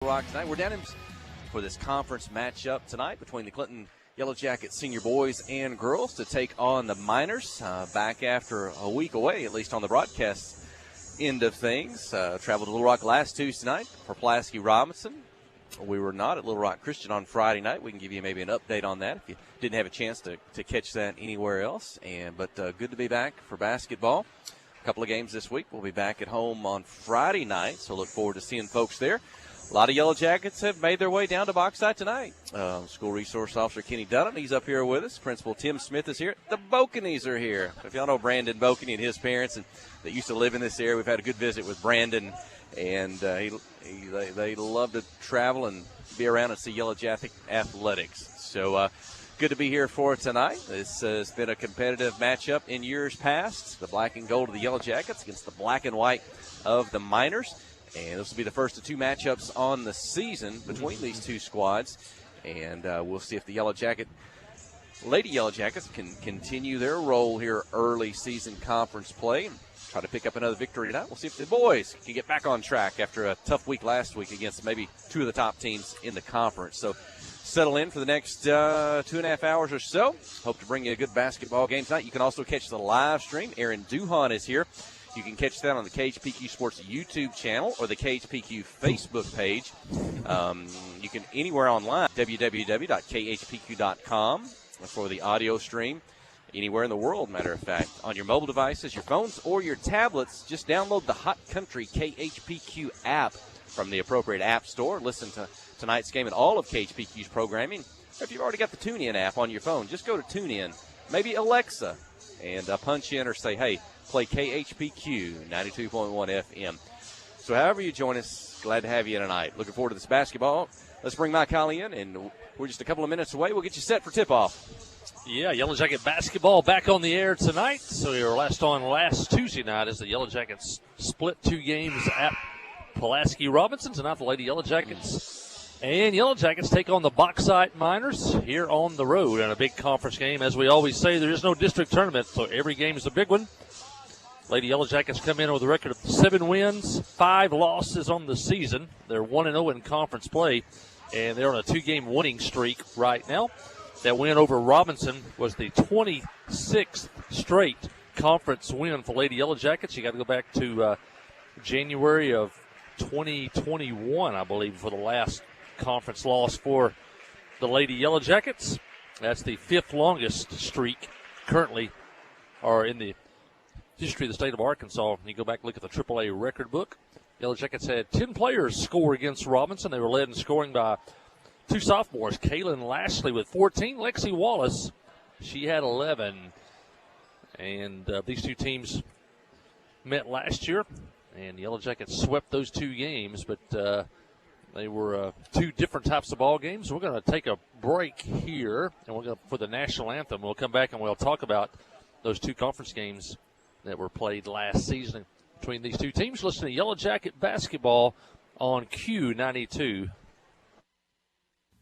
Rock tonight. We're down in for this conference matchup tonight between the Clinton Yellow Jackets senior boys and girls to take on the Miners. Back after a week away, at least on the broadcast end of things. Traveled to Little Rock last Tuesday night for Pulaski Robinson. We were not at Little Rock Christian on Friday night. We can give you maybe an update on that if you didn't have a chance to catch that anywhere else. But good to be back for basketball. A couple of games this week. We'll be back at home on Friday night, so look forward to seeing folks there. A lot of Yellow Jackets have made their way down to Bauxite tonight. School Resource Officer Kenny Dunham, he's up here with us. Principal Tim Smith is here. The Bokeneys are here. If y'all know Brandon Bokeney and his parents and that used to live in this area, we've had a good visit with Brandon, and they love to travel and be around and see Yellow Jacket athletics. So good to be here for tonight. This has been a competitive matchup in years past. The black and gold of the Yellow Jackets against the black and white of the Miners. And this will be the first of two matchups on the season between these two squads. And we'll see if the Lady Yellow Jackets can continue their role here early season conference play and try to pick up another victory tonight. We'll see if the boys can get back on track after a tough week last week against maybe two of the top teams in the conference. So settle in for the next 2.5 hours or so. Hope to bring you a good basketball game tonight. You can also catch the live stream. Aaron Duhan is here. You can catch that on the KHPQ Sports YouTube channel or the KHPQ Facebook page. You can anywhere online, www.khpq.com for the audio stream. Anywhere in the world, matter of fact. On your mobile devices, your phones, or your tablets, just download the Hot Country KHPQ app from the appropriate app store. Listen to tonight's game and all of KHPQ's programming. If you've already got the TuneIn app on your phone, just go to TuneIn, maybe Alexa, and punch in or say, hey, play KHPQ 92.1 FM. So however you join us, glad to have you tonight. Looking forward to this basketball. Let's bring Mike Holly in, and we're just a couple of minutes away. We'll get you set for tip-off. Yeah, Yellow Jacket basketball back on the air tonight. So we were last Tuesday night as the Yellow Jackets split 2 games at Pulaski Robinson. Tonight the Lady Yellow Jackets and Yellow Jackets take on the Bauxite Miners here on the road in a big conference game. As we always say, there is no district tournament, so every game is a big one. Lady Yellow Jackets come in with a record of 7 wins, 5 losses on the season. They're 1-0 in conference play, and they're on a 2-game winning streak right now. That win over Robinson was the 26th straight conference win for Lady Yellow Jackets. You got to go back to January of 2021, I believe, for the last conference loss for the Lady Yellow Jackets. That's the 5th longest streak currently, or in the history of the state of Arkansas. You go back and look at the AAA record book. Yellow Jackets had 10 players score against Robinson. They were led in scoring by 2 sophomores, Kaylin Lashley with 14, Lexi Wallace, she had 11. And these two teams met last year, and the Yellow Jackets swept those 2 games, but they were 2 different types of ball games. We're going to take a break here, and we're going for the national anthem. We'll come back and we'll talk about those 2 conference games that were played last season between these 2 teams. Listen to Yellow Jacket basketball on Q92.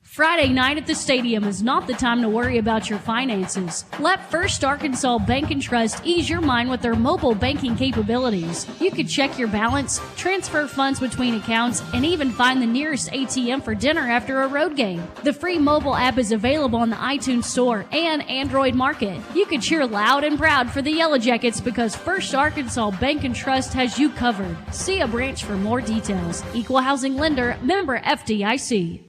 Friday night at the stadium is not the time to worry about your finances. Let First Arkansas Bank and Trust ease your mind with their mobile banking capabilities. You can check your balance, transfer funds between accounts, and even find the nearest ATM for dinner after a road game. The free mobile app is available on the iTunes Store and Android Market. You can cheer loud and proud for the Yellow Jackets because First Arkansas Bank and Trust has you covered. See a branch for more details. Equal housing lender, member FDIC.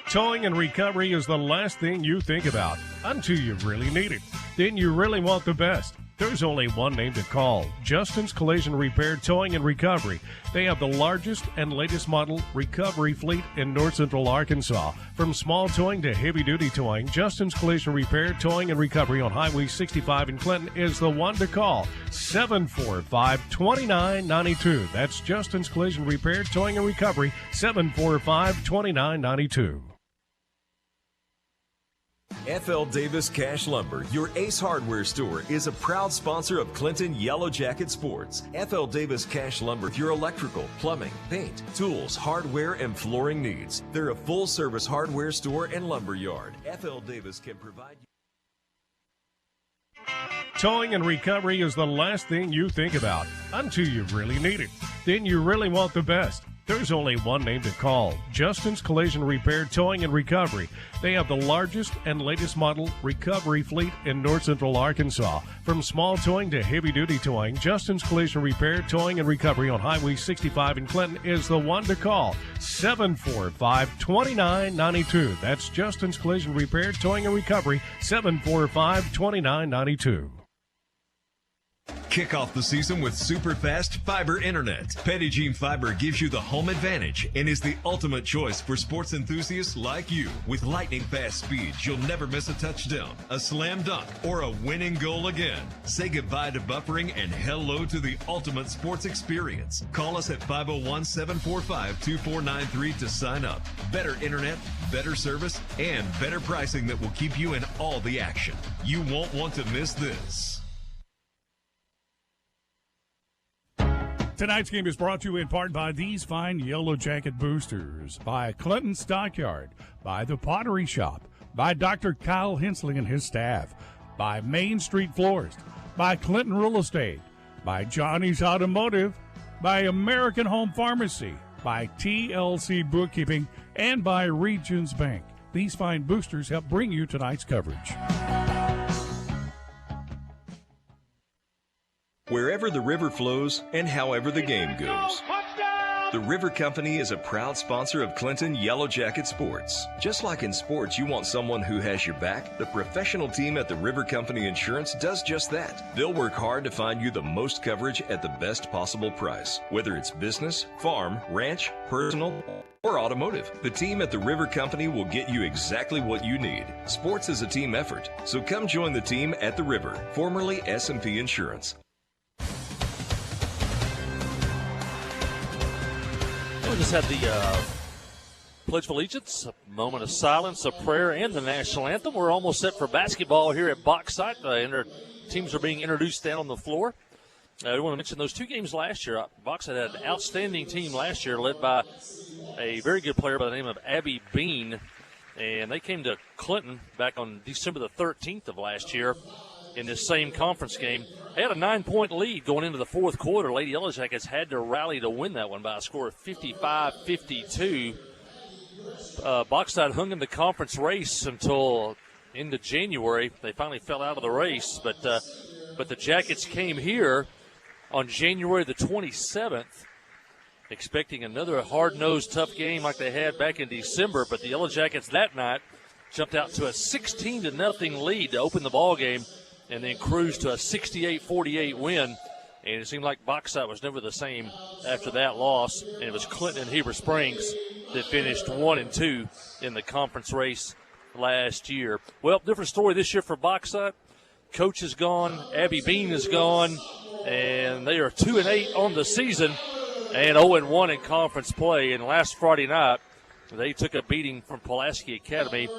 Towing and recovery is the last thing you think about until you really need it. Then you really want the best. There's only one name to call, Justin's Collision Repair Towing and Recovery. They have the largest and latest model recovery fleet in North Central Arkansas. From small towing to heavy-duty towing, Justin's Collision Repair Towing and Recovery on Highway 65 in Clinton is the one to call, 745-2992. That's Justin's Collision Repair Towing and Recovery, 745-2992. FL Davis Cash Lumber, your Ace Hardware store, is a proud sponsor of Clinton Yellow Jacket Sports. FL Davis Cash Lumber, your electrical, plumbing, paint, tools, hardware, and flooring needs. They're a full-service hardware store and lumber yard. FL Davis can provide you. Towing and recovery is the last thing you think about until you really need it. Then you really want the best. There's only one name to call, Justin's Collision Repair, Towing, and Recovery. They have the largest and latest model recovery fleet in North Central Arkansas. From small towing to heavy-duty towing, Justin's Collision Repair, Towing, and Recovery on Highway 65 in Clinton is the one to call, 745-2992. That's Justin's Collision Repair, Towing, and Recovery, 745-2992. Kick off the season with super fast fiber internet. Pettigene Fiber gives you the home advantage and is the ultimate choice for sports enthusiasts like you. With lightning fast speeds, you'll never miss a touchdown, a slam dunk, or a winning goal again. Say goodbye to buffering and hello to the ultimate sports experience. Call us at 501-745-2493 to sign up. Better internet, better service, and better pricing that will keep you in all the action. You won't want to miss this. Tonight's game is brought to you in part by these fine Yellow Jacket boosters, by Clinton Stockyard, by the Pottery Shop, by Dr. Kyle Hensley and his staff, by Main Street Florist, by Clinton Real Estate, by Johnny's Automotive, by American Home Pharmacy, by TLC Bookkeeping, and by Regions Bank. These fine boosters help bring you tonight's coverage. Wherever the river flows and however the game goes. The River Company is a proud sponsor of Clinton Yellow Jacket Sports. Just like in sports, you want someone who has your back. The professional team at the River Company Insurance does just that. They'll work hard to find you the most coverage at the best possible price. Whether it's business, farm, ranch, personal, or automotive, the team at the River Company will get you exactly what you need. Sports is a team effort, so come join the team at the River, formerly S&P Insurance. We just had the Pledge of Allegiance, a moment of silence, a prayer, and the national anthem. We're almost set for basketball here at Bauxite. Teams are being introduced down on the floor. I want to mention those two games last year. Bauxite had an outstanding team last year led by a very good player by the name of Abby Bean. And they came to Clinton back on December the 13th of last year in this same conference game. They had a 9-point lead going into the fourth quarter. Lady Yellow Jackets had to rally to win that one by a score of 55-52. Bauxite hung in the conference race until into January. They finally fell out of the race, but the Jackets came here on January the 27th, expecting another hard-nosed, tough game like they had back in December. But the Yellow Jackets that night jumped out to a 16-0 lead to open the ball game, and then cruised to a 68-48 win. And it seemed like Bauxite was never the same after that loss. And it was Clinton and Heber Springs that finished 1-2 in the conference race last year. Well, different story this year for Bauxite. Coach is gone. Abby Bean is gone. And they are 2-8 on the season and 0-1 in conference play. And last Friday night, they took a beating from Pulaski Academy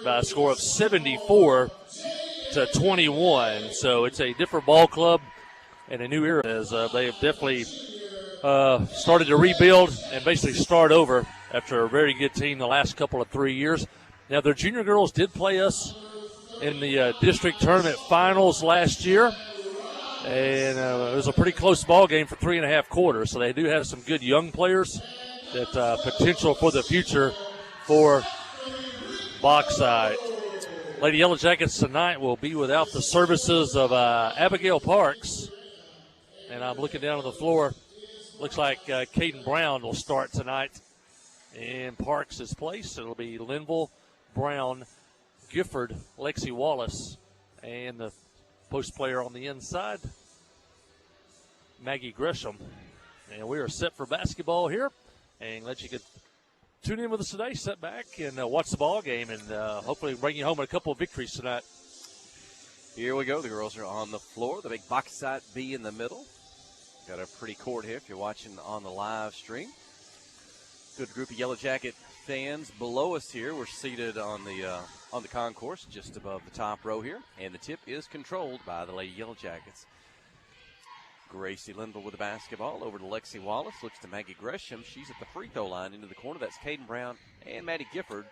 by a score of 74-21. So it's a different ball club and a new era as they have definitely started to rebuild and basically start over after a very good team the last couple of 3 years. Now, their junior girls did play us in the district tournament finals last year, and it was a pretty close ball game for 3.5 quarters. So they do have some good young players that potential for the future for Bauxite. Lady Yellow Jackets tonight will be without the services of Abigail Parks. And I'm looking down on the floor. Looks like Caden Brown will start tonight in Parks' place. It'll be Linville, Brown, Gifford, Lexi Wallace, and the post player on the inside, Maggie Gresham. And we are set for basketball here. And let you get tune in with us today, sit back, and watch the ball game, and hopefully bring you home a couple of victories tonight. Here we go. The girls are on the floor. The big Bauxite B in the middle. Got a pretty court here if you're watching on the live stream. Good group of Yellow Jacket fans below us here. We're seated on the concourse just above the top row here, and the tip is controlled by the Lady Yellow Jackets. Gracie Linville with the basketball over to Lexi Wallace. Looks to Maggie Gresham. She's at the free throw line into the corner. That's Caden Brown and Maddie Gifford.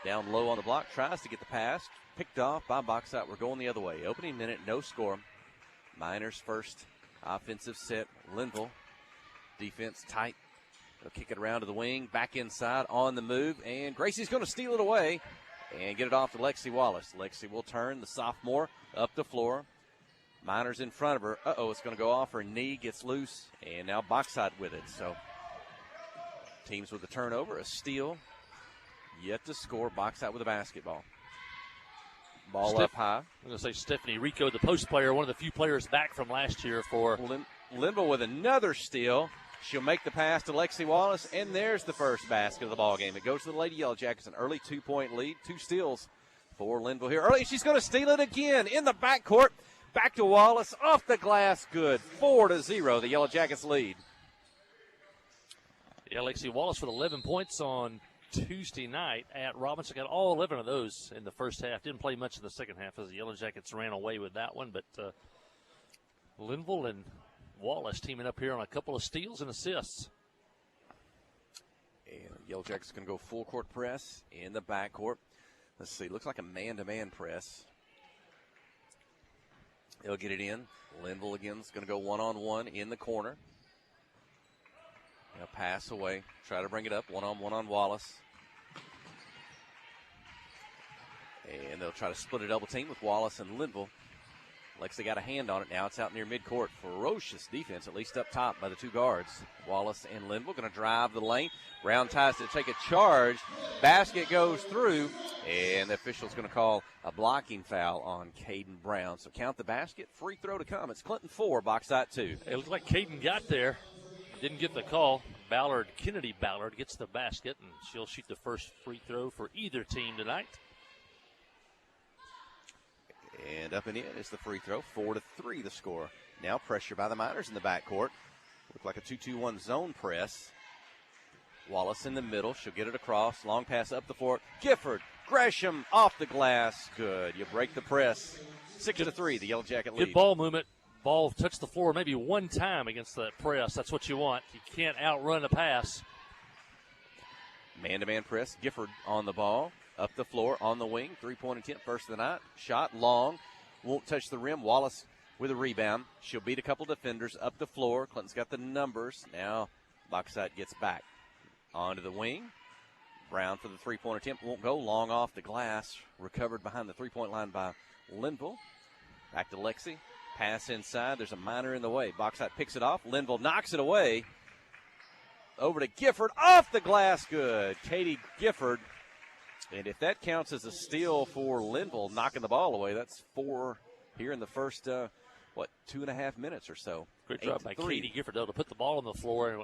Down low on the block. Tries to get the pass. Picked off by Bauxite. We're going the other way. Opening minute, no score. Miners first offensive set. Linville. Defense tight They'll kick it around to the wing, back inside on the move, and Gracie's going to steal it away and get it off to Lexi Wallace. Lexi will turn, the sophomore, up the floor. Miners in front of her. It's going to go off. Her knee gets loose, and now Bauxite with it. So teams with the turnover, a steal, yet to score. Bauxite with a basketball. Ball up high. I'm going to say Stephanie Rico, the post player, one of the few players back from last year for Linville with another steal. She'll make the pass to Lexi Wallace, and there's the first basket of the ball game. It goes to the Lady Yellow Jackets, an early 2-point lead. 2 steals for Linville here early. She's going to steal it again in the backcourt. Back to Wallace, off the glass, good. 4-0, the Yellow Jackets lead. Yeah, Lexi Wallace with 11 points on Tuesday night at Robinson. Got all 11 of those in the first half. Didn't play much in the second half as the Yellow Jackets ran away with that one. But Linville and Wallace teaming up here on a couple of steals and assists. And Yellow Jackets going to go full court press in the backcourt. Let's see, looks like a man-to-man press. They'll get it in. Linville again is going to go one-on-one in the corner. Now pass away. Try to bring it up. One-on-one on Wallace. And they'll try to split a double team with Wallace and Linville. Lexi got a hand on it. Now it's out near midcourt. Ferocious defense, at least up top by the 2 guards. Wallace and Linville going to drive the lane. Brown tries to take a charge. Basket goes through. And the official's going to call a blocking foul on Caden Brown. So count the basket. Free throw to come. It's Clinton 4, Bauxite 2. It looked like Caden got there. Didn't get the call. Kennedy Ballard gets the basket, and she'll shoot the first free throw for either team tonight. And up and in is the free throw. 4-3 the score. Now pressure by the Miners in the backcourt. Look like a 2-2-1 zone press. Wallace in the middle. She'll get it across. Long pass up the floor. Gifford, Gresham off the glass. Good. You break the press. 6-3, the Yellow Jacket lead. Good ball movement. Ball touched the floor maybe one time against that press. That's what you want. You can't outrun a pass. Man-to-man press. Gifford on the ball. Up the floor, on the wing, 3-point attempt, first of the night. Shot long, won't touch the rim. Wallace with a rebound. She'll beat a couple defenders up the floor. Clinton's got the numbers. Now Bauxite gets back. Onto the wing. Brown for the 3-point attempt. Won't go. Long off the glass. Recovered behind the 3-point line by Linville. Back to Lexi. Pass inside. There's a Miner in the way. Bauxite picks it off. Linville knocks it away. Over to Gifford. Off the glass. Good. Katie Gifford. And if that counts as a steal for Linville, knocking the ball away, that's 4 here in the first, 2.5 minutes or so. Great job by Katie Gifford, though, to put the ball on the floor and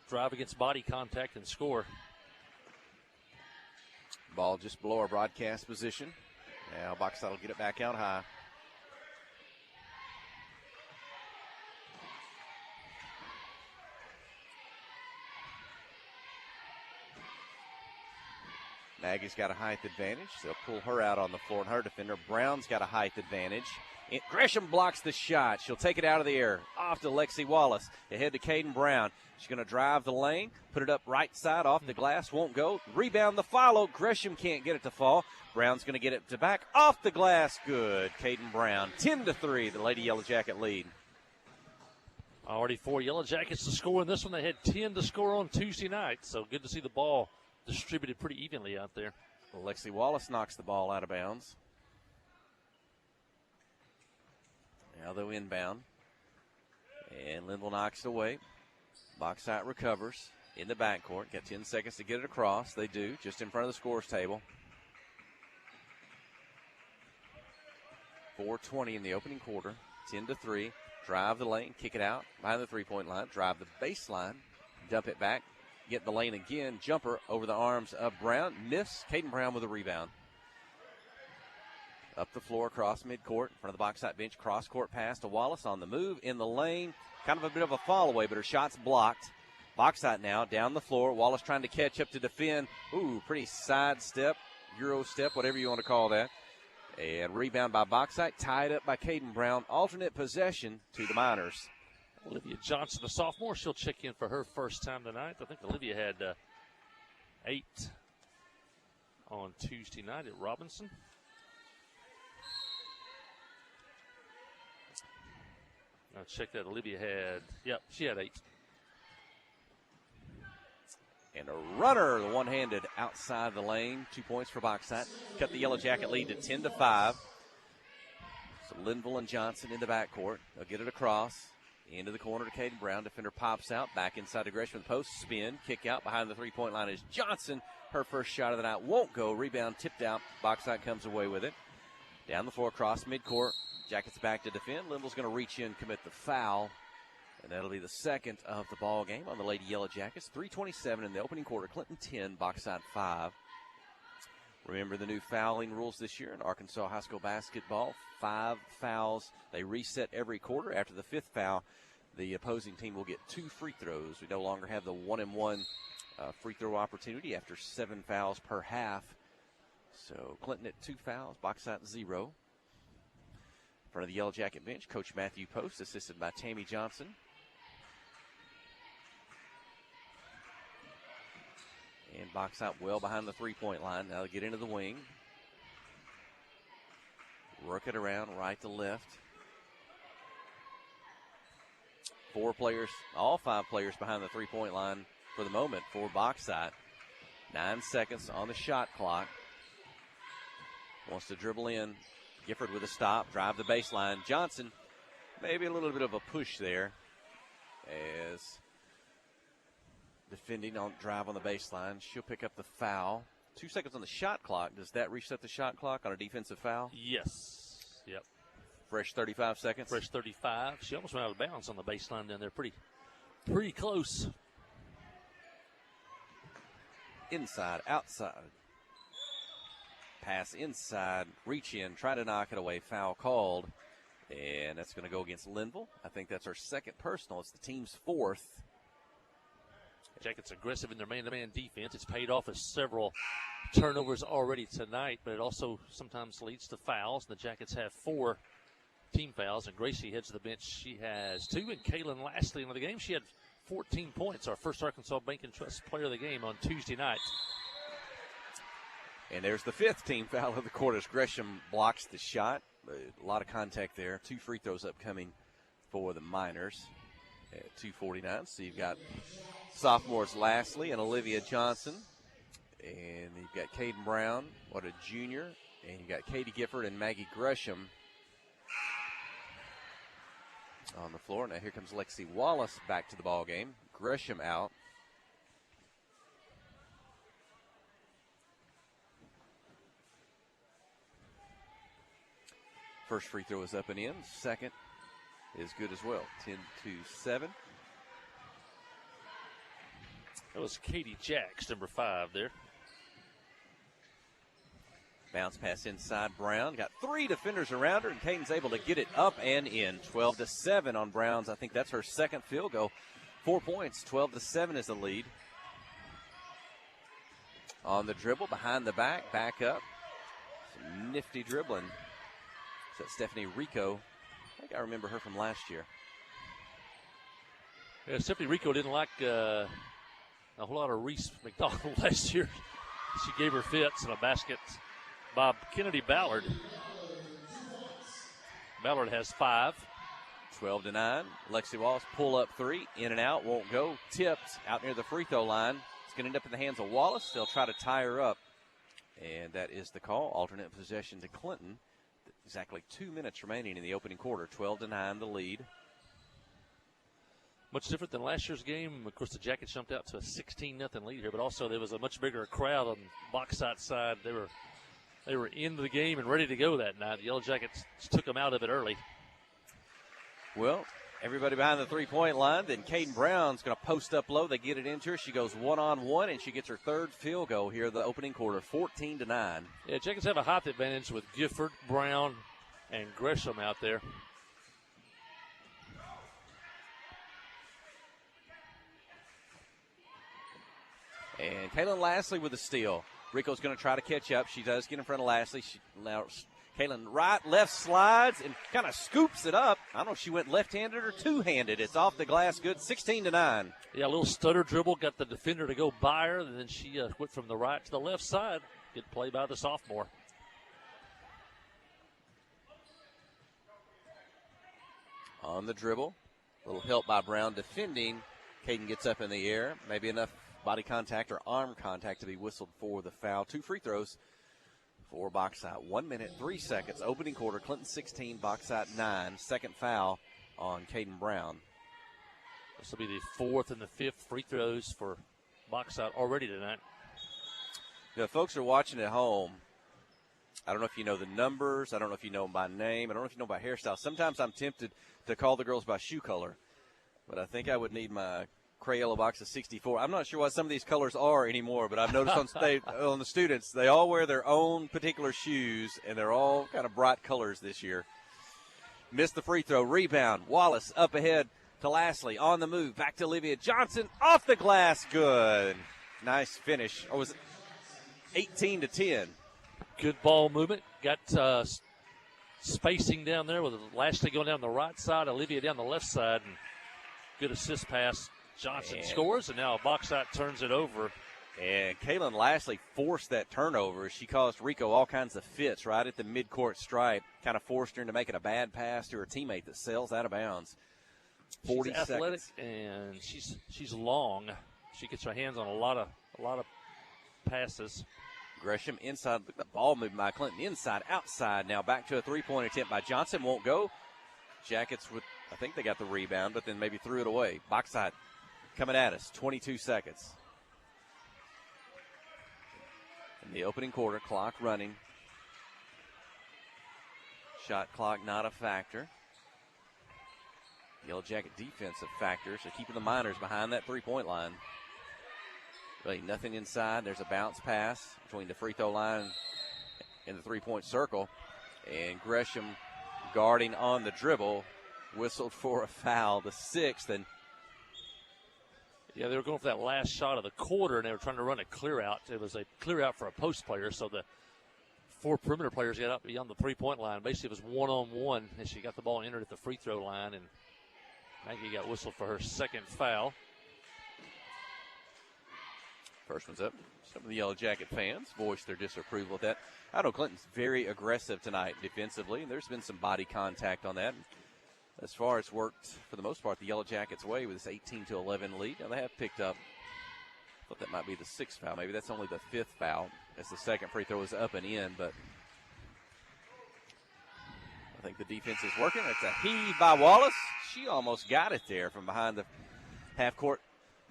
drive against body contact and score. Ball just below our broadcast position. Now Bauxite will get it back out high. Maggie's got a height advantage. They'll pull her out on the floor, and her defender, Brown's got a height advantage. And Gresham blocks the shot. She'll take it out of the air. Off to Lexi Wallace. Ahead to Caden Brown. She's going to drive the lane, put it up right side off the glass. Won't go. Rebound the follow. Gresham can't get it to fall. Brown's going to get it to back. Off the glass. Good. Caden Brown. 10-3, the Lady Yellow Jacket lead. Already 4 Yellow Jackets to score in this one. They had 10 to score on Tuesday night, so good to see the ball distributed pretty evenly out there. Well, Lexi Wallace knocks the ball out of bounds. Now they'll inbound. And Linville knocks it away. Bauxite recovers in the backcourt. Got 10 seconds to get it across. They do, just in front of the scores table. 4:20 in the opening quarter. 10-3. Drive the lane, kick it out behind the 3-point line. Drive the baseline, dump it back. Get the lane again. Jumper over the arms of Brown. Miss. Caden Brown with a rebound. Up the floor across midcourt. In front of the Bauxite bench. Cross-court pass to Wallace on the move. In the lane. Kind of a bit of a fall away, but her shot's blocked. Bauxite now down the floor. Wallace trying to catch up to defend. Ooh, pretty side step. Euro step, whatever you want to call that. And rebound by Bauxite. Tied up by Caden Brown. Alternate possession to the Miners. Olivia Johnson, the sophomore, she'll check in for her first time tonight. I think Olivia had 8 on Tuesday night at Robinson. I'll check that. Olivia had, she had 8. And a runner, the one-handed outside the lane. 2 points for Bauxite. Cut the Yellow Jacket lead to 10-5. So Linville and Johnson in the backcourt. They'll get it across. Into the corner to Caden Brown. Defender pops out. Back inside to Gresham with the post. Spin. Kick out behind the three-point line is Johnson. Her first shot of the night won't go. Rebound tipped out. Bauxite comes away with it. Down the floor, across midcourt. Jackets back to defend. Linville's going to reach in, commit the foul. And that'll be the second of the ball game on the Lady Yellow Jackets. 3:27 in the opening quarter. Clinton 10, Bauxite 5. Remember the new fouling rules this year in Arkansas high school basketball. 5 fouls. They reset every quarter. After the 5th foul, the opposing team will get 2 free throws. We no longer have the 1-and-1 free throw opportunity after 7 fouls per half. So Clinton at 2 fouls, Bauxite 0. In front of the Yellow Jacket bench, Coach Matthew Post, assisted by Tammy Johnson. And Bauxite well behind the three-point line. Now they get into the wing. Work it around right to left. 4 players, all 5 players behind the three-point line for the moment for Bauxite. 9 seconds on the shot clock. Wants to dribble in. Gifford with a stop, drive the baseline. Johnson, maybe a little bit of a push there as defending on drive on the baseline. She'll pick up the foul. 2 seconds on the shot clock. Does that reset the shot clock on a defensive foul? Yes. Yep. Fresh 35 seconds. Fresh 35. She almost went out of bounds on the baseline down there. Pretty close. Inside, outside. Pass inside, reach in, try to knock it away. Foul called. And that's going to go against Linville. I think that's our second personal. It's the team's 4th. Jackets aggressive in their man-to-man defense. It's paid off as several turnovers already tonight, but it also sometimes leads to fouls. The Jackets have 4 team fouls, and Gracie heads to the bench. She has 2, and Kaylin lastly into the game. She had 14 points, our first Arkansas Bank and Trust player of the game on Tuesday night. And there's the 5th team foul of the quarter as Gresham blocks the shot. A lot of contact there. 2 free throws upcoming for the Miners at 2:49. So you've got sophomores Lastly and Olivia Johnson. And you've got Caden Brown, what a junior. And you've got Katie Gifford and Maggie Gresham on the floor. Now here comes Lexi Wallace back to the ball game. Gresham out. First free throw is up and in. Second is good as well. 10-7. That was Katie Jacks, number 5 there. Bounce pass inside Brown. Got 3 defenders around her, and Caden's able to get it up and in. 12-7 on Brown's. I think that's her second field goal. 4 points. 12-7 is the lead. On the dribble, behind the back, back up. Some nifty dribbling. That's Stephanie Rico. I think I remember her from last year. Yeah, Stephanie Rico didn't like a whole lot of Reese McDonald last year. She gave her fits in a basket by Kennedy Ballard. Ballard has 5. 12-9. Lexi Wallace pull up 3. In and out. Won't go. Tipped out near the free throw line. It's going to end up in the hands of Wallace. They'll try to tie her up. And that is the call. Alternate possession to Clinton. Exactly 2 minutes remaining in the opening quarter. 12-9 the lead. Much different than last year's game. Of course, the Jackets jumped out to a 16-0 lead here, but also there was a much bigger crowd on Bauxite side. They were into the game and ready to go that night. The Yellow Jackets took them out of it early. Well, everybody behind the three-point line. Then Caden Brown's going to post up low. They get it into her. She goes one-on-one, and she gets her 3rd field goal here in the opening quarter, 14-9. Yeah, Jackets have a height advantage with Gifford, Brown, and Gresham out there. And Kaylin Lastly with the steal. Rico's going to try to catch up. She does get in front of Lastly. Kaylin left slides and kind of scoops it up. I don't know if she went left-handed or two-handed. It's off the glass good, 16-9. Yeah, a little stutter dribble, got the defender to go by her, and then she went from the right to the left side. Good play by the sophomore. On the dribble. A little help by Brown defending. Caden gets up in the air. Maybe enough body contact or arm contact to be whistled for the foul. 2 free throws for Bauxite. 1 minute, 3 seconds. Opening quarter, Clinton 16, Bauxite 9. Second foul on Caden Brown. This will be the 4th and the 5th free throws for Bauxite already tonight. You know, folks are watching at home. I don't know if you know the numbers. I don't know if you know them by name. I don't know if you know by hairstyle. Sometimes I'm tempted to call the girls by shoe color, but I think I would need my Crayola box of 64. I'm not sure what some of these colors are anymore, but I've noticed on the students, they all wear their own particular shoes, and they're all kind of bright colors this year. Missed the free throw. Rebound. Wallace up ahead to Lastly. On the move. Back to Olivia Johnson. Off the glass. Good. Nice finish. Or was it 18-10? Good ball movement. Got spacing down there with Lashley going down the right side, Olivia down the left side. And good assist pass. Johnson scores, and now Bauxite turns it over. And Kaylin Lashley forced that turnover. She caused Rico all kinds of fits right at the midcourt stripe. Kind of forced her into making a bad pass to her teammate that sails out of bounds. 40 she's athletic seconds. And she's long. She gets her hands on a lot of passes. Gresham inside. Look at the ball movement by Clinton. Inside, outside. Now back to a three-point attempt by Johnson. Won't go. Jackets I think they got the rebound, but then maybe threw it away. Bauxite coming at us. 22 seconds. In the opening quarter, clock running. Shot clock not a factor. Yellow Jacket defensive factors are keeping the Miners behind that three-point line. Really nothing inside. There's a bounce pass between the free throw line and the three-point circle. And Gresham guarding on the dribble, whistled for a foul, the 6th. And yeah, they were going for that last shot of the quarter, and they were trying to run a clear out. It was a clear out for a post player, so the 4 perimeter players got up beyond the three-point line. Basically, it was one-on-one, and she got the ball entered at the free throw line, and Maggie got whistled for her second foul. First one's up. Some of the Yellow Jacket fans voiced their disapproval of that. I know Clinton's very aggressive tonight defensively, and there's been some body contact on that. As far as worked, for the most part, the Yellow Jackets' way with this 18-11 lead. Now, they have picked up, I thought that might be the 6th foul. Maybe that's only the 5th foul as the second free throw is up and in, but I think the defense is working. It's a heave by Wallace. She almost got it there from behind the half-court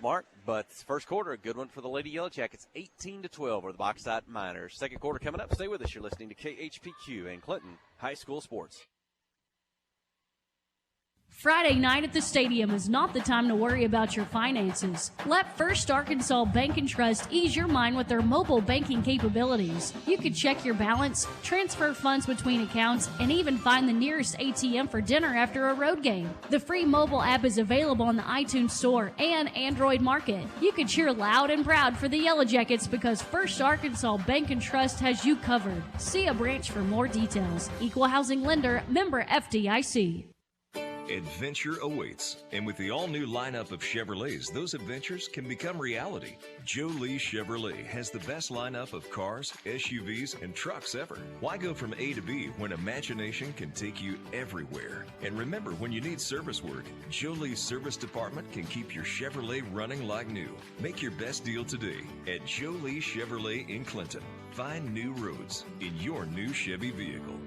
mark, but first quarter, a good one for the Lady Yellow Jackets. 18-12 are the Bauxite Miners. Second quarter coming up. Stay with us. You're listening to KHPQ and Clinton High School Sports. Friday night at the stadium is not the time to worry about your finances. Let First Arkansas Bank and Trust ease your mind with their mobile banking capabilities. You can check your balance, transfer funds between accounts, and even find the nearest ATM for dinner after a road game. The free mobile app is available on the iTunes Store and Android Market. You can cheer loud and proud for the Yellow Jackets because First Arkansas Bank and Trust has you covered. See a branch for more details. Equal housing lender, member FDIC. Adventure awaits, and with the all-new lineup of Chevrolets, those adventures can become reality. Jolie Chevrolet has the best lineup of cars, SUVs, and trucks ever. Why go from A to B when imagination can take you everywhere? And remember, when you need service work, Jolie's service department can keep your Chevrolet running like new. Make your best deal today at Jolie Chevrolet in Clinton. Find new roads in your new Chevy vehicle.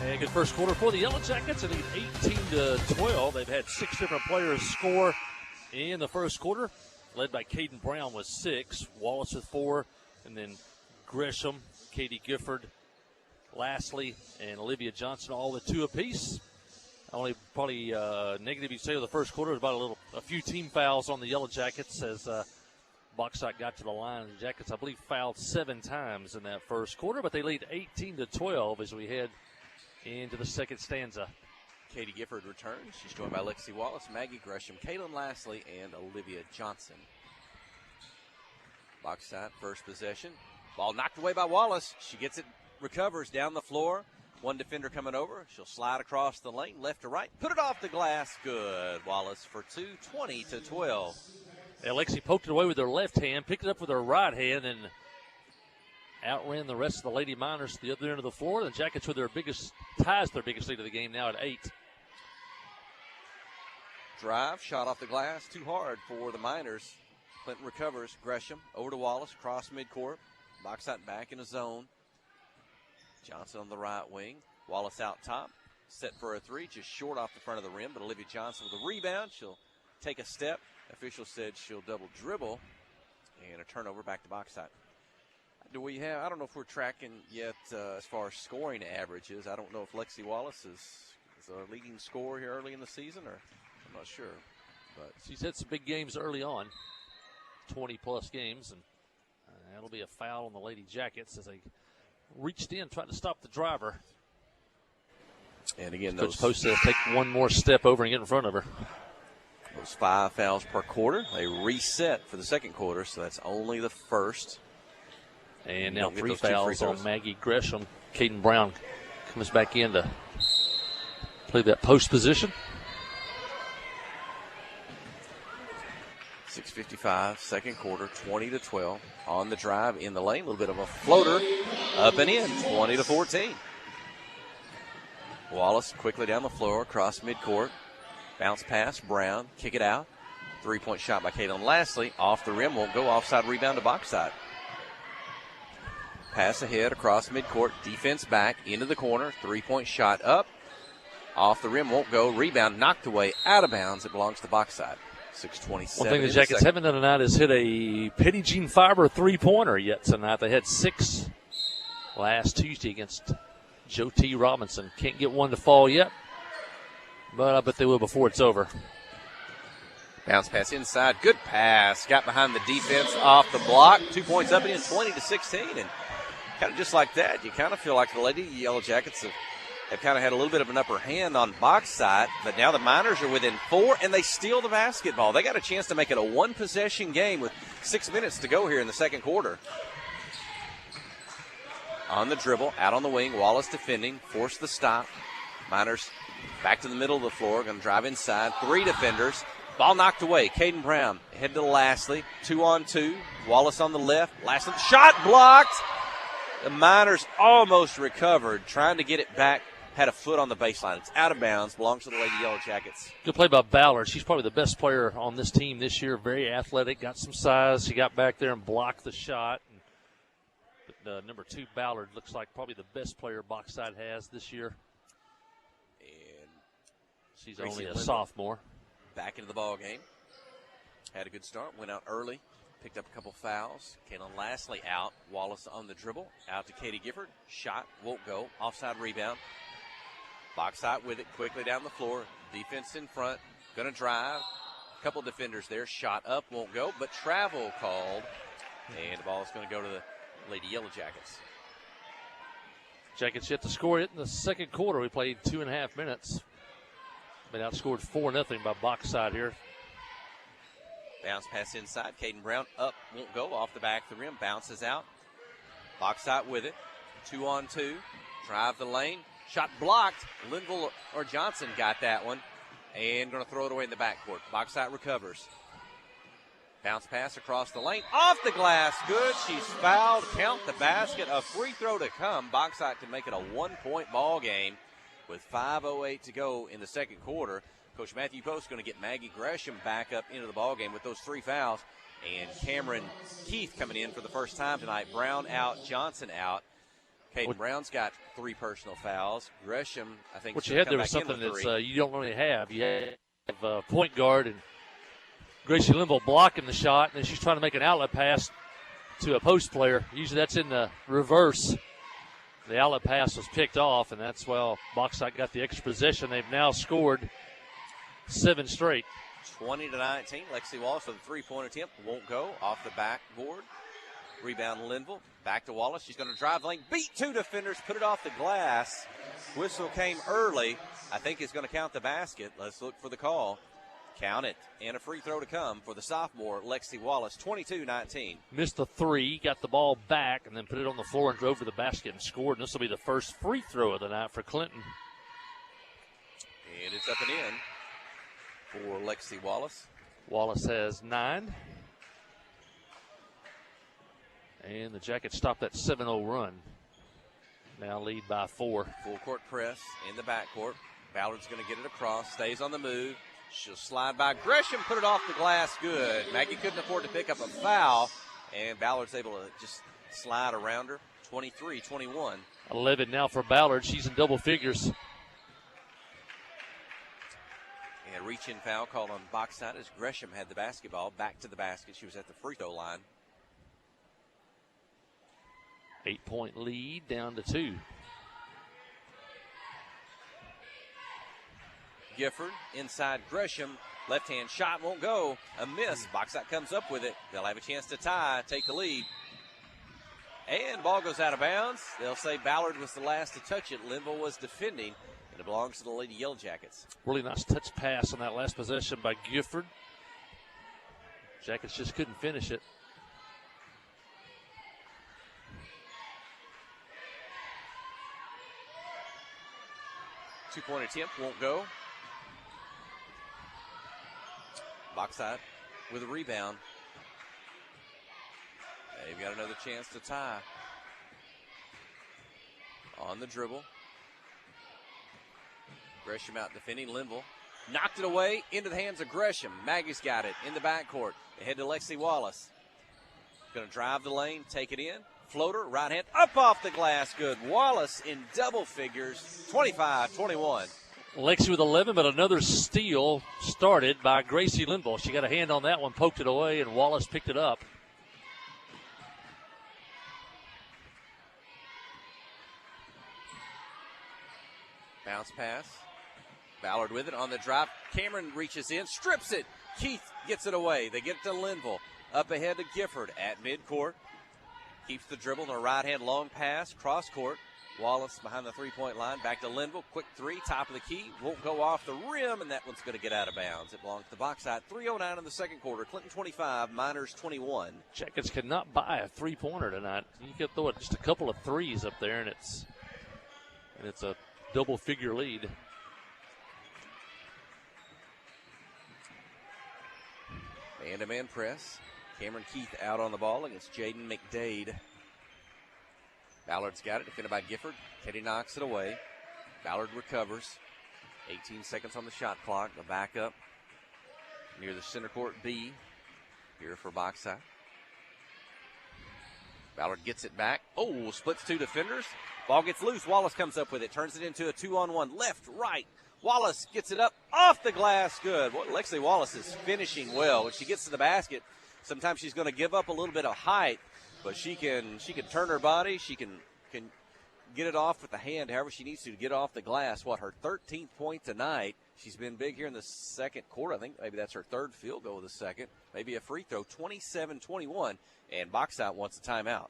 And good first quarter for the Yellow Jackets. They lead 18-12. They've had 6 different players score in the first quarter, led by Caden Brown with 6, Wallace with 4, and then Gresham, Katie Gifford, Lastly, and Olivia Johnson, all with 2 apiece. Only probably negative you say of the first quarter was about a few team fouls on the Yellow Jackets as Bauxite got to the line. The Jackets, I believe, fouled 7 times in that first quarter, but they lead 18-12 as we head into the second stanza. Katie Gifford returns. She's joined by Lexi Wallace, Maggie Gresham, Kaylin Lastly, and Olivia Johnson. Bauxite first possession. Ball knocked away by Wallace. She gets it, recovers down the floor. One defender coming over. She'll slide across the lane, left to right. Put it off the glass. Good. Wallace for 2, 20-12. Lexi poked it away with her left hand, picked it up with her right hand, and outran the rest of the Lady Miners to the other end of the floor. The Jackets with their biggest lead of the game now at 8. Drive, shot off the glass, too hard for the Miners. Clinton recovers. Gresham over to Wallace, cross midcourt. Box out back in a zone. Johnson on the right wing. Wallace out top. Set for a three, just short off the front of the rim. But Olivia Johnson with a rebound. She'll take a step. Official said she'll double dribble. And a turnover back to box out. Do we have, I don't know if we're tracking yet as far as scoring averages. I don't know if Lexi Wallace is a leading scorer here early in the season, or I'm not sure. But she's had some big games early on, 20-plus games, and that'll be a foul on the Lady Jackets as they reached in, trying to stop the driver. And again, Coach Post said take one more step over and get in front of her. Those 5 fouls per quarter. They reset for the second quarter, so that's only the first. And now 3 fouls on Maggie Gresham. Caden Brown comes back in to play that post position. 6:55, second quarter, 20-12. On the drive, in the lane, a little bit of a floater, up and in, 20-14. Wallace quickly down the floor, across midcourt. Bounce pass, Brown, kick it out. 3-point shot by Caitlin Lastly, off the rim, won't go, offside rebound to box side. Pass ahead across midcourt, defense back into the corner, 3-point shot up, off the rim, won't go, rebound knocked away, out of bounds. It belongs to box side. 6:27. One thing the Jackets haven't done tonight is hit a Petty Jean Fiber 3-pointer yet tonight. They had 6 last Tuesday against Joe T. Robinson. Can't get one to fall yet, but I bet they will before it's over. Bounce pass inside, good pass, got behind the defense off the block, 2 points up and in, 20-16, and kind of just like that, you kind of feel like the Lady Yellow Jackets have kind of had a little bit of an upper hand on box side, but now the Miners are within 4, and they steal the basketball. They got a chance to make it a one-possession game with 6 minutes to go here in the second quarter. On the dribble, out on the wing, Wallace defending, forced the stop. Miners back to the middle of the floor, going to drive inside, 3 defenders. Ball knocked away. Caden Brown head to Lastly, 2-on-2. Wallace on the left. Lastly, shot blocked. The Miners almost recovered, trying to get it back. Had a foot on the baseline. It's out of bounds. Belongs to the Lady Yellow Jackets. Good play by Ballard. She's probably the best player on this team this year. Very athletic. Got some size. She got back there and blocked the shot. But number 2, Ballard, looks like probably the best player Boxside has this year. And she's only a sophomore. Back into the ball game. Had a good start. Went out early. Picked up a couple fouls. Kaylin Lastly out. Wallace on the dribble. Out to Katie Gifford. Shot. Won't go. Offside rebound. Box out with it. Quickly down the floor. Defense in front. Going to drive. A couple defenders there. Shot up. Won't go. But travel called. And the ball is going to go to the Lady Yellow Jackets. Jackets yet to score it in the second quarter. We played 2.5 minutes. Been outscored 4-0 by Boxside here. Bounce pass inside. Caden Brown up. Won't go. Off the back of the rim. Bounces out. Boxside with it. 2-on-2. Drive the lane. Shot blocked. Linville or Johnson got that one. And going to throw it away in the backcourt. Boxside recovers. Bounce pass across the lane. Off the glass. Good. She's fouled. Count the basket. A free throw to come. Boxside can make it a 1-point ball game with 5:08 to go in the second quarter. Coach Matthew Post going to get Maggie Gresham back up into the ball game with those 3 fouls. And Cameron Keith coming in for the first time tonight. Brown out. Johnson out. Caden Brown's got 3 personal fouls. Gresham, I think, what you had there was something that you don't really have. You have a point guard and Gracie Linville blocking the shot, and then she's trying to make an outlet pass to a post player. Usually that's in the reverse. The outlet pass was picked off, and that's why Boxside got the extra possession. They've now scored 7 straight. 20-19. Lexi Wallace with a 3-point attempt. Won't go. Off the backboard. Rebound Linville. Back to Wallace. She's going to drive lane. Beat 2 defenders. Put it off the glass. Whistle came early. I think it's going to count the basket. Let's look for the call. Count it. And a free throw to come for the sophomore, Lexi Wallace, 22-19. Missed the 3, got the ball back, and then put it on the floor and drove to the basket and scored. And this will be the first free throw of the night for Clinton. And it's up and in for Lexi Wallace. Wallace has 9. And the Jackets stopped that 7-0 run. Now lead by 4. Full court press in the backcourt. Ballard's going to get it across. Stays on the move. She'll slide by Gresham, put it off the glass, good. Maggie couldn't afford to pick up a foul, and Ballard's able to just slide around her. 23-21. 11 now for Ballard. She's in double figures. And a reach-in foul called on box side as Gresham had the basketball. Back to the basket. She was at the free throw line. 8-point lead down to 2. Gifford inside Gresham. Left-hand shot won't go. A miss. Box out comes up with it. They'll have a chance to tie, take the lead. And ball goes out of bounds. They'll say Ballard was the last to touch it. Linville was defending. And it belongs to the Lady Yellow Jackets. Really nice touch pass on that last possession by Gifford. Jackets just couldn't finish it. Two-point attempt won't go. Box side with a rebound. They've got another chance to tie. On the dribble. Gresham out defending Linville. Knocked it away into the hands of Gresham. Maggie's got it in the backcourt. They head to Lexi Wallace. Going to drive the lane, take it in. Floater, right hand, up off the glass. Good. Wallace in double figures. 25-21. Lexi with 11, but another steal started by Gracie Linville. She got a hand on that one, poked it away, and Wallace picked it up. Bounce pass. Ballard with it on the drop. Cameron reaches in, strips it. Keith gets it away. They get it to Linville. Up ahead to Gifford at midcourt. Keeps the dribble in a right-hand long pass, cross court. Wallace behind the three-point line. Back to Linville. Quick three, top of the key. Won't go off the rim, and that one's going to get out of bounds. It belongs to the box side. 3:09 in the second quarter. Clinton 25, Miners 21. Jackets cannot buy a three-pointer tonight. You can throw it just a couple of threes up there, and it's a double-figure lead. Man-to-man press. Cameron Keith out on the ball against Jaden McDade. Ballard's got it, defended by Gifford. Teddy knocks it away. Ballard recovers. 18 seconds on the shot clock. The backup near the center court B here for box side. Ballard gets it back. Oh, splits two defenders. Ball gets loose. Wallace comes up with it. Turns it into a 2-on-1. Left, right. Wallace gets it up off the glass. Good. Well, Lexi Wallace is finishing well. When she gets to the basket, sometimes she's going to give up a little bit of height, but she can turn her body. She can get it off with the hand however she needs to get off the glass. Her 13th point tonight. She's been big here in the second quarter. I think maybe that's her third field goal of the second. Maybe a free throw. 27-21, and box out wants a timeout.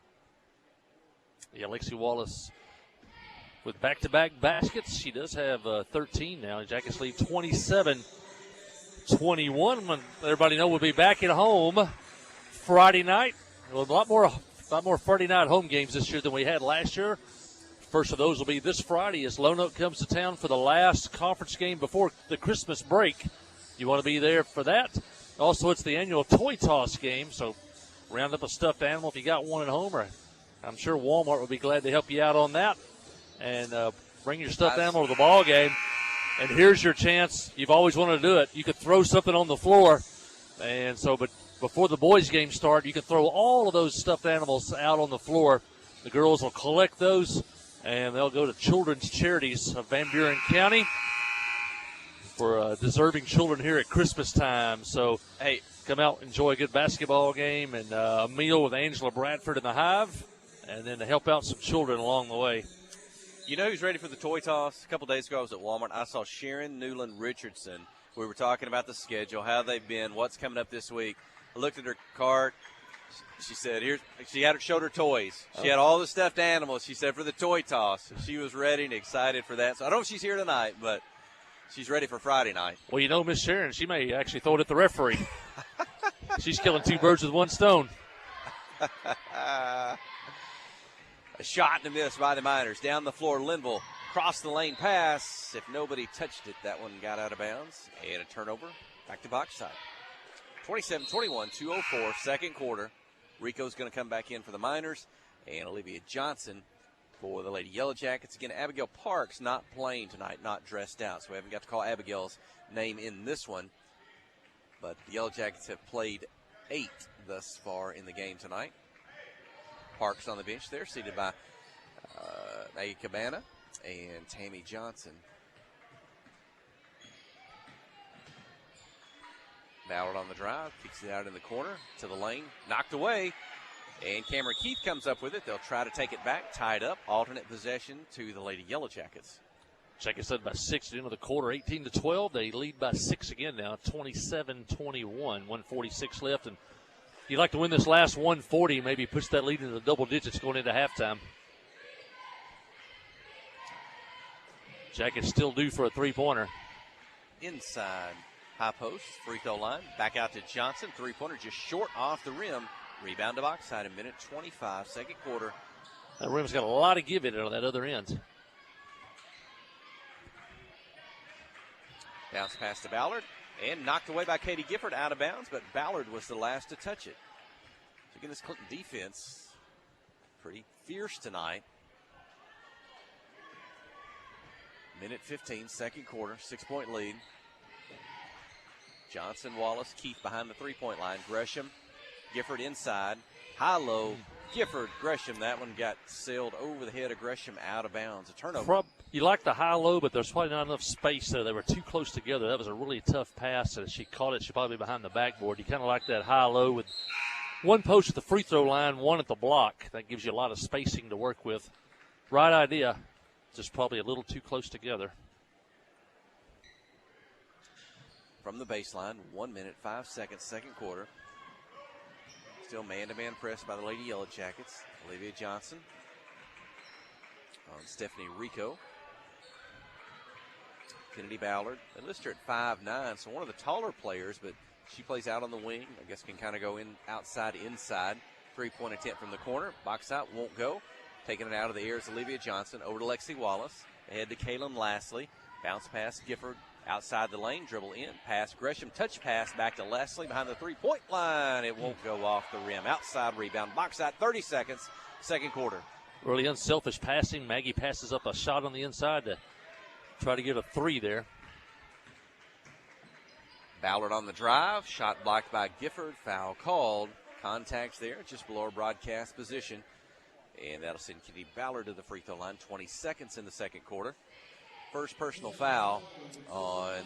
Yeah, Lexi Wallace with back-to-back baskets. She does have 13 now. Jackets lead 27-21. When everybody know we'll be back at home Friday night. Well, a lot more Friday night home games this year than we had last year. First of those will be this Friday as Lone Oak comes to town for the last conference game before the Christmas break. You want to be there for that. Also, it's the annual toy toss game, so round up a stuffed animal if you got one at home, or I'm sure Walmart will be glad to help you out on that. And bring your stuffed animal to the ball game. And here's your chance. You've always wanted to do it. You could throw something on the floor. And so, but before the boys' game start, you can throw all of those stuffed animals out on the floor. The girls will collect those, and they'll go to children's charities of Van Buren County for deserving children here at Christmas time. So, hey, come out, enjoy a good basketball game and a meal with Angela Bradford in the Hive, and then to help out some children along the way. You know who's ready for the toy toss? A couple days ago I was at Walmart. I saw Sharon Newland Richardson. We were talking about the schedule, how they've been, what's coming up this week. I looked at her cart. She said, showed her toys. She had all the stuffed animals, she said, for the toy toss. She was ready and excited for that. So I don't know if she's here tonight, but she's ready for Friday night. Well, you know, Miss Sharon, she may actually throw it at the referee. She's killing two birds with one stone. A shot and a miss by the Miners. Down the floor, Linville. Cross the lane pass. If nobody touched it, that one got out of bounds. And a turnover. Back to box side. 27-21, 2:04, second quarter. Rico's going to come back in for the Miners. And Olivia Johnson for the Lady Yellow Jackets. Again, Abigail Parks not playing tonight, not dressed out. So we haven't got to call Abigail's name in this one. but the Yellow Jackets have played 8 thus far in the game tonight. Parks on the bench there, seated by Maggie Cabana and Tammy Johnson. Ballard on the drive, kicks it out in the corner to the lane, knocked away, and Cameron Keith comes up with it. They'll try to take it back, tied up, alternate possession to the Lady Yellow Jackets. Jackets led by 6 at the end of the quarter, 18-12. They lead by 6 again now, 27-21, 1:46 left. And you'd like to win this last 140, maybe push that lead into the double digits going into halftime. Jackets still due for a three-pointer. Inside high post, free throw line, back out to Johnson. Three-pointer just short off the rim. Rebound to box side, a minute 25, second quarter. That rim's got a lot of give it on that other end. Bounce pass to Ballard and knocked away by Katie Gifford out of bounds, but Ballard was the last to touch it. So again, this Clinton defense pretty fierce tonight. Minute 15, second quarter, 6-point lead. Johnson, Wallace, Keith behind the three-point line. Gresham, Gifford inside, high-low. Gifford, Gresham, that one got sailed over the head of Gresham out of bounds. A turnover. You like the high-low, but there's probably not enough space there. They were too close together. That was a really tough pass, and she caught it. She probably behind the backboard. You kind of like that high-low with one post at the free throw line, one at the block. That gives you a lot of spacing to work with. Right idea, just probably a little too close together. From the baseline, 1 minute, 5 seconds, second quarter. Still man-to-man press by the Lady Yellow Jackets. Olivia Johnson on Stephanie Rico. Kennedy Ballard. They list her at 5'9", so one of the taller players, but she plays out on the wing. I guess can kind of go in outside, inside. Three-point attempt from the corner. Box out, won't go. Taking it out of the air is Olivia Johnson. Over to Lexi Wallace. Ahead to Kaylin Lastly. Bounce pass, Gifford outside the lane. Dribble in. Pass, Gresham. Touch pass back to Lastly behind the three-point line. It won't go off the rim. Outside rebound. Box out, 30 seconds. Second quarter. Really unselfish passing. Maggie passes up a shot on the inside to try to get a three there. Ballard on the drive. Shot blocked by Gifford. Foul called. Contacts there just below our broadcast position. And that'll send Kitty Ballard to the free throw line. 20 seconds in the second quarter. First personal foul on,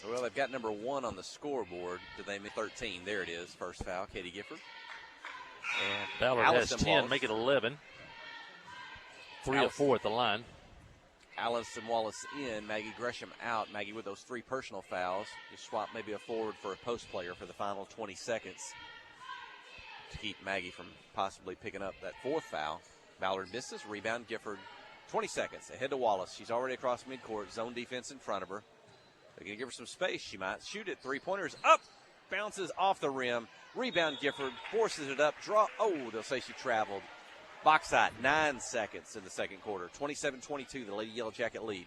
well, they've got number 1 on the scoreboard. Did they make 13? There it is. First foul, Katie Gifford. And Ballard Allison has 10, Wallace. make it 11. 3 of 4 at the line. Allison Wallace in, Maggie Gresham out. Maggie with those 3 personal fouls. Just swap maybe a forward for a post player for the final 20 seconds to keep Maggie from possibly picking up that 4th foul. Ballard misses, rebound Gifford. 20 seconds, ahead to Wallace. She's already across midcourt, zone defense in front of her. They're going to give her some space. She might shoot it. Three-pointers up, bounces off the rim. Rebound Gifford, forces it up, draw. Oh, they'll say she traveled. Box out, 9 seconds in the second quarter. 27-22, the Lady Yellow Jacket lead.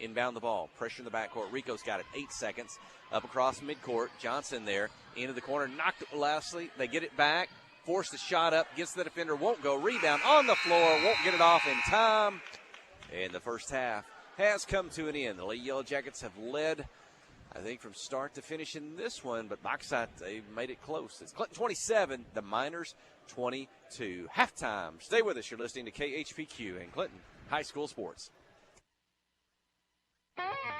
Inbound the ball, pressure in the backcourt. Rico's got it, 8 seconds. Up across midcourt, Johnson there, into the corner, knocked it lastly. They get it back. Force the shot up, gets the defender, won't go. Rebound on the floor, won't get it off in time. And the first half has come to an end. The Lady Yellow Jackets have led, I think, from start to finish in this one, but Bauxite, they made it close. It's Clinton 27, the Miners 22. Halftime. Stay with us. You're listening to KHPQ and Clinton High School Sports.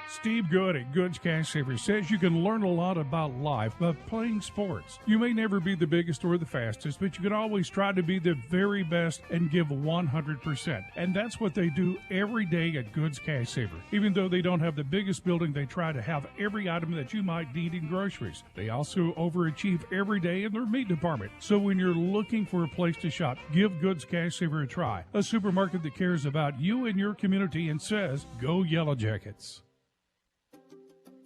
Steve Good at Goods Cash Saver says you can learn a lot about life by playing sports. You may never be the biggest or the fastest, but you can always try to be the very best and give 100%. And that's what they do every day at Goods Cash Saver. Even though they don't have the biggest building, they try to have every item that you might need in groceries. They also overachieve every day in their meat department. So when you're looking for a place to shop, give Goods Cash Saver a try. A supermarket that cares about you and your community and says, go Yellow Jackets.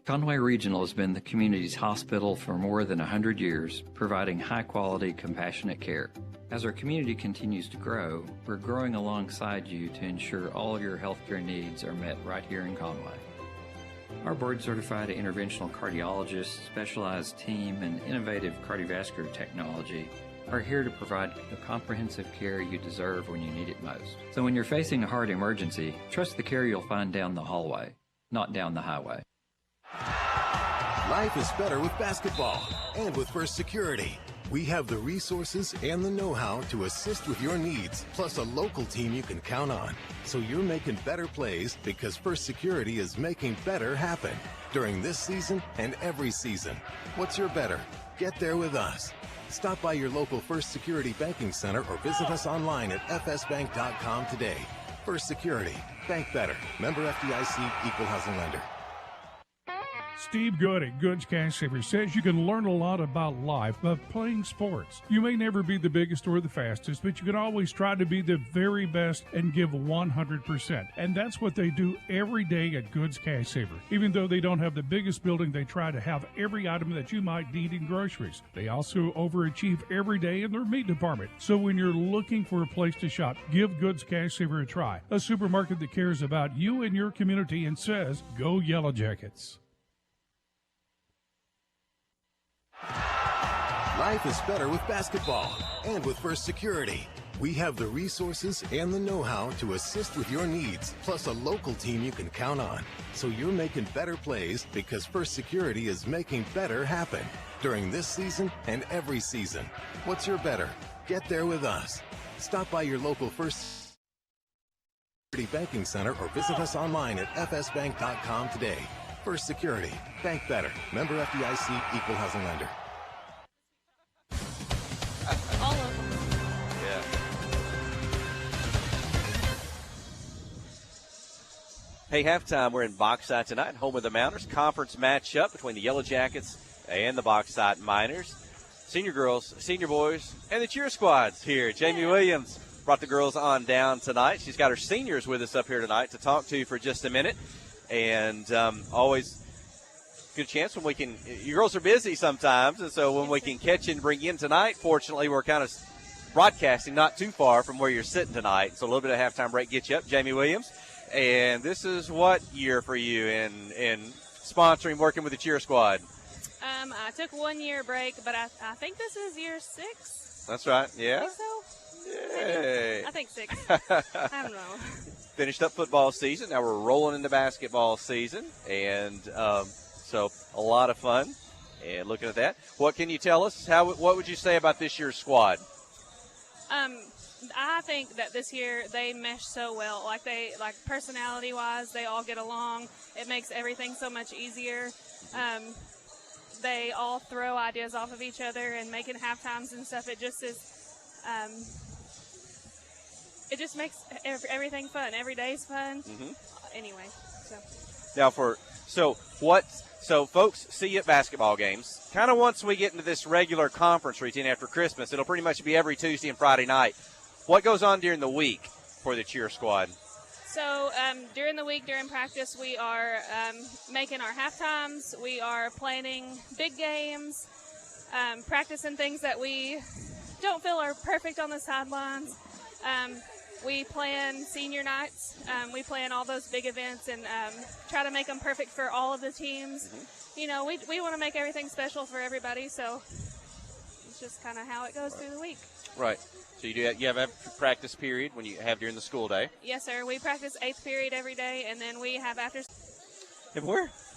Conway Regional has been the community's hospital for more than 100 years, providing high-quality, compassionate care. As our community continues to grow, we're growing alongside you to ensure all your healthcare needs are met right here in Conway. Our board-certified interventional cardiologists, specialized team, and innovative cardiovascular technology are here to provide the comprehensive care you deserve when you need it most. So when you're facing a heart emergency, trust the care you'll find down the hallway, not down the highway. Life is better with basketball and with First Security. We have the resources and the know-how to assist with your needs, plus a local team you can count on. So you're making better plays because First Security is making better happen during this season and every season. What's your better? Get there with us. Stop by your local First Security Banking Center or visit us online at fsbank.com today. First Security. Bank better. Member FDIC, Equal Housing Lender. Steve Good at Goods Cash Saver says you can learn a lot about life by playing sports. You may never be the biggest or the fastest, but you can always try to be the very best and give 100%. And that's what they do every day at Goods Cash Saver. Even though they don't have the biggest building, they try to have every item that you might need in groceries. They also overachieve every day in their meat department. So when you're looking for a place to shop, give Goods Cash Saver a try. A supermarket that cares about you and your community and says, go Yellow Jackets. Life is better with basketball and with First Security. We have the resources and the know-how to assist with your needs, plus a local team you can count on. So you're making better plays because First Security is making better happen during this season and every season. What's your better? Get there with us. Stop by your local First Security Banking Center or visit us online at fsbank.com today. First Security. Bank better. Member FDIC, Equal Housing Lender. All of them. Yeah. Hey, halftime, we're in Bauxite tonight, home of the Mounters. Conference matchup between the Yellow Jackets and the Bauxite Miners. Senior girls, senior boys, and the cheer squads here. Jamie Williams brought the girls on down tonight. She's got her seniors with us up here tonight to talk to for just a minute. And always good chance when we can – you girls are busy sometimes, and so when we can catch you and bring you in tonight, fortunately we're kind of broadcasting not too far from where you're sitting tonight. So a little bit of halftime break gets you up. Jamie Williams. And this is what year for you in sponsoring, working with the cheer squad? I took 1 year break, but I think this is year 6. That's right, yeah. I think so. Yay. I think 6. I don't know. Finished up football season. Now we're rolling into basketball season. And so a lot of fun. And looking at that, what can you tell us? What would you say about this year's squad? I think that this year they mesh so well. Like personality-wise, they all get along. It makes everything so much easier. They all throw ideas off of each other and making halftimes and stuff. It just is. It just makes everything fun. Every day's fun. Mm-hmm. Anyway, so. Now So folks see you at basketball games. Kind of once we get into this regular conference routine after Christmas, it'll pretty much be every Tuesday and Friday night. What goes on during the week for the cheer squad? So during the week, during practice, we are making our halftimes. We are planning big games, practicing things that we don't feel are perfect on the sidelines. We plan senior nights. We plan all those big events and try to make them perfect for all of the teams. Mm-hmm. You know, we want to make everything special for everybody, so it's just kind of how it goes through the week. Right. So you have a practice period when you have during the school day? Yes, sir. We practice 8th period every day, and then we have after. And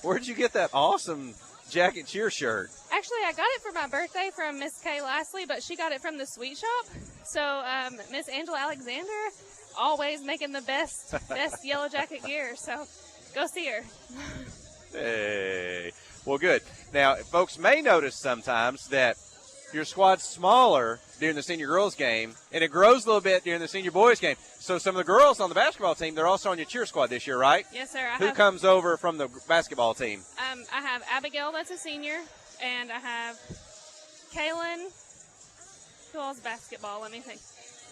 where'd you get that awesome jacket cheer shirt? Actually, I got it for my birthday from Miss Kay Lastly, but she got it from the sweet shop. So Miss Angela Alexander, always making the best Yellow Jacket gear. So go see her. Hey. Well, good. Now, folks may notice sometimes that your squad's smaller during the senior girls game, and it grows a little bit during the senior boys game. So some of the girls on the basketball team, they're also on your cheer squad this year, right? Yes, sir. Who comes over from the basketball team? I have Abigail, that's a senior, and I have Kaylin. Who else basketball? Let me think.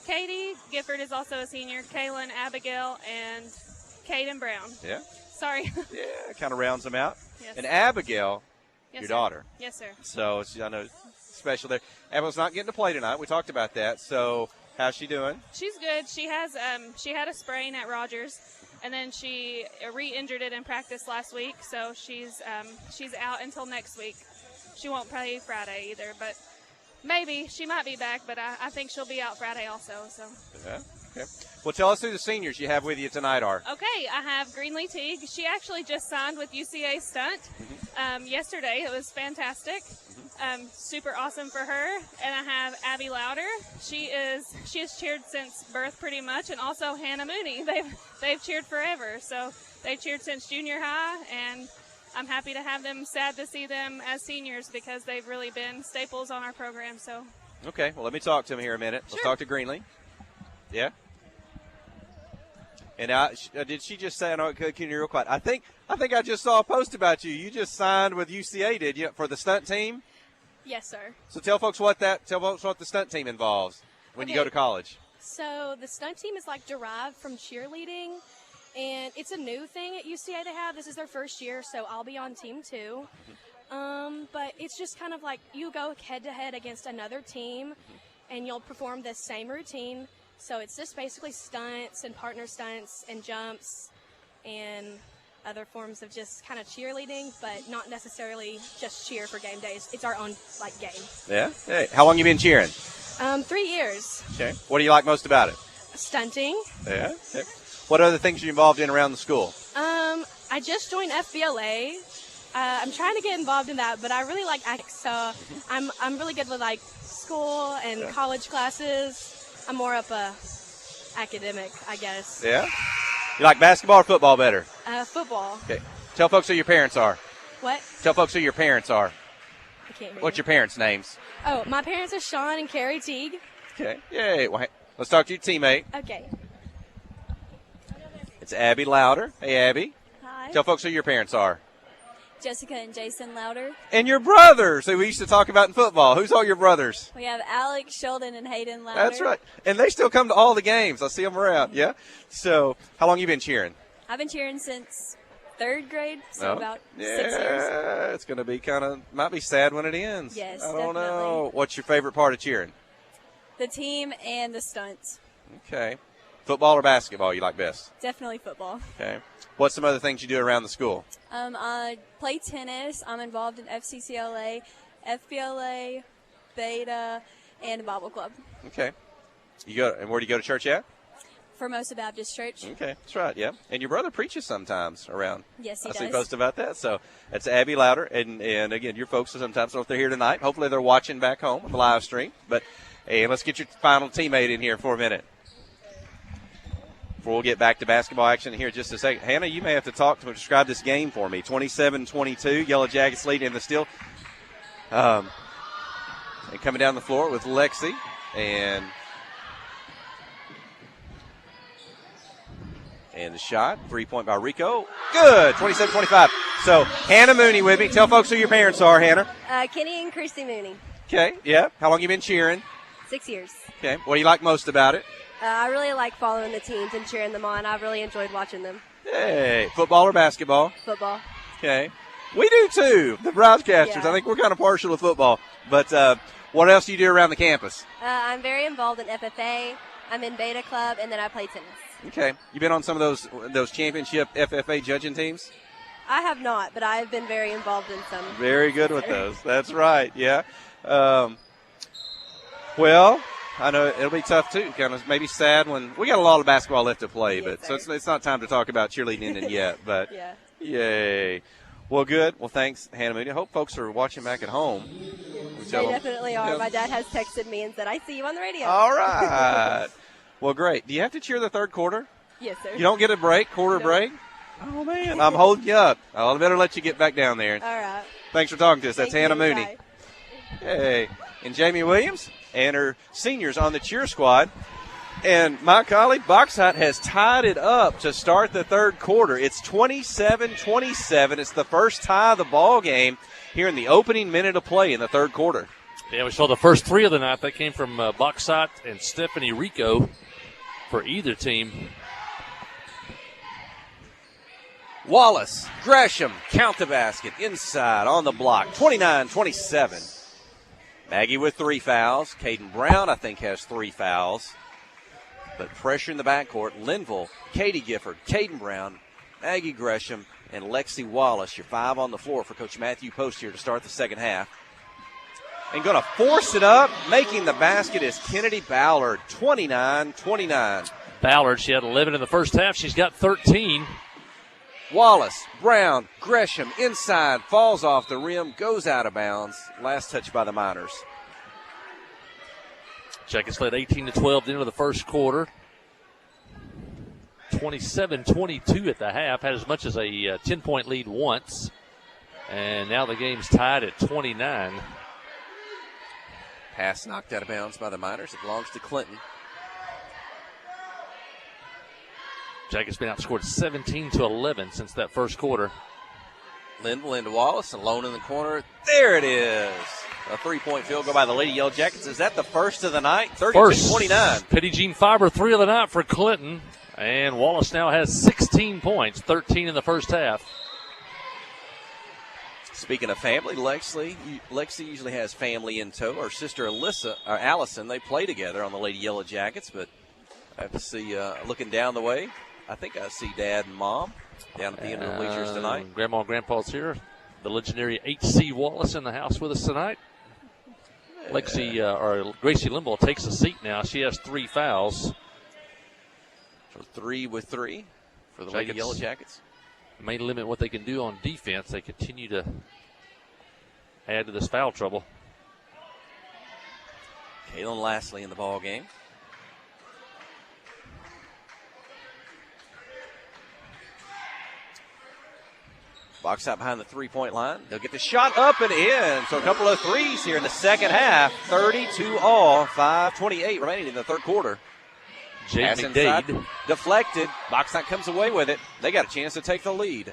Katie Gifford is also a senior. Kaylin, Abigail, and Kaden Brown. Yeah. Sorry. Yeah, kind of rounds them out. Yes. And Abigail, yes, your sir. daughter. Yes, sir. So I know special there. Abigail's not getting to play tonight. We talked about that. So how's she doing? She's good. She has she had a sprain at Rogers, and then she re-injured it in practice last week. So she's out until next week. She won't play Friday either, but maybe she might be back. But I think she'll be out Friday also. So. Yeah. Okay. Well, tell us who the seniors you have with you tonight are. Okay, I have Greenlee Teague. She actually just signed with UCA Stunt yesterday. It was fantastic. Super awesome for her. And I have Abby Louder. She has cheered since birth pretty much, and also Hannah Mooney. They've cheered forever. So they've cheered since junior high, and I'm happy to have them. Sad to see them as seniors because they've really been staples on our program. So. Okay, well, let me talk to him here a minute. Let's talk to Greenlee. Yeah. And did she just say? I know, can you real quiet? I think I just saw a post about you. You just signed with UCA, did you, for the stunt team? Yes, sir. So tell folks what the stunt team involves when you go to college. So the stunt team is like derived from cheerleading, and it's a new thing at UCA to have. This is their first year, so I'll be on team 2. But it's just kind of like you go head-to-head against another team, and you'll perform the same routine. So it's just basically stunts and partner stunts and jumps and other forms of just kind of cheerleading, but not necessarily just cheer for game days. It's our own, game. Yeah? Hey, how long you been cheering? 3 years. Okay. What do you like most about it? Stunting. Yeah? Okay. What other things are you involved in around the school? I just joined FBLA. I'm trying to get involved in that, but I really like acting, so I'm really good with, school and college classes. I'm more up academic, I guess. Yeah? You like basketball or football better? Football. Okay. Tell folks who your parents are. What? Tell folks who your parents are. I can't hear What's you. your parents' names? Oh, my parents are Sean and Carrie Teague. Okay. Yay. Well, let's talk to your teammate. Okay. It's Abby Louder. Hey, Abby. Hi. Tell folks who your parents are. Jessica and Jason Louder. And your brothers, who we used to talk about in football. Who's all your brothers? We have Alex, Sheldon, and Hayden Louder. That's right. And they still come to all the games. I see them around. Yeah? So how long you been cheering? I've been cheering since 3rd grade, so about 6 years. Yeah, it's going to be might be sad when it ends. Yes, I don't definitely. know. What's your favorite part of cheering? The team and the stunts. Okay. Football or basketball you like best? Definitely football. Okay. What's some other things you do around the school? I play tennis. I'm involved in FCCLA, FBLA, Beta, and Bible Club. Okay. And where do you go to church at? Formosa Baptist Church. Okay, that's right, yeah. And your brother preaches sometimes around. Yes, he I does. see posts about that. So that's Abby Louder. And again, your folks sometimes don't know if they're here tonight. Hopefully they're watching back home on the live stream. But hey, let's get your final teammate in here for a minute. Before we'll get back to basketball action here in just a second. Hannah, you may have to describe this game for me. 27-22, Yellow Jackets leading in the steal. And coming down the floor with Lexi. And the shot, 3-point by Rico. Good, 27-25. So Hannah Mooney with me. Tell folks who your parents are, Hannah. Kenny and Christy Mooney. Okay, yeah. How long you been cheering? 6 years. Okay. What do you like most about it? I really like following the teams and cheering them on. I've really enjoyed watching them. Hey, football or basketball? Football. Okay. We do too, the broadcasters. Yeah. I think we're kind of partial to football. But what else do you do around the campus? I'm very involved in FFA. I'm in Beta Club, and then I play tennis. Okay. You been on some of those championship FFA judging teams? I have not, but I've been very involved in some. Very good with those. That's right, yeah. Well, I know it'll be tough, too. Kind of maybe sad when we got a lot of basketball left to play, Yes, but so it's not time to talk about cheerleading yet. But Yeah. Yay. Well, good. Well, thanks, Hannah Mooney. I hope folks are watching back at home. They definitely are. My dad has texted me and said, I see you on the radio. All right. Well, great. Do you have to cheer the third quarter? Yes, sir. You don't get a quarter break? Oh, man. I'm holding you up. I better let you get back down there. All right. Thanks for talking to us. That's Thank Hannah you. Mooney. Bye. Hey. And Jamie Williams and her seniors on the cheer squad. And my colleague, Boxhot, has tied it up to start the third quarter. It's 27-27. It's the first tie of the ball game here in the opening minute of play in the third quarter. Yeah, we saw the first 3 of the night. That came from Boxhot and Stephanie Rico for either team. Wallace, Gresham, count the basket, inside on the block, 29-27. Maggie with 3 fouls. Caden Brown, I think, has 3 fouls. But pressure in the backcourt, Linville, Katie Gifford, Caden Brown, Maggie Gresham, and Lexi Wallace. Your 5 on the floor for Coach Matthew Post here to start the second half. And going to force it up, making the basket is Kennedy Ballard, 29-29. Ballard, she had 11 in the first half. She's got 13. Wallace, Brown, Gresham, inside, falls off the rim, goes out of bounds. Last touch by the Miners. Jackets led 18-12 into the first quarter. 27-22 at the half. Had as much as a 10-point lead once. And now the game's tied at 29. Pass knocked out of bounds by the Miners. It belongs to Clinton. Jackets been outscored 17-11 since that first quarter. Linville into Wallace, alone in the corner. There it is. A 3-point field goal by the Lady Yellow Jackets. Is that the first of the night? 32-29. Petty Jean Fiber, 3 of the night for Clinton. And Wallace now has 16 points, 13 in the first half. Speaking of family, Lexi usually has family in tow. Her sister Allison, they play together on the Lady Yellow Jackets, but I have to see, looking down the way, I think I see Dad and Mom down at the end of the bleachers tonight. Grandma and Grandpa's here. The legendary H.C. Wallace in the house with us tonight. Gracie Limbaugh takes a seat now. She has 3 fouls. So 3 with 3 for the Lady Yellow Jackets. May limit what they can do on defense. They continue to add to this foul trouble. Kaylin Lastly in the ball game. Box out behind the 3-point line. They'll get the shot up and in. So a couple of threes here in the second half. 32-all, 5:28 remaining in the third quarter. Pass inside, deflected. Box out comes away with it. They got a chance to take the lead.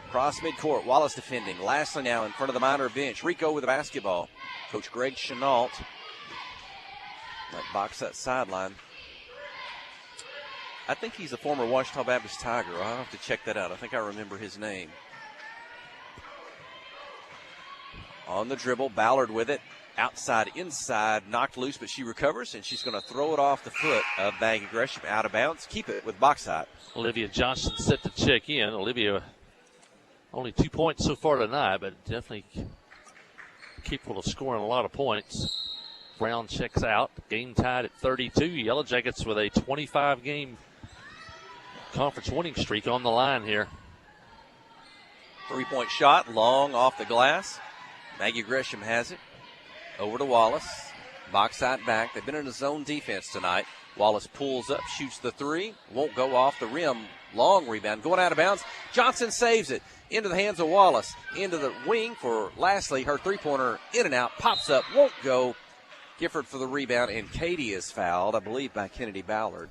Cross midcourt. Wallace defending. Lastly now in front of the Miner bench. Rico with the basketball. Coach Greg Chenault. That box out sideline. I think he's a former Ouachita Baptist Tiger. I'll have to check that out. I think I remember his name. On the dribble, Ballard with it. Outside, inside, knocked loose, but she recovers, and she's going to throw it off the foot of Maggie Gresham out of bounds. Keep it with box height. Olivia Johnson set to check in. Olivia only 2 points so far tonight, but definitely capable of scoring a lot of points. Brown checks out. Game tied at 32. Yellow Jackets with a 25-game conference winning streak on the line here. 3-point shot, long off the glass. Maggie Gresham has it. Over to Wallace. Box side back. They've been in a zone defense tonight. Wallace pulls up, shoots the 3. Won't go off the rim. Long rebound. Going out of bounds. Johnson saves it. Into the hands of Wallace. Into the wing for Lastly. Her 3-pointer in and out. Pops up. Won't go. Gifford for the rebound. And Katie is fouled, I believe, by Kennedy Ballard.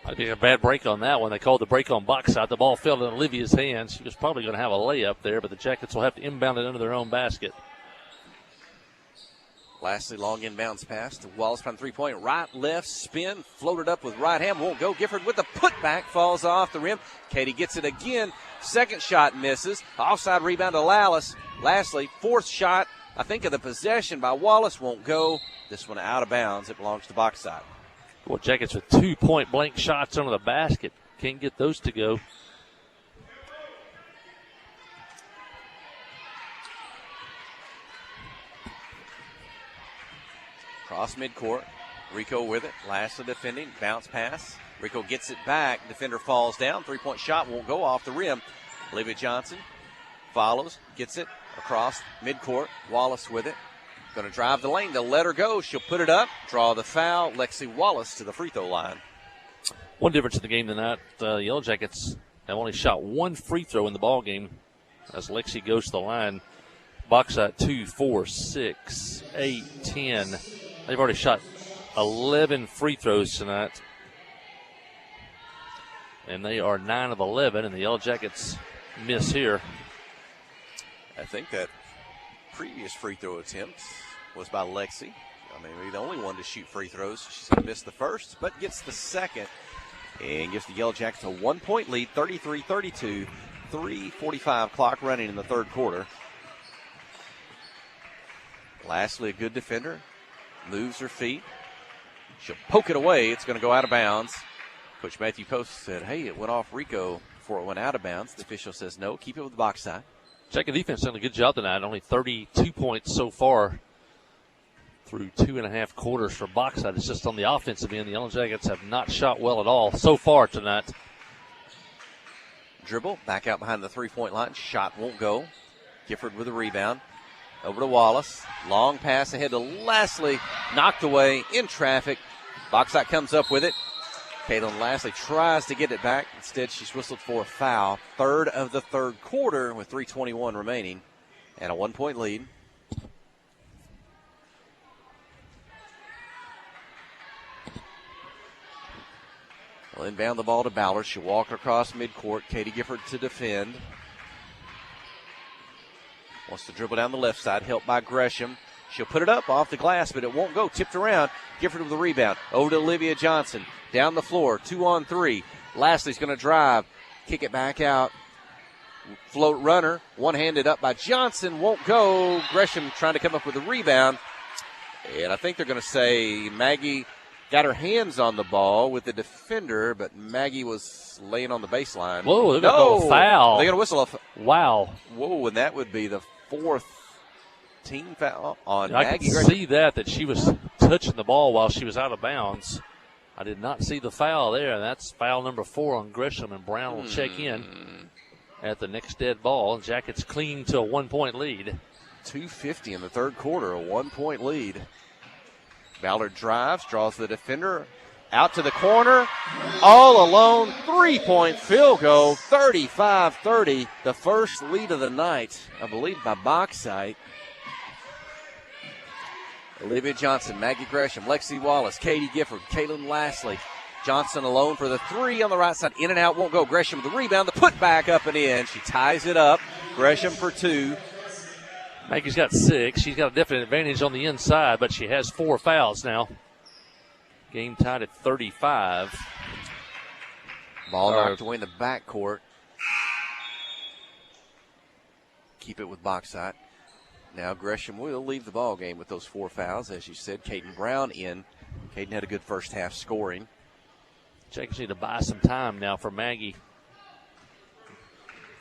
I think a bad break on that one. They called the break on box side. The ball fell in Olivia's hands. She was probably going to have a layup there, but the Jackets will have to inbound it under their own basket. Lastly, long inbounds pass to Wallace from 3-point. Right, left, spin, floated up with right hand. Won't go. Gifford with the putback. Falls off the rim. Katie gets it again. Second shot misses. Offside rebound to Lastly, fourth shot, I think, of the possession by Wallace. Won't go. This one out of bounds. It belongs to box side. Well, Jackets with 2 point-blank shots under the basket. Can't get those to go. Cross midcourt. Rico with it. Lastly defending. Bounce pass. Rico gets it back. Defender falls down. 3-point shot won't go off the rim. Olivia Johnson follows. Gets it across midcourt. Wallace with it. Going to drive the lane. They'll let her go. She'll put it up. Draw the foul. Lexi Wallace to the free throw line. One difference in the game tonight. The Yellow Jackets have only shot 1 free throw in the ball game as Lexi goes to the line. Box out 2, 4, 6, 8, 10. They've already shot 11 free throws tonight. And they are 9 of 11, and the Yellow Jackets miss here. I think that previous free throw attempt was by Lexi. I mean, maybe the only one to shoot free throws. She's going to miss the first, but gets the second. And gives the Yellow Jackets a 1-point lead, 33-32. 3:45 clock running in the third quarter. Lastly, a good defender. Moves her feet. She'll poke it away. It's going to go out of bounds. Coach Matthew Post said, hey, it went off Rico before it went out of bounds. The official says no. Keep it with the box side. Jacket defense done a good job tonight. Only 32 points so far through 2.5 quarters for Bauxite. It's just on the offensive end. The Yellow Jackets have not shot well at all so far tonight. Dribble, back out behind the three-point line. Shot won't go. Gifford with a rebound. Over to Wallace. Long pass ahead to Lastly. Knocked away in traffic. Bauxite comes up with it. Caitlin Lastly tries to get it back. Instead, she's whistled for a foul. Third of the third quarter with 3:21 remaining and a 1-point lead. Well, inbound the ball to Ballard. She'll walk across midcourt. Katie Gifford to defend. Wants to dribble down the left side, helped by Gresham. She'll put it up off the glass, but it won't go. Tipped around. Gifford with the rebound. Over to Olivia Johnson. Down the floor, 2-on-3. Lastly's going to drive. Kick it back out. Float runner. One-handed up by Johnson. Won't go. Gresham trying to come up with a rebound. And I think they're going to say Maggie got her hands on the ball with the defender, but Maggie was laying on the baseline. Whoa, they're going to go foul. They're going to whistle a wow. Whoa, and that would be the fourth team foul on I Maggie. I could see that she was touching the ball while she was out of bounds. I did not see the foul there, and that's foul number 4 on Gresham, and Brown will check in at the next dead ball. Jackets cling to a 1-point lead. 2:50 in the third quarter, a 1-point lead. Ballard drives, draws the defender out to the corner. All alone, 3-point field goal, 35-30. The first lead of the night, I believe, by Bauxite. Olivia Johnson, Maggie Gresham, Lexi Wallace, Katie Gifford, Caitlin Lastly. Johnson alone for the three on the right side. In and out, won't go. Gresham with the rebound. The put back up and in. She ties it up. Gresham for 2. Maggie's got 6. She's got a definite advantage on the inside, but she has 4 fouls now. Game tied at 35. Ball knocked away in the backcourt. Keep it with Bauxite. Now Gresham will leave the ball game with those 4 fouls. As you said, Caden Brown in. Caden had a good first half scoring. Jackets need to buy some time now for Maggie.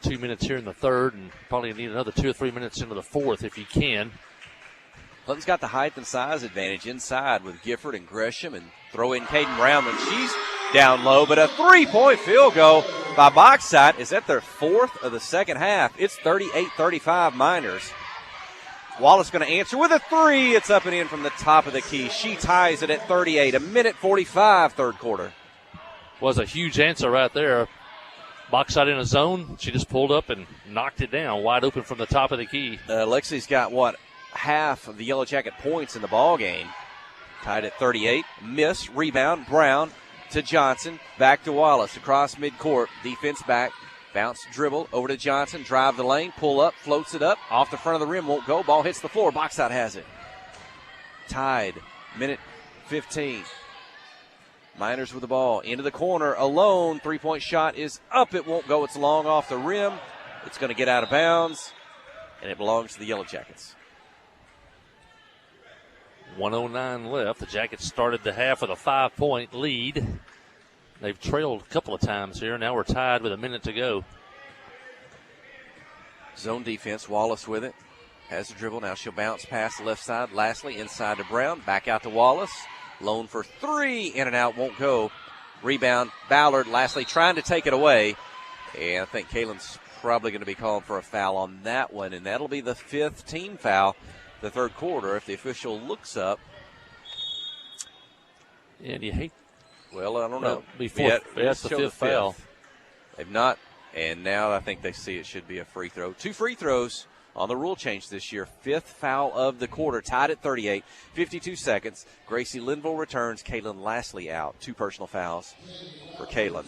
2 minutes here in the third, and probably need another 2 or 3 minutes into the fourth if you can. Clinton's got the height and size advantage inside with Gifford and Gresham, and throw in Caden Brown when she's down low. But a 3-point field goal by Bauxite is at their 4th of the second half. It's 38-35 Miners. Wallace going to answer with a 3. It's up and in from the top of the key. She ties it at 38. 1:45 third quarter. Was a huge answer right there. Bauxite in a zone. She just pulled up and knocked it down wide open from the top of the key. Lexi's got, half of the Yellow Jacket points in the ball game. Tied at 38. Miss, rebound, Brown to Johnson. Back to Wallace across midcourt. Defense back. Bounce, dribble, over to Johnson. Drive the lane, pull up, floats it up. Off the front of the rim, won't go. Ball hits the floor. Bauxite has it. Tied. 1:15. Miners with the ball. Into the corner, alone. 3-point shot is up. It won't go. It's long off the rim. It's going to get out of bounds, and it belongs to the Yellow Jackets. 1:09 left. The Jackets started the half with a 5-point lead. They've trailed a couple of times here. Now we're tied with a minute to go. Zone defense. Wallace with it. Has the dribble. Now she'll bounce past the left side. Lastly, inside to Brown. Back out to Wallace. Lone for 3. In and out. Won't go. Rebound. Ballard. Lastly trying to take it away. And I think Kaylin's probably going to be calling for a foul on that one. And that'll be the 5th team foul the third quarter if the official looks up. And you hate. Well, I don't know. That's the 5th foul. They've not. And now I think they see it should be a free throw. 2 free throws on the rule change this year. 5th foul of the quarter. Tied at 38. 52 seconds. Gracie Linville returns. Kaylin Lastly out. 2 personal fouls for Kaylin.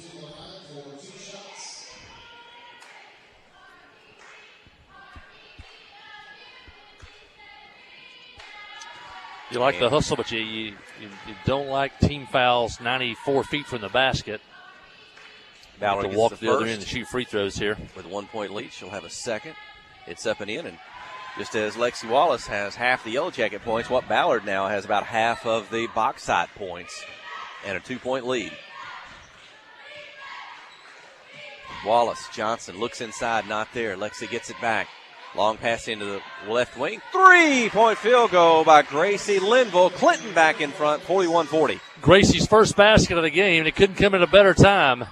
You like the hustle, but you don't like team fouls 94 feet from the basket. Ballard to walk the other end and shoot free throws here. With a 1-point lead, she'll have a second. It's up and in, and just as Lexi Wallace has half the Yellow Jacket points, Ballard now has about half of the Bauxite points and a 2-point lead. Wallace, Johnson looks inside, not there. Lexi gets it back. Long pass into the left wing. 3-point field goal by Gracie Linville. Clinton back in front, 41-40. Gracie's first basket of the game, and it couldn't come at a better time.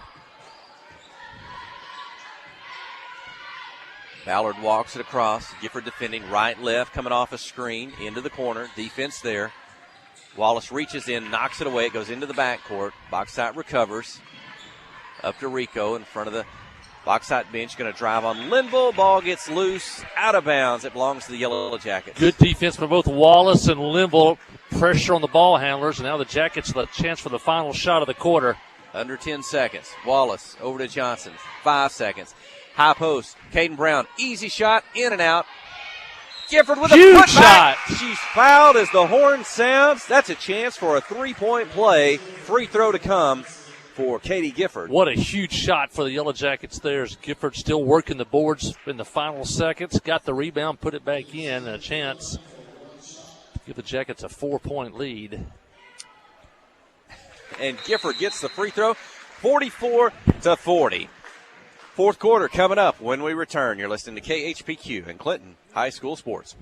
Ballard walks it across. Gifford defending right, left, coming off a screen into the corner. Defense there. Wallace reaches in, knocks it away. It goes into the backcourt. Bauxite recovers. Up to Rico in front of the Bauxite bench. Going to drive on Linville. Ball gets loose, out of bounds. It belongs to the Yellow Jackets. Good defense from both Wallace and Linville. Pressure on the ball handlers. And now the Jackets the chance for the final shot of the quarter. Under 10 seconds. Wallace over to Johnson. 5 seconds. High post. Caden Brown. Easy shot. In and out. Gifford with a huge putback. shot. She's fouled as the horn sounds. That's a chance for a 3-point play. Free throw to come for Katie Gifford. What a huge shot for the Yellow Jackets there. As Gifford still working the boards in the final seconds. Got the rebound, put it back in. And a chance to give the Jackets a 4-point lead. And Gifford gets the free throw. 44-40. Fourth quarter coming up when we return. You're listening to KHPQ and Clinton High School Sports.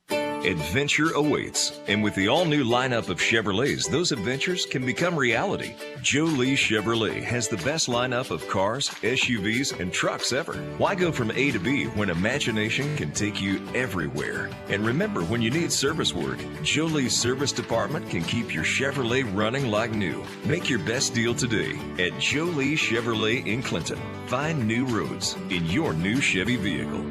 Adventure awaits, and with the all-new lineup of Chevrolets, those adventures can become reality. Jolie Chevrolet has the best lineup of cars, SUVs, and trucks ever. Why go from A to B when imagination can take you everywhere? And remember, when you need service work, Jolie's service department can keep your Chevrolet running like new. Make your best deal today at Jolie Chevrolet in Clinton. Find new roads in your new Chevy vehicle.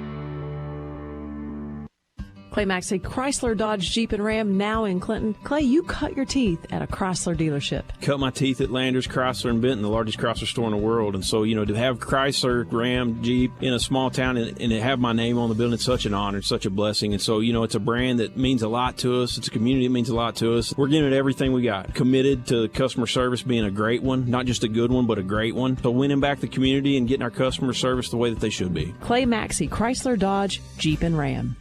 Clay Maxey, Chrysler, Dodge, Jeep, and Ram, now in Clinton. Clay, you cut your teeth at a Chrysler dealership. Cut my teeth at Landers, Chrysler, and Benton, the largest Chrysler store in the world. And so, to have Chrysler, Ram, Jeep in a small town and to have my name on the building, it's such an honor, it's such a blessing. And so, it's a brand that means a lot to us. It's a community that means a lot to us. We're giving it everything we got. Committed to customer service being a great one, not just a good one, but a great one. So winning back the community and getting our customer service the way that they should be. Clay Maxey, Chrysler, Dodge, Jeep, and Ram.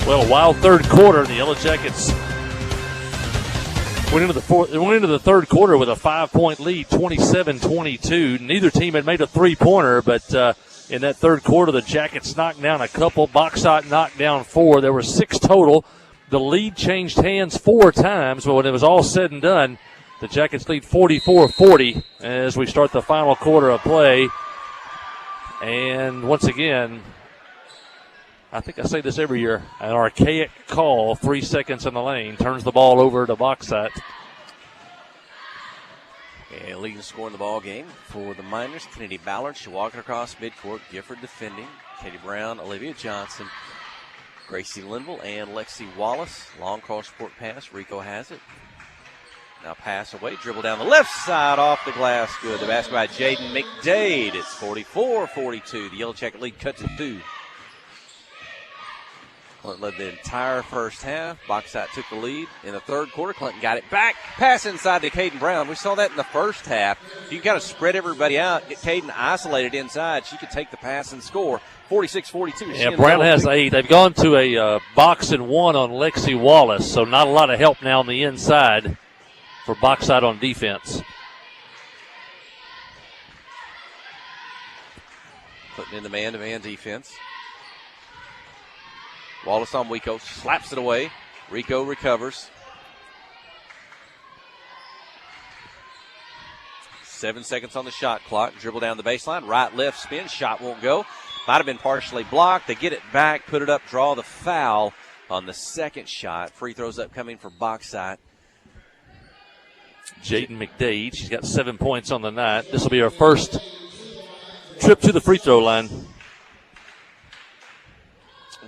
Well, a wild third quarter. The Yellow Jackets went into the third quarter with a 5-point lead, 27-22. Neither team had made a three-pointer, but in that third quarter, the Jackets knocked down a couple. Bauxite knocked down 4. There were 6 total. The lead changed hands 4 times, but when it was all said and done, the Jackets lead 44-40 as we start the final quarter of play. And once again, I think I say this every year, an archaic call, 3 seconds in the lane, turns the ball over to Bauxite. And leading score in the ball game for the Miners, Kennedy Ballard. She walked across midcourt. Gifford defending. Katie Brown, Olivia Johnson, Gracie Linville, and Lexi Wallace. Long cross-court pass. Rico has it. Now pass away. Dribble down the left side off the glass. Good. The basket by Jaden McDade. It's 44-42. The Yellow Jacket lead cut to 2. Clinton led the entire first half. Bauxite took the lead in the third quarter. Clinton got it back. Pass inside to Caden Brown. We saw that in the first half. You can kind of spread everybody out, get Caden isolated inside. She could take the pass and score. 46-42. Yeah, Brown has 8. They've gone to a box and 1 on Lexi Wallace, so not a lot of help now on the inside for Bauxite on defense. Putting in the man-to-man defense. Wallace on Rico, slaps it away. Rico recovers. 7 seconds on the shot clock. Dribble down the baseline. Right, left, spin. Shot won't go. Might have been partially blocked. They get it back, put it up, draw the foul on the second shot. Free throws upcoming for Bauxite. Jaden McDade, she's got 7 points on the night. This will be her first trip to the free throw line.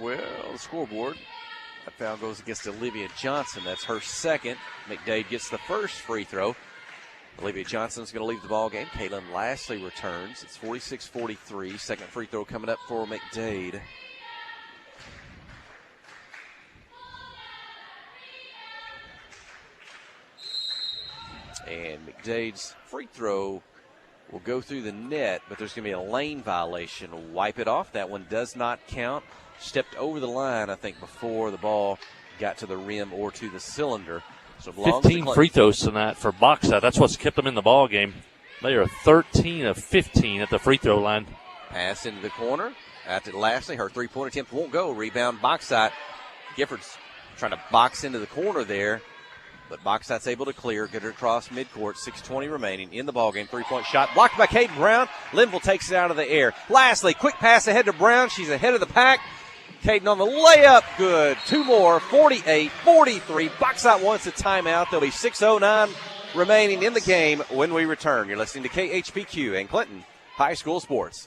Well, the scoreboard, that foul goes against Olivia Johnson. That's her second. McDade gets the first free throw. Olivia Johnson's going to leave the ball game. Kaylin Lashley returns. It's 46-43. Second free throw coming up for McDade. And McDade's free throw will go through the net, but there's going to be a lane violation. Wipe it off. That one does not count. Stepped over the line, I think, before the ball got to the rim or to the cylinder. So 15 free throws tonight for Bauxite. That's what's kept them in the ball game. They are 13 of 15 at the free throw line. Pass into the corner. Out to Lashley. Her three-point attempt won't go. Rebound, Bauxite. Gifford's trying to box into the corner there, but Bauxite's able to clear. Get her across midcourt. 6:20 remaining in the ballgame. Three-point shot blocked by Caden Brown. Linville takes it out of the air. Lashley, quick pass ahead to Brown. She's ahead of the pack. Caden on the layup. Good. Two more. 48-43. Bauxite wants a timeout. There'll be 6:09 remaining in the game when we return. You're listening to KHPQ and Clinton High School Sports.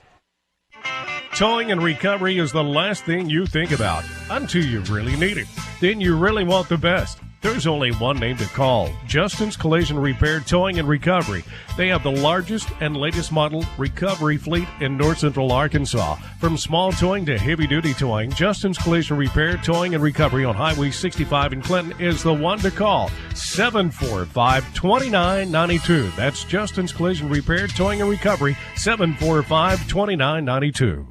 Towing and recovery is the last thing you think about until you really need it. Then you really want the best. There's only one name to call, Justin's Collision Repair Towing and Recovery. They have the largest and latest model recovery fleet in north central Arkansas. From small towing to heavy-duty towing, Justin's Collision Repair Towing and Recovery on Highway 65 in Clinton is the one to call, 745-2992. That's Justin's Collision Repair Towing and Recovery, 745-2992.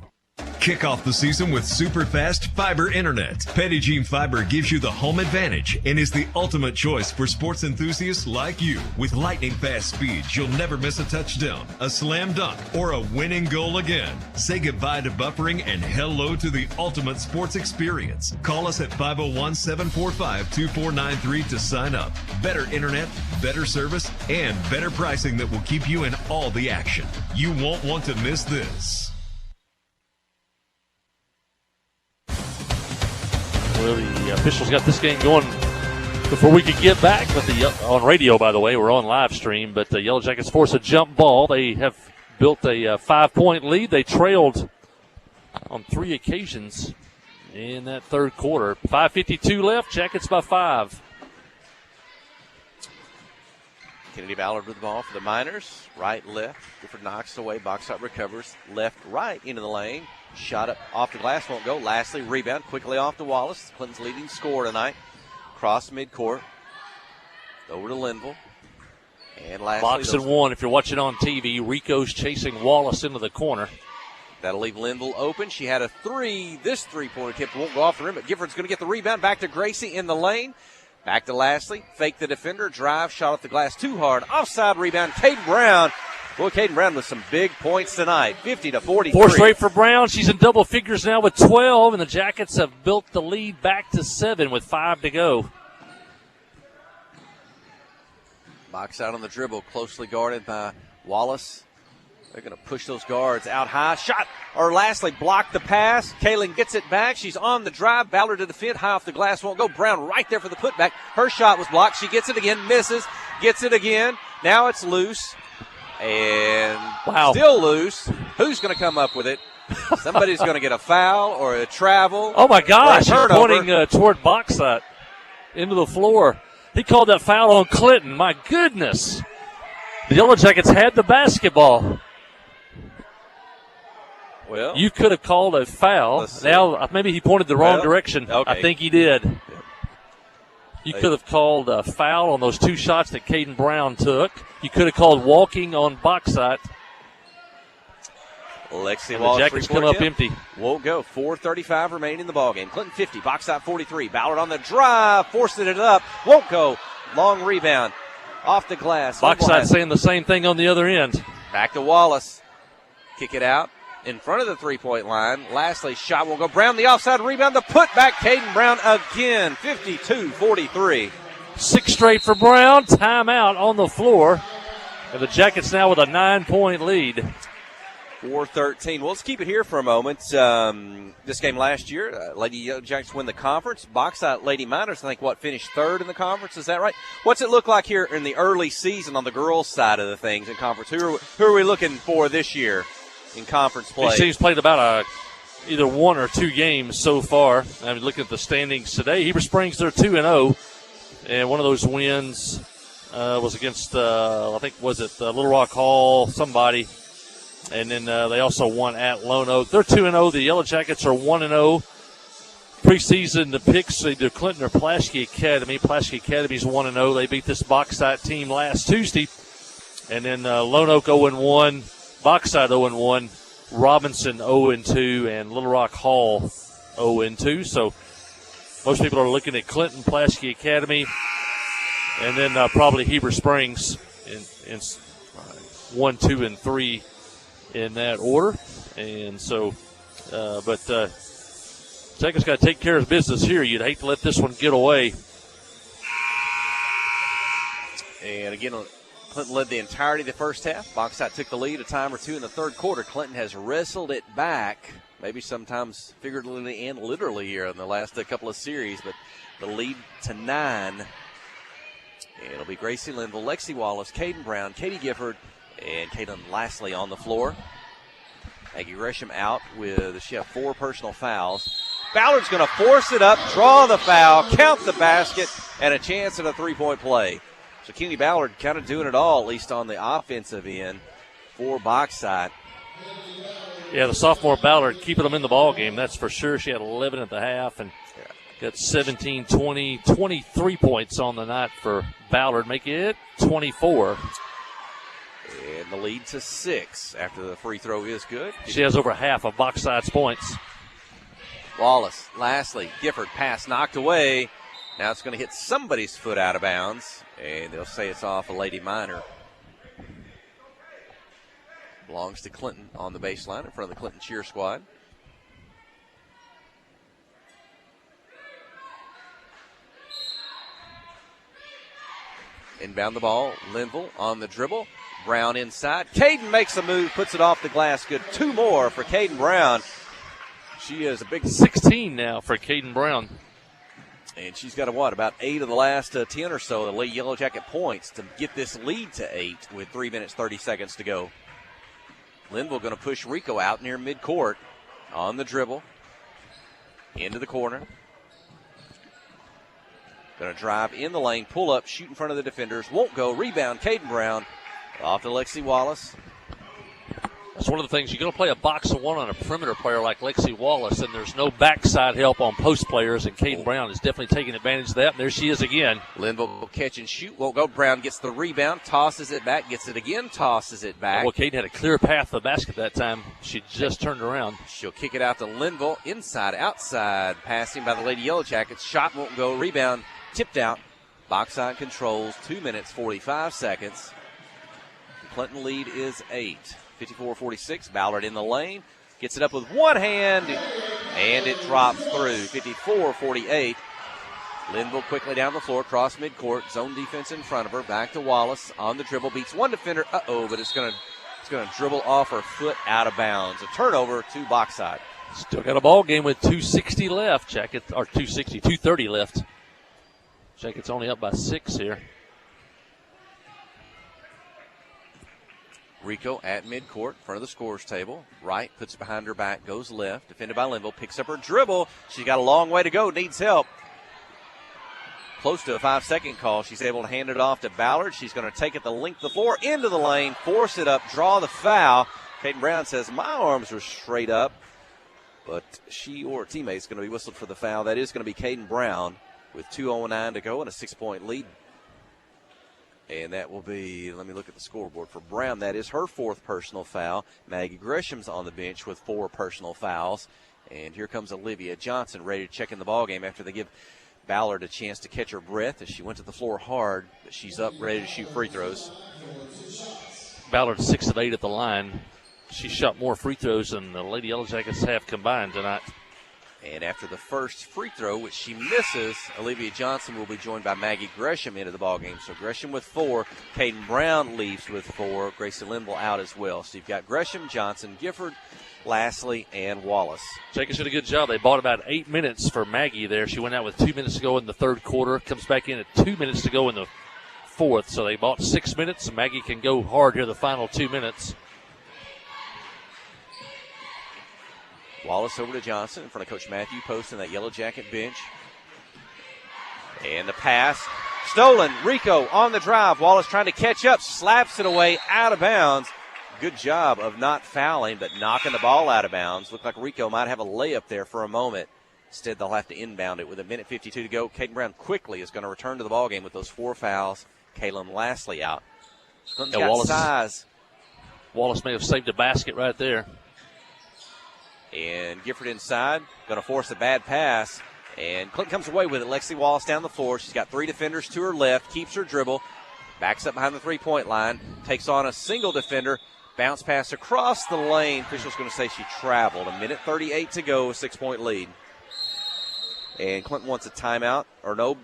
Kick off the season with super fast fiber internet. Pettigene Fiber gives you the home advantage and is the ultimate choice for sports enthusiasts like you. With lightning fast speeds, you'll never miss a touchdown, a slam dunk, or a winning goal again. Say goodbye to buffering and hello to the ultimate sports experience. Call us at 501-745-2493 to sign up. Better internet, better service, and better pricing that will keep you in all the action. You won't want to miss this. Well, the officials got this game going before we could get back. But on radio, by the way, we're on live stream. But the Yellow Jackets force a jump ball. They have built a 5-point lead. They trailed on 3 occasions in that third quarter. 5:52 left. Jackets by 5. Kennedy Ballard with the ball for the Miners. Right, left. Gifford knocks away. Bauxite recovers. Left, right into the lane. Shot up off the glass, won't go. Lastly, rebound quickly off to Wallace. Clinton's leading scorer tonight. Cross midcourt. Over to Linville. And lastly, Box and one. If you're watching on TV, Rico's chasing Wallace into the corner. That'll leave Linville open. She had a three. This three-pointer attempt won't go off the rim, but Gifford's going to get the rebound. Back to Gracie in the lane. Back to Lastly. Fake the defender. Drive. Shot off the glass too hard. Offside rebound. Caden Brown. Boy, Caden Brown with some big points tonight, 50-43. 4 straight for Brown. She's in double figures now with 12, and the Jackets have built the lead back to 7 with 5 to go. Box out on the dribble, closely guarded by Wallace. They're going to push those guards out high. Shot, or lastly, blocked the pass. Kaylin gets it back. She's on the drive. Ballard to defend. High off the glass, won't go. Brown right there for the putback. Her shot was blocked. She gets it again, misses, gets it again. Now it's loose. And still loose. Who's going to come up with it? Somebody's going to get a foul or a travel. Oh, my gosh. He's pointing toward Bauxite into the floor. He called that foul on Clinton. My goodness. The Yellow Jackets had the basketball. Well, you could have called a foul. Now, maybe he pointed the wrong direction. Okay. I think he did. You could have called a foul on those 2 shots that Caden Brown took. You could have called walking on Bauxite. Lexi Wallace, the Jackets come up empty. Won't go. 4:35 remaining in the ballgame. Clinton 50, Bauxite 43. Ballard on the drive, forcing it up. Won't go. Long rebound off the glass. Bauxite saying the same thing on the other end. Back to Wallace. Kick it out in front of the three-point line. Lastly, shot won't go. Brown the offside rebound. The putback. Caden Brown again. 52-43. 6 straight for Brown. Timeout on the floor. And the Jackets now with a 9-point lead. 4-13. Well, let's keep it here for a moment. This game last year, Lady Yellow Jackets win the conference. Bauxite Lady Miners, I think, finished 3rd in the conference. Is that right? What's it look like here in the early season on the girls' side of the things in conference? Who are we looking for this year in conference play? These teams played about either 1 or 2 games so far. I'm looking at the standings today. Heber Springs, they're 2-0. And one of those wins was against, I think, was it Little Rock Hall, somebody. And then they also won at Lone Oak. They're 2-0. The Yellow Jackets are 1-0. Preseason, the picks, either Clinton or Pulaski Academy. Pulaski Academy's 1-0. They beat this Bauxite team last Tuesday. And then Lone Oak 0-1, Bauxite 0-1, Robinson 0-2, and Little Rock Hall 0-2. So most people are looking at Clinton, Pulaski Academy, And then probably Heber Springs in 1, 2, and 3 in that order. And so, Jacket's got to take care of business here. You'd hate to let this one get away. And again, Clinton led the entirety of the first half. Bauxite took the lead a time or two in the third quarter. Clinton has wrestled it back, maybe sometimes figuratively and literally here in the last couple of series, but the lead to 9. It'll be Gracie Linville, Lexi Wallace, Caden Brown, Katie Gifford, and Caitlin Lastly on the floor. Maggie Gresham out she had 4 personal fouls. Ballard's going to force it up, draw the foul, count the basket, and a chance at a three-point play. So Keely Ballard kind of doing it all, at least on the offensive end for Bauxite. Yeah, the sophomore Ballard keeping them in the ball game, that's for sure. She had 11 at the half and got 17, 20, 23 points on the night for Ballard, making it 24. And the lead to 6 after the free throw is good. She has over half of Bauxite's points. Wallace, Lastly, Gifford, pass knocked away. Now it's going to hit somebody's foot out of bounds, and they'll say it's off a Lady Minor. Belongs to Clinton on the baseline in front of the Clinton cheer squad. Inbound the ball, Linville on the dribble. Brown inside. Caden makes a move, puts it off the glass. Good. 2 more for Caden Brown. She is a big 16 now for Caden Brown. And she's got about 8 of the last 10 or so, the Lady Yellow Jacket points to get this lead to 8 with 3 minutes, 30 seconds to go. Linville going to push Rico out near midcourt on the dribble. Into the corner. Going to drive in the lane, pull up, shoot in front of the defenders. Won't go. Rebound, Caden Brown. Off to Lexi Wallace. That's one of the things. You're going to play a box of one on a perimeter player like Lexi Wallace, and there's no backside help on post players, and Caden Brown is definitely taking advantage of that. And there she is again. Linville will catch and shoot. Won't go. Brown gets the rebound, tosses it back, gets it again, tosses it back. Well, Caden had a clear path to the basket that time. She just turned around. She'll kick it out to Linville. Inside, outside. Passing by the Lady Yellow Jackets. Shot won't go. Rebound tipped out. Bauxite controls. 2 minutes, 45 seconds. The Clinton lead is 8. 54-46. Ballard in the lane. Gets it up with one hand, and it drops through. 54-48. Linville quickly down the floor, cross midcourt. Zone defense in front of her. Back to Wallace on the dribble. Beats one defender. But it's going to dribble off her foot out of bounds. A turnover to Bauxite. Still got a ball game with 2:60 left. Jackets, or 2:30 left. Jackets only up by 6 here. Rico at midcourt, in front of the scorer's table. Right, puts it behind her back, goes left. Defended by Linville, picks up her dribble. She's got a long way to go, needs help. Close to a 5-second call. She's able to hand it off to Ballard. She's going to take it the length of the floor, into the lane, force it up, draw the foul. Caden Brown says, my arms were straight up. But she or her teammate's going to be whistled for the foul. That is going to be Caden Brown with 2:09 to go and a 6-point lead. And that will be, let me look at the scoreboard for Brown. That is her 4th personal foul. Maggie Gresham's on the bench with 4 personal fouls. And here comes Olivia Johnson ready to check in the ballgame after they give Ballard a chance to catch her breath as she went to the floor hard. But she's up ready to shoot free throws. Ballard 6 of 8 at the line. She shot more free throws than the Lady Yellow Jackets have combined tonight. And after the first free throw, which she misses, Olivia Johnson will be joined by Maggie Gresham into the ballgame. So Gresham with 4. Caden Brown leaves with 4. Gracie Linville out as well. So you've got Gresham, Johnson, Gifford, Lastly, and Wallace. Jackets did a good job. They bought about 8 minutes for Maggie there. She went out with 2 minutes to go in the third quarter. Comes back in at 2 minutes to go in the fourth. So they bought 6 minutes. Maggie can go hard here the final 2 minutes. Wallace over to Johnson in front of Coach Matthew Post in that Yellow Jacket bench. And the pass. Stolen. Rico on the drive. Wallace trying to catch up. Slaps it away out of bounds. Good job of not fouling, but knocking the ball out of bounds. Looked like Rico might have a layup there for a moment. Instead, they'll have to inbound it with 1:52 to go. Caden Brown quickly is going to return to the ballgame with those 4 fouls. Kaylin Lastly out. Clinton's got Wallace, size. Wallace may have saved a basket right there. And Gifford inside, going to force a bad pass. And Clinton comes away with it. Lexi Wallace down the floor. She's got 3 defenders to her left, keeps her dribble, backs up behind the three-point line, takes on a single defender, bounce pass across the lane. Official's going to say she traveled. 1:38 to go, 6-point lead. And Clinton wants a timeout, or no,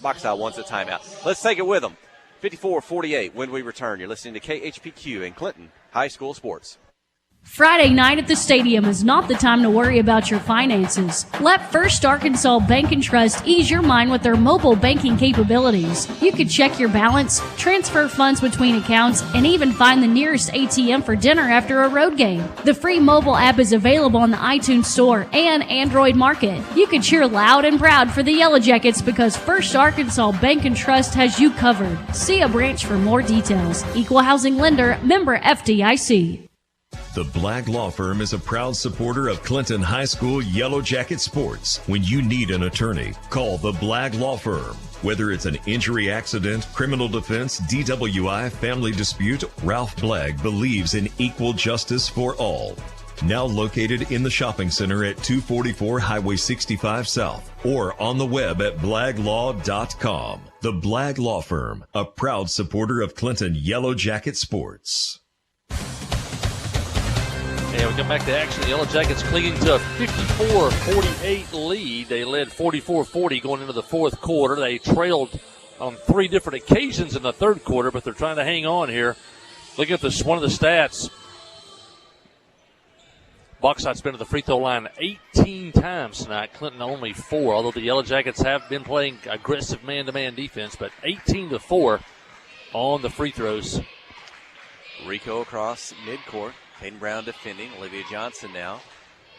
Boxside wants a timeout. Let's take it with them. 54-48 when we return. You're listening to KHPQ and Clinton High School Sports. Friday night at the stadium is not the time to worry about your finances. Let First Arkansas Bank and Trust ease your mind with their mobile banking capabilities. You can check your balance, transfer funds between accounts, and even find the nearest ATM for dinner after a road game. The free mobile app is available on the iTunes Store and Android Market. You can cheer loud and proud for the Yellow Jackets because First Arkansas Bank and Trust has you covered. See a branch for more details. Equal housing lender, member FDIC. The Blagg Law Firm is a proud supporter of Clinton High School Yellow Jacket sports. When you need an attorney, call the Blagg Law Firm. Whether it's an injury accident, criminal defense, DWI, family dispute, Ralph Blagg believes in equal justice for all. Now located in the shopping center at 244 Highway 65 South or on the web at blagglaw.com. The Blagg Law Firm, a proud supporter of Clinton Yellow Jacket sports. And we come back to action. The Yellow Jackets clinging to a 54-48 lead. They led 44-40 going into the fourth quarter. They trailed on 3 different occasions in the third quarter, but they're trying to hang on here. Looking at this, one of the stats, Bauxite's been to the free throw line 18 times tonight. Clinton only 4, although the Yellow Jackets have been playing aggressive man-to-man defense, but 18-4 on the free throws. Rico across midcourt. Caden Brown defending. Olivia Johnson now.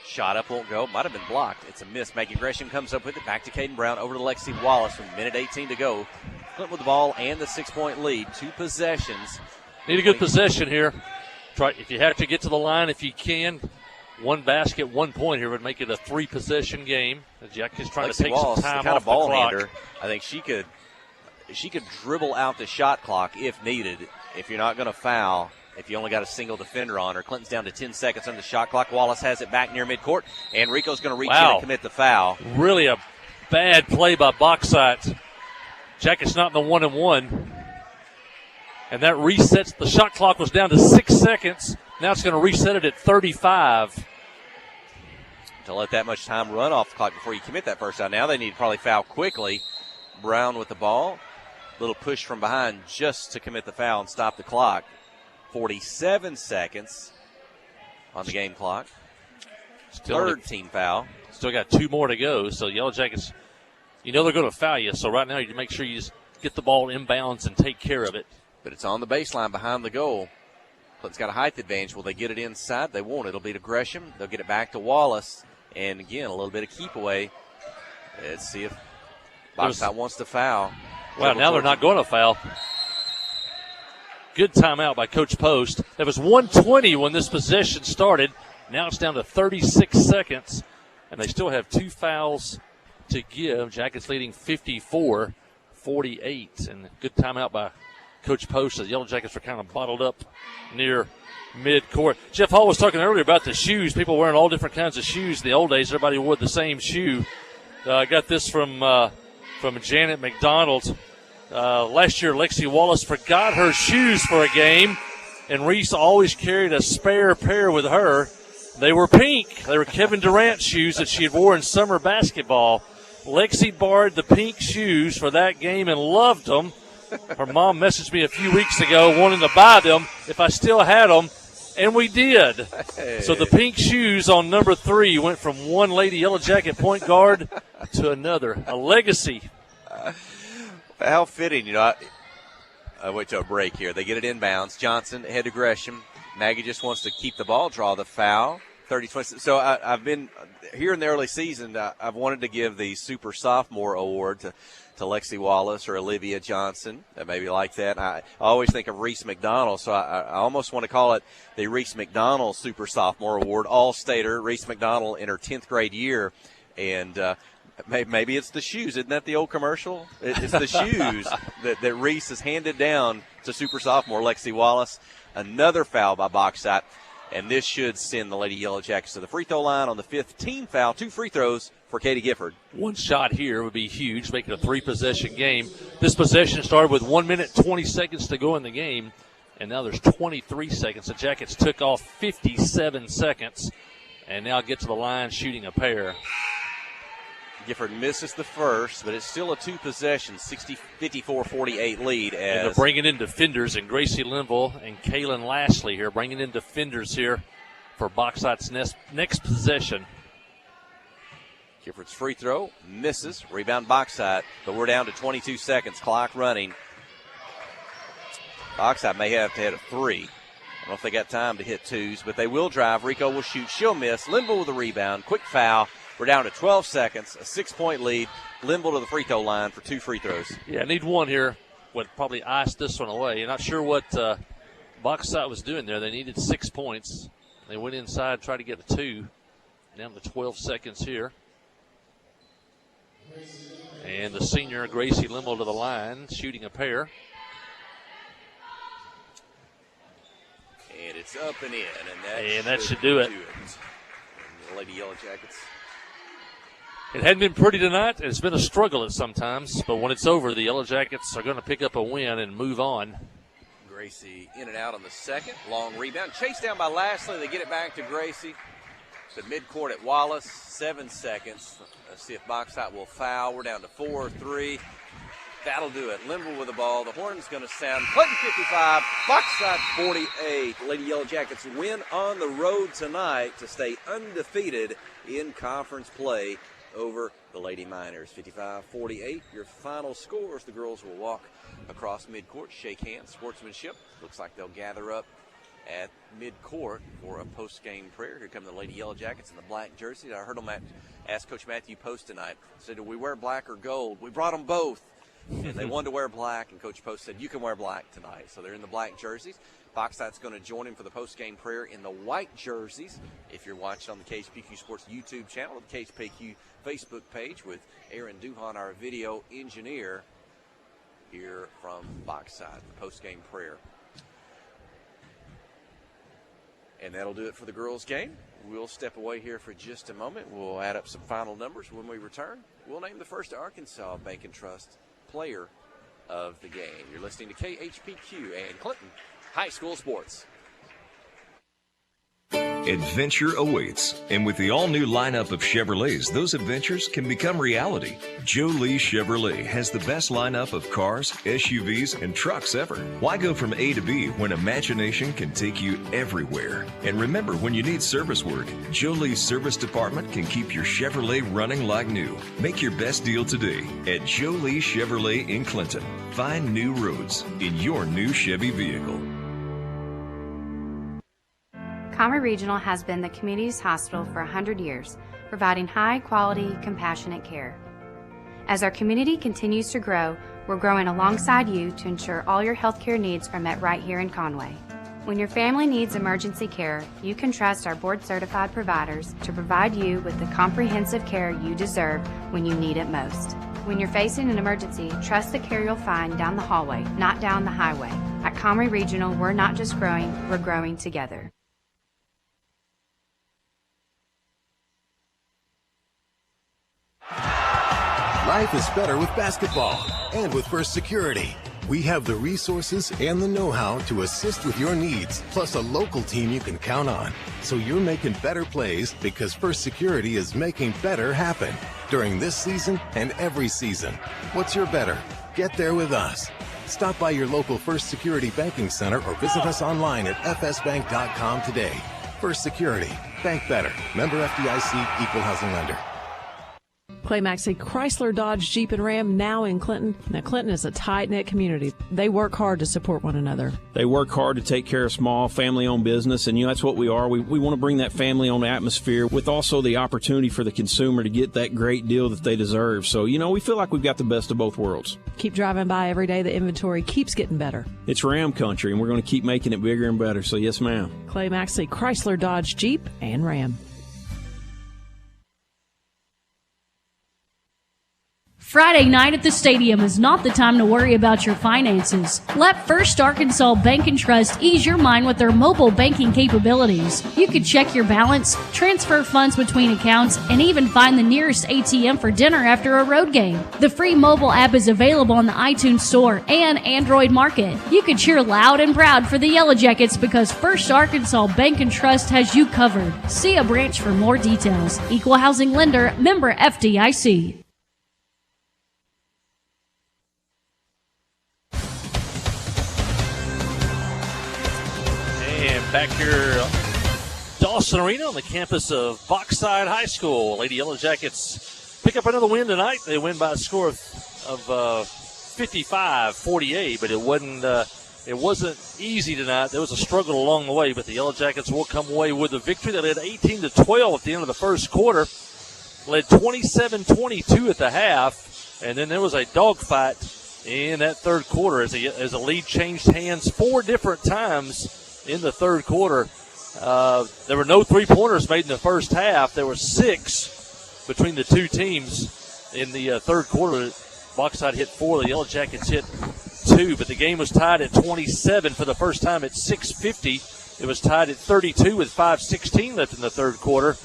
Shot up, won't go. Might have been blocked. It's a miss. Maggie Gresham comes up with it. Back to Caden Brown. Over to Lexi Wallace with 1:18 to go. Clinton with the ball and the 6-point lead. 2 possessions. Need a good possession here. Try, if you have to get to the line, if you can. 1 basket, 1 point here would make it a 3-possession game. The Jackets trying Lexi to take Wallace, some time the kind off of ball the clock. hander. I think she could dribble out the shot clock if needed. If you're not going to foul, if you only got a single defender on her. Clinton's down to 10 seconds on the shot clock. Wallace has it back near midcourt, and Rico's going to reach in and commit the foul. Really a bad play by Bauxite. Jackets not in the 1-and-1. And that resets. The shot clock was down to 6 seconds. Now it's going to reset it at 35. To let that much time run off the clock before you commit that first down. Now they need to probably foul quickly. Brown with the ball. Little push from behind just to commit the foul and stop the clock. 47 seconds on the game clock. Third team foul. Still got 2 more to go. So Yellow Jackets, you know they're going to foul you. So right now you make sure you just get the ball inbounds and take care of it. But it's on the baseline behind the goal. Clinton's got a height advantage. Will they get it inside? They won't. It'll be to Gresham. They'll get it back to Wallace. And again, a little bit of keep away. Let's see if Bauxite wants to foul. Well, now they're not going to foul. Good timeout by Coach Post. It was 1:20 when this possession started. Now it's down to 36 seconds, and they still have 2 fouls to give. Jackets leading 54-48, and good timeout by Coach Post. The Yellow Jackets are kind of bottled up near midcourt. Jeff Hall was talking earlier about the shoes. People wearing all different kinds of shoes. In the old days, everybody wore the same shoe. I got this from Janet McDonald. Last year, Lexi Wallace forgot her shoes for a game, and Reese always carried a spare pair with her. They were pink. They were Kevin Durant shoes that she had worn in summer basketball. Lexi borrowed the pink shoes for that game and loved them. Her mom messaged me a few weeks ago wanting to buy them if I still had them, and we did. Hey. So the pink shoes on number 3 went from one Lady Yellow Jacket point guard to another. A legacy. How fitting, I wait till a break here. They get it inbounds. Johnson, head to Gresham. Maggie just wants to keep the ball, draw the foul. 30-20. So I've been here in the early season. I've wanted to give the Super Sophomore Award to Lexi Wallace or Olivia Johnson. Maybe like that. I always think of Reese McDonald, so I almost want to call it the Reese McDonald Super Sophomore Award. All-Stater, Reese McDonald in her 10th grade year. And maybe it's the shoes. Isn't that the old commercial? It's the shoes that Reese has handed down to Super Sophomore Lexi Wallace. Another foul by Bauxite. And this should send the Lady Yellow Jackets to the free throw line on the 5th team foul. 2 free throws for Katie Gifford. One shot here would be huge, making a 3-possession game. This possession started with 1 minute, 20 seconds to go in the game, and now there's 23 seconds. The Jackets took off 57 seconds, and now get to the line shooting a pair. Gifford misses the first, but it's still a 2-possession, 54-48 lead. And they're bringing in defenders, and Gracie Linville and Kaylin Lashley here, bringing in defenders here for Bauxite's next possession. Gifford's free throw misses. Rebound Bauxite, but we're down to 22 seconds. Clock running. Bauxite may have to hit a 3. I don't know if they got time to hit 2s, but they will drive. Rico will shoot. She'll miss. Linville with a rebound. Quick foul. We're down to 12 seconds, a 6-point lead. Linville to the free throw line for 2 free throws. Yeah, I need one here. Would probably ice this one away. You're not sure what Bauxite was doing there. They needed 6 points. They went inside, tried to get a 2. Down to 12 seconds here. And the senior, Gracie Linville, to the line, shooting a pair. And it's up and in, and that should do it. And the Lady Yellow Jackets. It hadn't been pretty tonight. It's been a struggle at sometimes, but when it's over, the Yellow Jackets are going to pick up a win and move on. Gracie in and out on the second. Long rebound. Chased down by Lashley. They get it back to Gracie. To midcourt at Wallace. 7 seconds. Let's see if Bauxite will foul. We're down to 4-3. That'll do it. Linville with the ball. The horn's going to sound. Clinton 55, Bauxite 48. Lady Yellow Jackets win on the road tonight to stay undefeated in conference play over the Lady Miners. 55-48, your final scores. The girls will walk across midcourt, shake hands, sportsmanship. Looks like they'll gather up at midcourt for a post-game prayer. Here come the Lady Yellow Jackets in the black jerseys. I heard them ask Coach Matthew Post tonight. Said, do we wear black or gold? We brought them both. And they wanted to wear black, and Coach Post said, you can wear black tonight. So they're in the black jerseys. Bauxite's going to join him for the post-game prayer in the white jerseys. If you're watching on the KHPQ Sports YouTube channel, the KHPQ Facebook page with Aaron Duhan, our video engineer, here from Bauxite, the post-game prayer. And that'll do it for the girls' game. We'll step away here for just a moment. We'll add up some final numbers. When we return, we'll name the first Arkansas Bank and Trust player of the game. You're listening to KHPQ and Clinton High School Sports. Adventure awaits, and with the all-new lineup of Chevrolets, those adventures can become reality. Jolie Chevrolet has the best lineup of cars, SUVs, and trucks ever. Why go from A to B when imagination can take you everywhere? And remember, when you need service work, Jolie's service department can keep your Chevrolet running like new. Make your best deal today at Jolie Chevrolet in Clinton. Find new roads in your new Chevy vehicle. Comrie Regional has been the community's hospital for 100 years, providing high-quality, compassionate care. As our community continues to grow, we're growing alongside you to ensure all your healthcare needs are met right here in Conway. When your family needs emergency care, you can trust our board-certified providers to provide you with the comprehensive care you deserve when you need it most. When you're facing an emergency, trust the care you'll find down the hallway, not down the highway. At Comrie Regional, we're not just growing, we're growing together. Life is better with basketball and with First Security. We have the resources and the know-how to assist with your needs, plus a local team you can count on. So you're making better plays because First Security is making better happen during this season and every season. What's your better? Get there with us. Stop by your local First Security Banking Center or visit us online at fsbank.com today. First Security. Bank better. Member FDIC, Equal Housing Lender. Clay Maxey, Chrysler, Dodge, Jeep, and Ram now in Clinton. Now, Clinton is a tight-knit community. They work hard to support one another. They work hard to take care of small, family-owned business, and that's what we are. We want to bring that family-owned atmosphere with also the opportunity for the consumer to get that great deal that they deserve. So, we feel like we've got the best of both worlds. Keep driving by every day. The inventory keeps getting better. It's Ram country, and we're going to keep making it bigger and better. So, yes, ma'am. Clay Maxey, Chrysler, Dodge, Jeep, and Ram. Friday night at the stadium is not the time to worry about your finances. Let First Arkansas Bank and Trust ease your mind with their mobile banking capabilities. You can check your balance, transfer funds between accounts, and even find the nearest ATM for dinner after a road game. The free mobile app is available on the iTunes Store and Android Market. You can cheer loud and proud for the Yellow Jackets because First Arkansas Bank and Trust has you covered. See a branch for more details. Equal housing lender, member FDIC. And back here, Dawson Arena on the campus of Bauxite High School. Lady Yellow Jackets pick up another win tonight. They win by a score of 55-48, but it wasn't easy tonight. There was a struggle along the way, but the Yellow Jackets will come away with the victory. They led 18-12 at the end of the first quarter, led 27-22 at the half, and then there was a dogfight in that third quarter as a lead changed hands 4 different times in the third quarter. There were no three-pointers made in the first half. There were 6 between the two teams in the third quarter. Bauxite hit 4, the Yellow Jackets hit 2, but the game was tied at 27 for the first time at 6:50. It was tied at 32 with 5:16 left in the third quarter.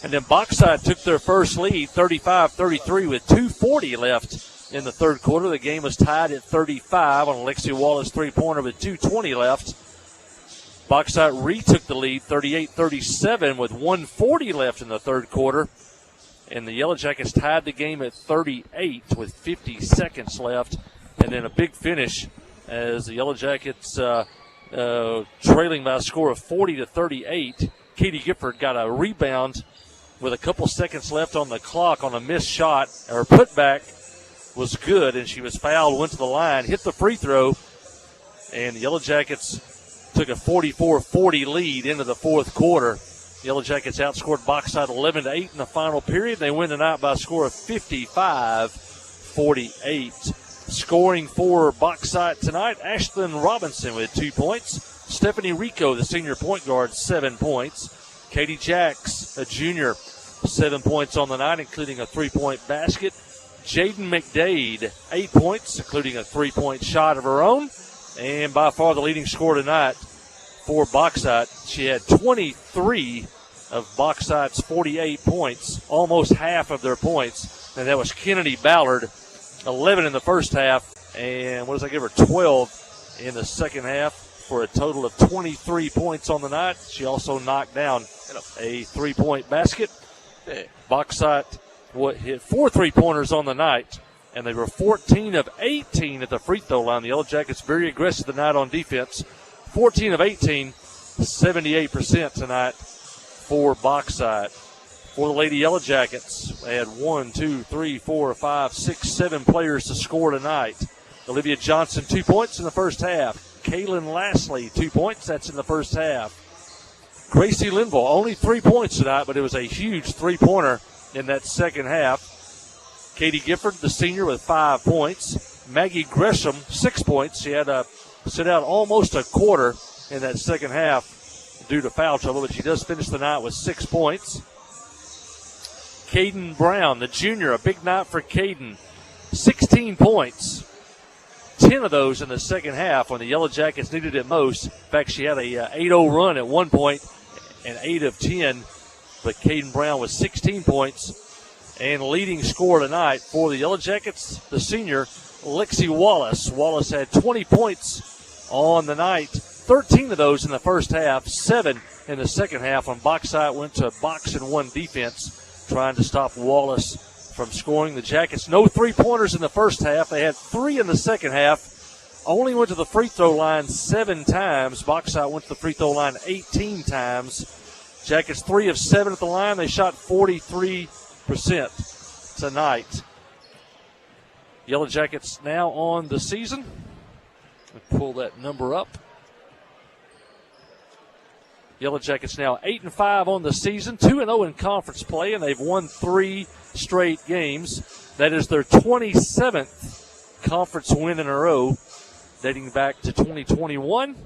And then Bauxite took their first lead, 35-33, with 2:40 left in the third quarter. The game was tied at 35 on Alexi Wallace three-pointer with 2:20 left. Bauxite retook the lead, 38-37, with 1:40 left in the third quarter. And the Yellow Jackets tied the game at 38 with 50 seconds left. And then a big finish as the Yellow Jackets trailing by a score of 40-38. Katie Gifford got a rebound with a couple seconds left on the clock on a missed shot. Her putback was good, and she was fouled, went to the line, hit the free throw, and the Yellow Jackets took a 44-40 lead into the fourth quarter. Yellow Jackets outscored Bauxite 11-8 in the final period. They win tonight by a score of 55-48. Scoring for Bauxite tonight, Ashlyn Robinson with 2 points. Stephanie Rico, the senior point guard, 7 points. Katie Jacks, a junior, 7 points on the night, including a 3-point basket. Jaden McDade, 8 points, including a 3-point shot of her own. And by far the leading scorer tonight for Bauxite. She had 23 of Bauxite's 48 points, almost half of their points. And that was Kennedy Ballard, 11 in the first half. And what does that give her? 12 in the second half for a total of 23 points on the night. She also knocked down a 3-point basket. Bauxite hit 4 3-pointers on the night, and they were 14 of 18 at the free throw line. The Yellow Jackets very aggressive tonight on defense. 14 of 18, 78% tonight for Bauxite. For the Lady Yellow Jackets, they had 1, 2, 3, 4, 5, 6, 7 players to score tonight. Olivia Johnson, 2 points in the first half. Kaylin Lashley, 2 points. That's in the first half. Gracie Linville, only 3 points tonight, but it was a huge 3-pointer in that second half. Katie Gifford, the senior, with 5 points. Maggie Gresham, 6 points. She had to sit out almost a quarter in that second half due to foul trouble, but she does finish the night with 6 points. Caden Brown, the junior, a big night for Caden. 16 points. 10 of those in the second half when the Yellow Jackets needed it most. In fact, she had a 8-0 run at one point and 8 of 10. But Caden Brown with 16 points. And leading scorer tonight for the Yellow Jackets, the senior, Lexi Wallace. Wallace had 20 points on the night. 13 of those in the first half, 7 in the second half when Bauxite went to box and one defense, trying to stop Wallace from scoring. The Jackets, no 3-pointers in the first half. They had 3 in the second half. Only went to the free throw line 7 times. Bauxite went to the free throw line 18 times. Jackets 3 of 7 at the line. They shot 43% tonight. Yellow Jackets now on the season. Let me pull that number up. Yellow Jackets now 8-5 on the season, 2-0 in conference play, and they've won 3 straight games. That is their 27th conference win in a row, dating back to 2021.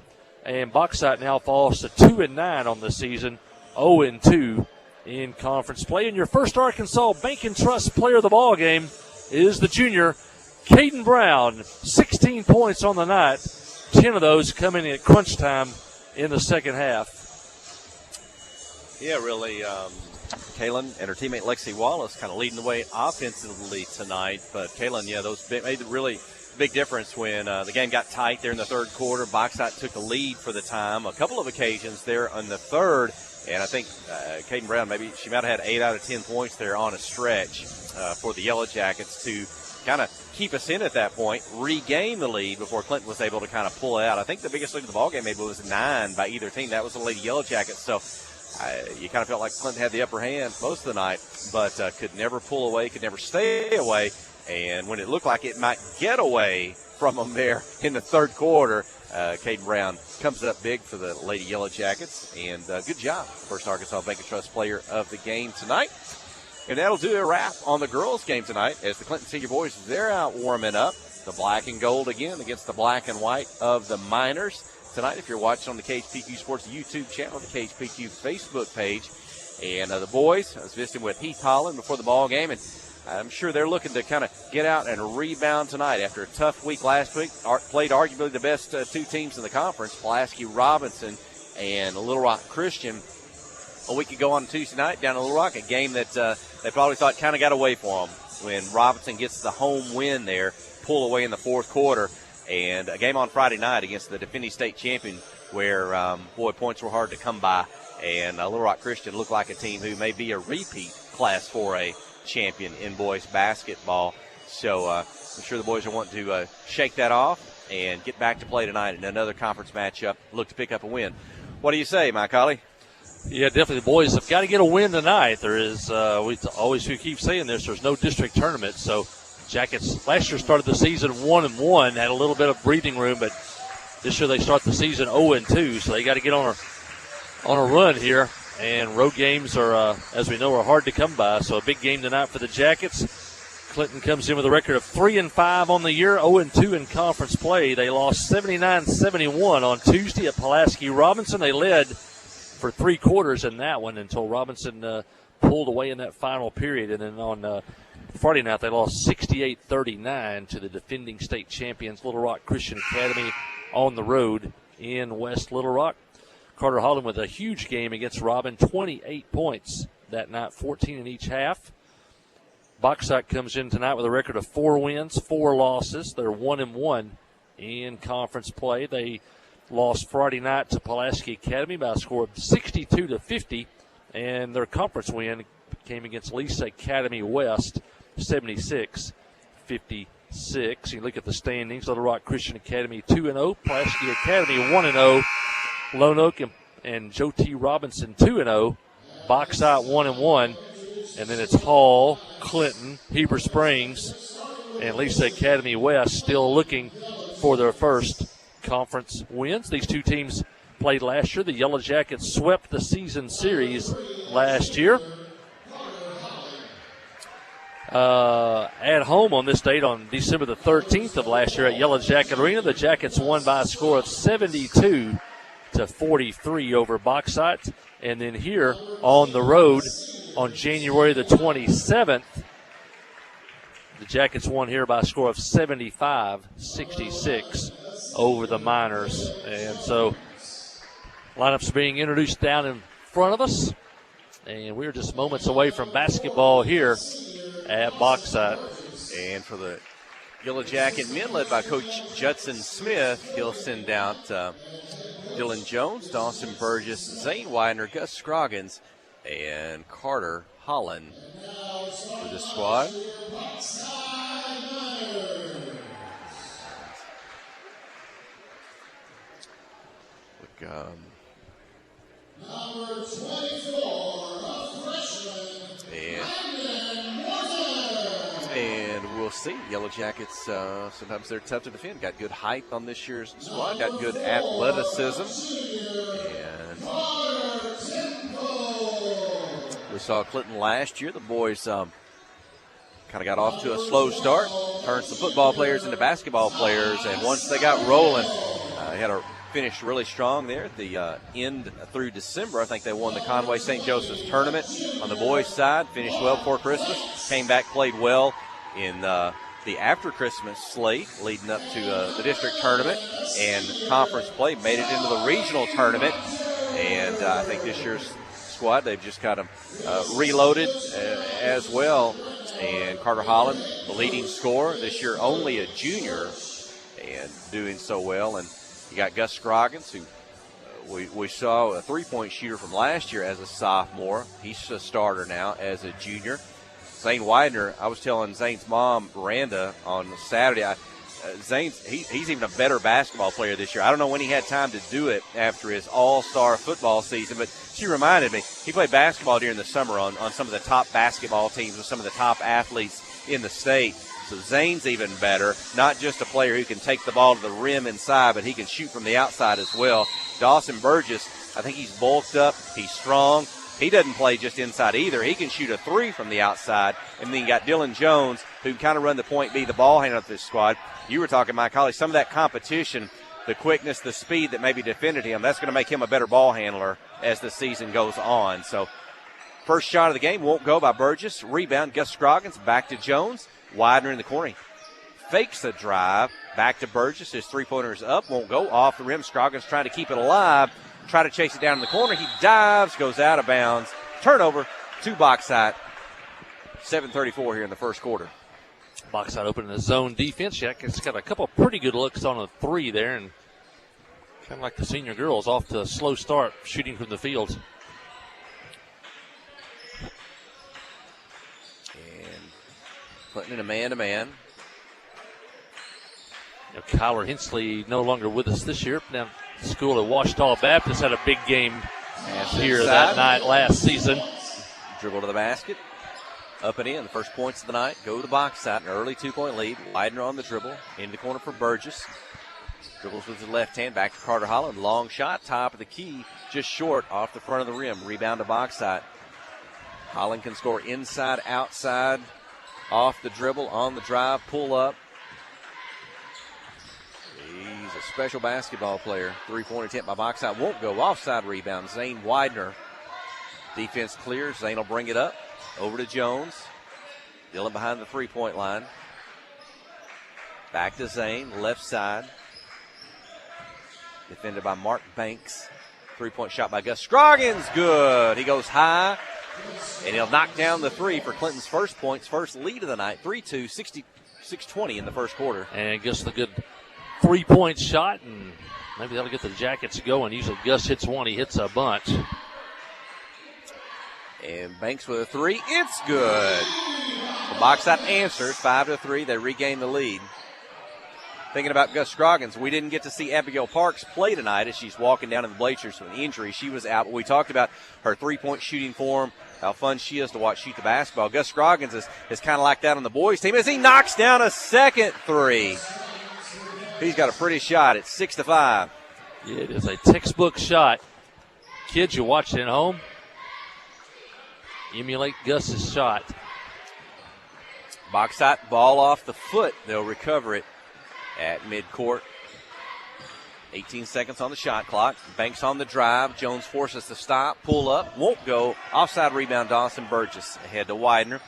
And Bauxite now falls to 2-9 on the season, 0-2 in conference play. And your first Arkansas Bank and Trust player of the ball game, is the junior, Caden Brown. 16 points on the night, 10 of those coming at crunch time in the second half. Yeah, really. Kaylin and her teammate Lexi Wallace kind of leading the way offensively tonight. But Kaylin, those made a really big difference when the game got tight there in the third quarter. Bauxite took a lead for the time a couple of occasions there on the third. And I think Caden Brown, maybe she might have had 8 out of 10 points there on a stretch for the Yellow Jackets to kind of keep us in at that point, regain the lead before Clinton was able to kind of pull it out. I think the biggest lead of the ballgame maybe was 9 by either team. That was the Lady Yellow Jackets. So you kind of felt like Clinton had the upper hand most of the night, but could never pull away, could never stay away. And when it looked like it might get away from them there in the third quarter, Caden Brown comes up big for the Lady Yellow Jackets. And good job, first Arkansas Bank and Trust player of the game tonight. And that'll do a wrap on the girls' game tonight as the Clinton Senior Boys, they're out warming up. The black and gold again against the black and white of the Miners tonight. If you're watching on the KHPQ Sports YouTube channel, the KHPQ Facebook page. And the boys, I was visiting with Heath Holland before the ball game, and I'm sure they're looking to kind of get out and rebound tonight after a tough week last week. Played arguably the best two teams in the conference, Pulaski Robinson and Little Rock Christian. A week ago on Tuesday night down in Little Rock, a game that they probably thought kind of got away for them when Robinson gets the home win there, pull away in the fourth quarter. And a game on Friday night against the defending state champion where, points were hard to come by. And Little Rock Christian looked like a team who may be a repeat Class 4A champion in boys basketball. So I'm sure the boys are wanting to shake that off and get back to play tonight in another conference matchup, look to pick up a win. What do you say, Mike Holly? Yeah, definitely. The boys have got to get a win tonight. There is, we keep saying this, there's no district tournament. So Jackets last year started the season 1-1, had a little bit of breathing room, but this year they start the season 0-2. So they got to get on a run here. And road games are, as we know, are hard to come by. So a big game tonight for the Jackets. Clinton comes in with a record of 3-5 on the year, 0-2 in conference play. They lost 79-71 on Tuesday at Pulaski Robinson. They led for 3 quarters in that one until Robinson pulled away in that final period. And then on Friday night, they lost 68-39 to the defending state champions, Little Rock Christian Academy, on the road in West Little Rock. Carter Holland with a huge game against Robin, 28 points that night, 14 in each half. Bauxite comes in tonight with a record of 4 wins, 4 losses. They're 1-1 in conference play. They lost Friday night to Pulaski Academy by a score of 62-50, and their conference win came against Lisa Academy West, 76-56. You look at the standings: Little Rock Christian Academy 2-0, Pulaski Academy 1-0, Lone Oak and Joe T. Robinson 2-0, Bauxite 1-1, and then it's Hall, Clinton, Heber Springs, and Lisa Academy West still looking for their first conference wins. These two teams played last year. The Yellow Jackets swept the season series last year. At home on this date on December the 13th of last year at Yellow Jacket Arena, the Jackets won by a score of 72-43 over Bauxite. And then here on the road on January the 27th, the Jackets won here by a score of 75-66 over the Miners. And so lineups being introduced down in front of us. And we're just moments away from basketball here at Bauxite. And for the Yellow Jacket men, led by Coach Judson Smith, he'll send out Dylan Jones, Dawson Burgess, Zane Widener, Gus Scroggins, and Carter Holland for the squad. Look, Number 24, freshman, and we'll see. Yellow Jackets, sometimes they're tough to defend. Got good height on this year's squad. Got good athleticism. And we saw Clinton last year. The boys kind of got off to a slow start. Turned some football players into basketball players. And once they got rolling, they had a finished really strong there at the end through December. I think they won the Conway St. Joseph's tournament on the boys' side, finished well before Christmas, came back, played well in the after Christmas slate leading up to the district tournament and conference play, made it into the regional tournament. And I think this year's squad, they've just kind of reloaded as well. And Carter Holland, the leading scorer this year, only a junior, and doing so well. And you got Gus Scroggins, who we saw a three-point shooter from last year as a sophomore. He's a starter now as a junior. Zane Widener, I was telling Zane's mom, Miranda, on Saturday, Zane's he's even a better basketball player this year. I don't know when he had time to do it after his all-star football season, but she reminded me he played basketball during the summer on some of the top basketball teams with some of the top athletes in the state. So Zane's even better, not just a player who can take the ball to the rim inside, but he can shoot from the outside as well. Dawson Burgess, I think he's bulked up, he's strong. He doesn't play just inside either. He can shoot a three from the outside. And then you got Dylan Jones, who can kind of run the point, be the ball handler of this squad. You were talking, Mike Holly, some of that competition, the quickness, the speed that maybe defended him, that's going to make him a better ball handler as the season goes on. So first shot of the game won't go by Burgess. Rebound, Gus Scroggins, back to Jones. Widener in the corner. He fakes the drive. Back to Burgess. His three-pointer is up, won't go. Off the rim. Scroggins trying to keep it alive. Try to chase it down in the corner. He dives, goes out of bounds. Turnover to Bauxite. 7:34 here in the first quarter. Bauxite opening the zone defense. It's got a couple pretty good looks on a three there, and kind of like the senior girls off to a slow start shooting from the field. And Clinton in a man-to-man. Kyler Hensley no longer with us this year. Now, school at Washita Baptist had a big game here that night last season. Dribble to the basket. Up and in. The first points of the night go to Bauxite. An early 2-point lead. Widener on the dribble. In the corner for Burgess. Dribbles with his left hand. Back to Carter Holland. Long shot. Top of the key. Just short off the front of the rim. Rebound to Bauxite. Holland can score inside, outside, off the dribble, on the drive, pull up. He's a special basketball player. Three-point attempt by Bauxite won't go. Offside rebound. Zane Widener. Defense clears. Zane will bring it up. Over to Jones. Dylan behind the three-point line. Back to Zane. Left side. Defended by Mark Banks. Three-point shot by Gus Scroggins. Good. He goes high. And he'll knock down the three for Clinton's first points. First lead of the night. 3-2, 66-20 in the first quarter. And Gus the good three-point shot, and maybe that'll get the Jackets going. Usually Gus hits one, he hits a bunch. And Banks with a three. It's good. The Bauxite answers 5-3. They regain the lead. Thinking about Gus Scroggins, we didn't get to see Abigail Parks play tonight as she's walking down in the bleachers with an injury. She was out, but we talked about her three-point shooting form, how fun she is to watch shoot the basketball. Gus Scroggins is kind of like that on the boys' team as he knocks down a second three. He's got a pretty shot. It's 6-5. Yeah, it is a textbook shot. Kids, you're watching at home, emulate Gus's shot. Bauxite ball off the foot. They'll recover it at midcourt. 18 seconds on the shot clock. Banks on the drive. Jones forces the stop. Pull up. Won't go. Offside rebound. Dawson Burgess ahead to Widener.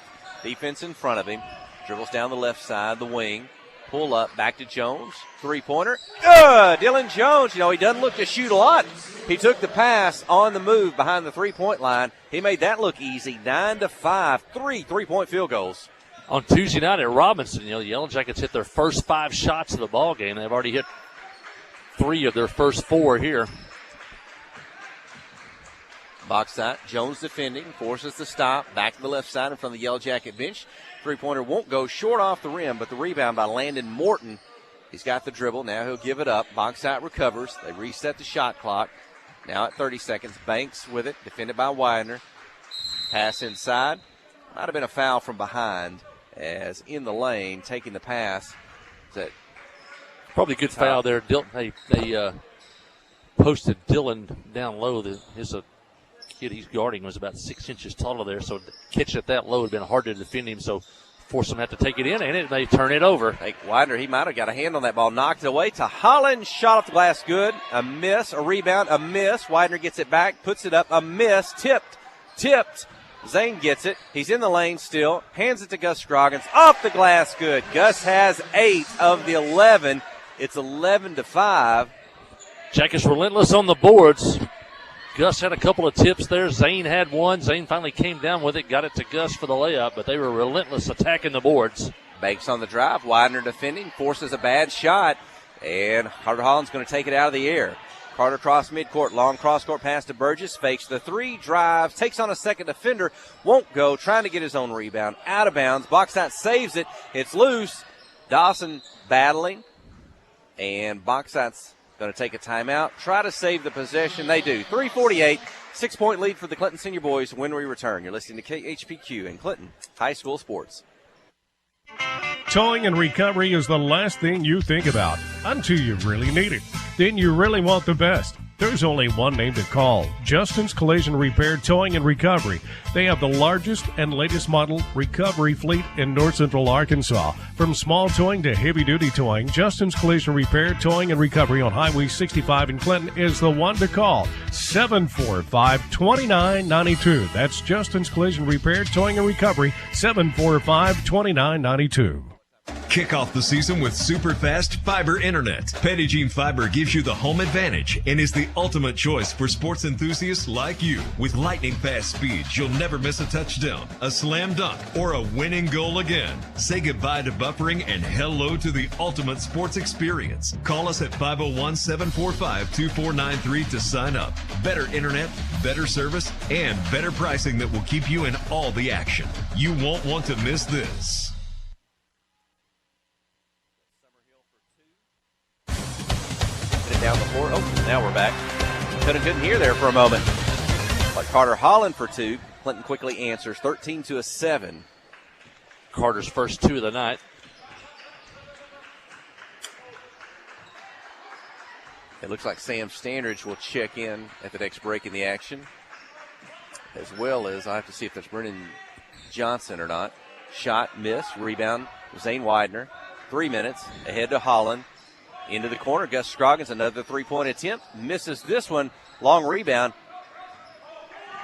Defense in front of him. Dribbles down the left side, the wing. Pull up. Back to Jones. Three-pointer. Good. Dylan Jones, he doesn't look to shoot a lot. He took the pass on the move behind the three-point line. He made that look easy. 9-5. Three-point field goals. On Tuesday night at Robinson, the Yellow Jackets hit their first 5 shots of the ball game. They've already hit 3 of their first 4 here. Bauxite, Jones defending, forces the stop, back to the left side in front of the Yellow Jacket bench. Three-pointer won't go, short off the rim, but the rebound by Landon Morton. He's got the dribble, now he'll give it up. Bauxite recovers, they reset the shot clock. Now at 30 seconds, Banks with it, defended by Widener. Pass inside, might have been a foul from behind, as in the lane, taking the pass. That probably a good foul there. They posted Dylan down low. His kid he's guarding was about 6 inches taller there, so to catch it that low would have been hard to defend him, so force him to have to take it in, and it may turn it over. I think Widener, he might have got a hand on that ball, knocked it away to Holland, shot off the glass, good. A miss, a rebound, a miss. Widener gets it back, puts it up, a miss, tipped. Zane gets it. He's in the lane still. Hands it to Gus Scroggins. Off the glass, good. Gus has 8 of the 11. It's 11-5. Jackets relentless on the boards. Gus had a couple of tips there. Zane had one. Zane finally came down with it, got it to Gus for the layup, but they were relentless attacking the boards. Banks on the drive. Widener defending. Forces a bad shot. And Carter Holland's going to take it out of the air. Carter cross midcourt. Long cross-court pass to Burgess. Fakes the 3. Drives. Takes on a second defender. Won't go. Trying to get his own rebound. Out of bounds. Boxout saves it. It's loose. Dawson battling. And Boxout's going to take a timeout. Try to save the possession. They do. 3:48. 6-point lead for the Clinton Senior Boys when we return. You're listening to KHPQ in Clinton High School Sports. Towing and recovery is the last thing you think about until you really need it. Then you really want the best. There's only one name to call, Justin's Collision Repair Towing and Recovery. They have the largest and latest model recovery fleet in North Central Arkansas. From small towing to heavy-duty towing, Justin's Collision Repair Towing and Recovery on Highway 65 in Clinton is the one to call, 745-2992. That's Justin's Collision Repair Towing and Recovery, 745-2992. Kick off the season with super fast fiber internet. Pettigene Fiber gives you the home advantage and is the ultimate choice for sports enthusiasts like you. With lightning fast speeds, you'll never miss a touchdown, a slam dunk, or a winning goal again. Say goodbye to buffering and hello to the ultimate sports experience. Call us at 501-745-2493 to sign up. Better internet, better service, and better pricing that will keep you in all the action. You won't want to miss this. Down the floor. Oh, now we're back. Couldn't hear there for a moment. But Carter Holland for 2. Clinton quickly answers, 13-7. Carter's first 2 of the night. It looks like Sam Standridge will check in at the next break in the action. As well as I have to see if that's Brennan Johnson or not. Shot, miss, rebound, Zane Widener. 3 minutes, ahead to Holland. Into the corner, Gus Scroggins, another three-point attempt. Misses this one. Long rebound.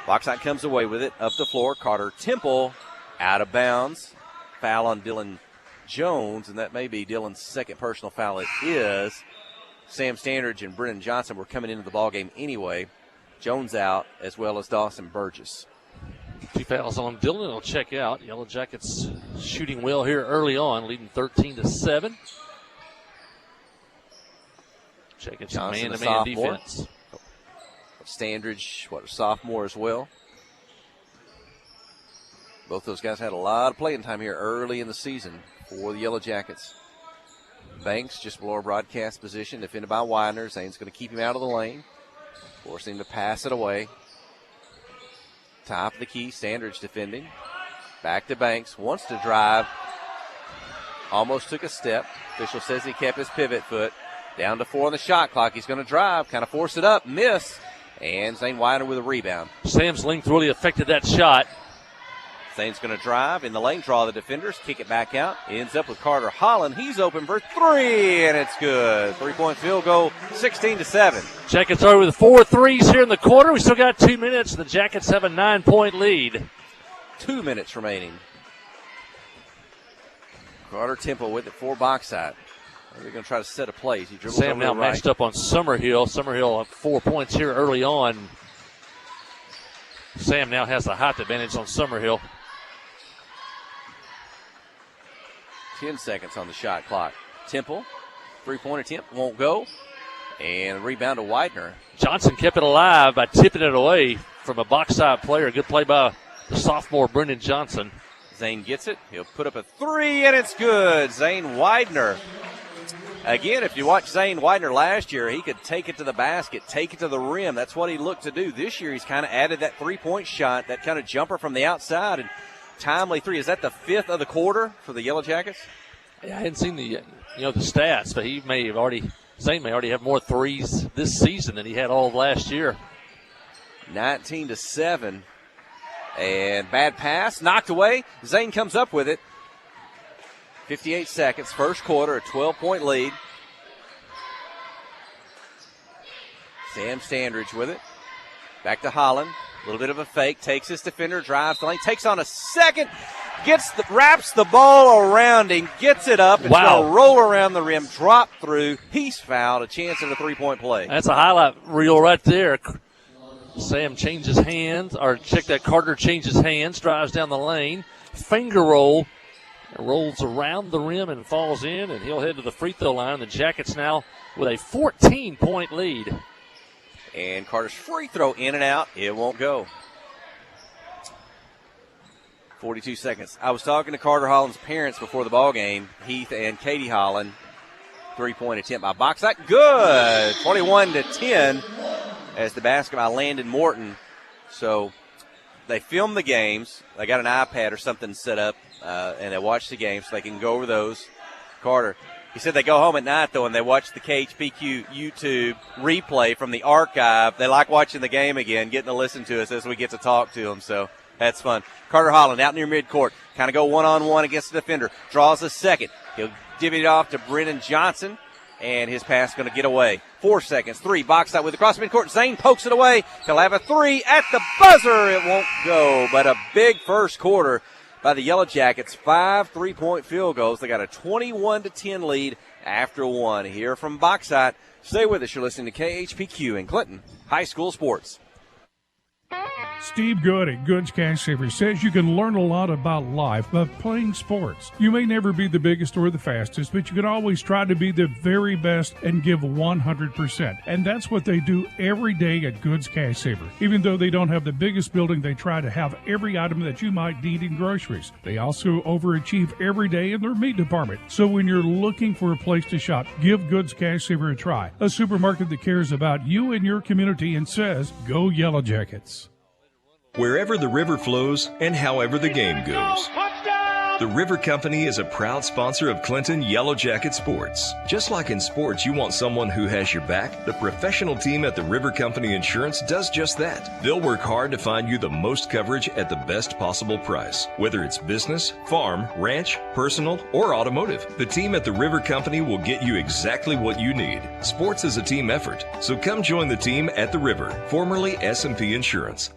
Boxout comes away with it. Up the floor, Carter Temple out of bounds. Foul on Dylan Jones, and that may be Dylan's second personal foul. It is. Sam Standridge and Brennan Johnson were coming into the ballgame anyway. Jones out, as well as Dawson Burgess. 2 fouls on Dylan. He'll check out. Yellow Jackets shooting well here early on, leading 13-7. Checking some man-to-man defense. Standridge, a sophomore as well. Both those guys had a lot of playing time here early in the season for the Yellow Jackets. Banks just below our broadcast position, defended by Widener. Zane's going to keep him out of the lane, forcing him to pass it away. Top of the key, Standridge defending. Back to Banks, wants to drive. Almost took a step. Official says he kept his pivot foot. Down to 4 on the shot clock. He's going to drive, kind of force it up, miss. And Zane Widener with a rebound. Sam's length really affected that shot. Zane's going to drive in the lane, draw the defenders, kick it back out. Ends up with Carter Holland. He's open for 3, and it's good. 3-point field goal, 16-7. Jackets are with 4 threes here in the quarter. We still got 2 minutes. The Jackets have a 9-point lead. 2 minutes remaining. Carter Temple with it for Boxside. They're going to try to set a play. He dribbles Sam now over the right. matched up on Summerhill. Summerhill 4 points here early on. Sam now has the height advantage on Summerhill. 10 seconds on the shot clock. Temple, 3-point attempt, won't go. And rebound to Widener. Johnson kept it alive by tipping it away from a box-side player. Good play by the sophomore Brendan Johnson. Zane gets it. He'll put up a 3, and it's good. Zane Widener. Again, if you watch Zane Widener last year, he could take it to the basket, take it to the rim. That's what he looked to do. This year, he's kind of added that 3-point shot, that kind of jumper from the outside, and timely 3. Is that the 5th of the quarter for the Yellow Jackets? Yeah, I hadn't seen the stats, but Zane may already have more threes this season than he had all of last year. 19-7, and bad pass, knocked away. Zane comes up with it. 58 seconds, first quarter, a 12-point lead. Sam Standridge with it. Back to Holland. A little bit of a fake, takes his defender, drives the lane, takes on a second, wraps the ball around him, gets it up. It's going to roll around the rim, drop through. He's fouled, a chance at a three-point play. That's a highlight reel right there. Sam changes hands, or check that, Carter changes hands, drives down the lane, finger roll, rolls around the rim and falls in, and he'll head to the free throw line. The Jackets now with a 14-point lead. And Carter's free throw in and out. It won't go. 42 seconds. I was talking to Carter Holland's parents before the ball game, Heath and Katie Holland. Three-point attempt by Boxite. Good. 21-10 as the basket by Landon Morton. So they film the games. They got an iPad or something set up, and they watch the games so they can go over those. Carter, he said they go home at night, though, and they watch the KHPQ YouTube replay from the archive. They like watching the game again, getting to listen to us as we get to talk to them. So that's fun. Carter Holland out near midcourt. Kind of go one-on-one against the defender. Draws a second. He'll divvy it off to Brennan Johnson, and his pass going to get away. 4 seconds. 3. Box out with across midcourt. Zane pokes it away. He'll have a 3 at the buzzer. It won't go, but a big first quarter by the Yellow Jackets. 5 3-point field goals. They got a 21-10 lead after one. Here from Bauxite. Stay with us. You're listening to KHPQ in Clinton High School Sports. Steve Good at Goods Cash Savers says you can learn a lot about life by playing sports. You may never be the biggest or the fastest, but you can always try to be the very best and give 100%. And that's what they do every day at Goods Cash Saver. Even though they don't have the biggest building, they try to have every item that you might need in groceries. They also overachieve every day in their meat department. So when you're looking for a place to shop, give Goods Cash Saver a try. A supermarket that cares about you and your community and says, go Yellow Jackets. Wherever the river flows and however the game goes. The River Company is a proud sponsor of Clinton Yellow Jacket Sports. Just like in sports, you want someone who has your back, the professional team at the River Company Insurance does just that. They'll work hard to find you the most coverage at the best possible price. Whether it's business, farm, ranch, personal, or automotive, the team at the River Company will get you exactly what you need. Sports is a team effort, so come join the team at the River, formerly S&P Insurance.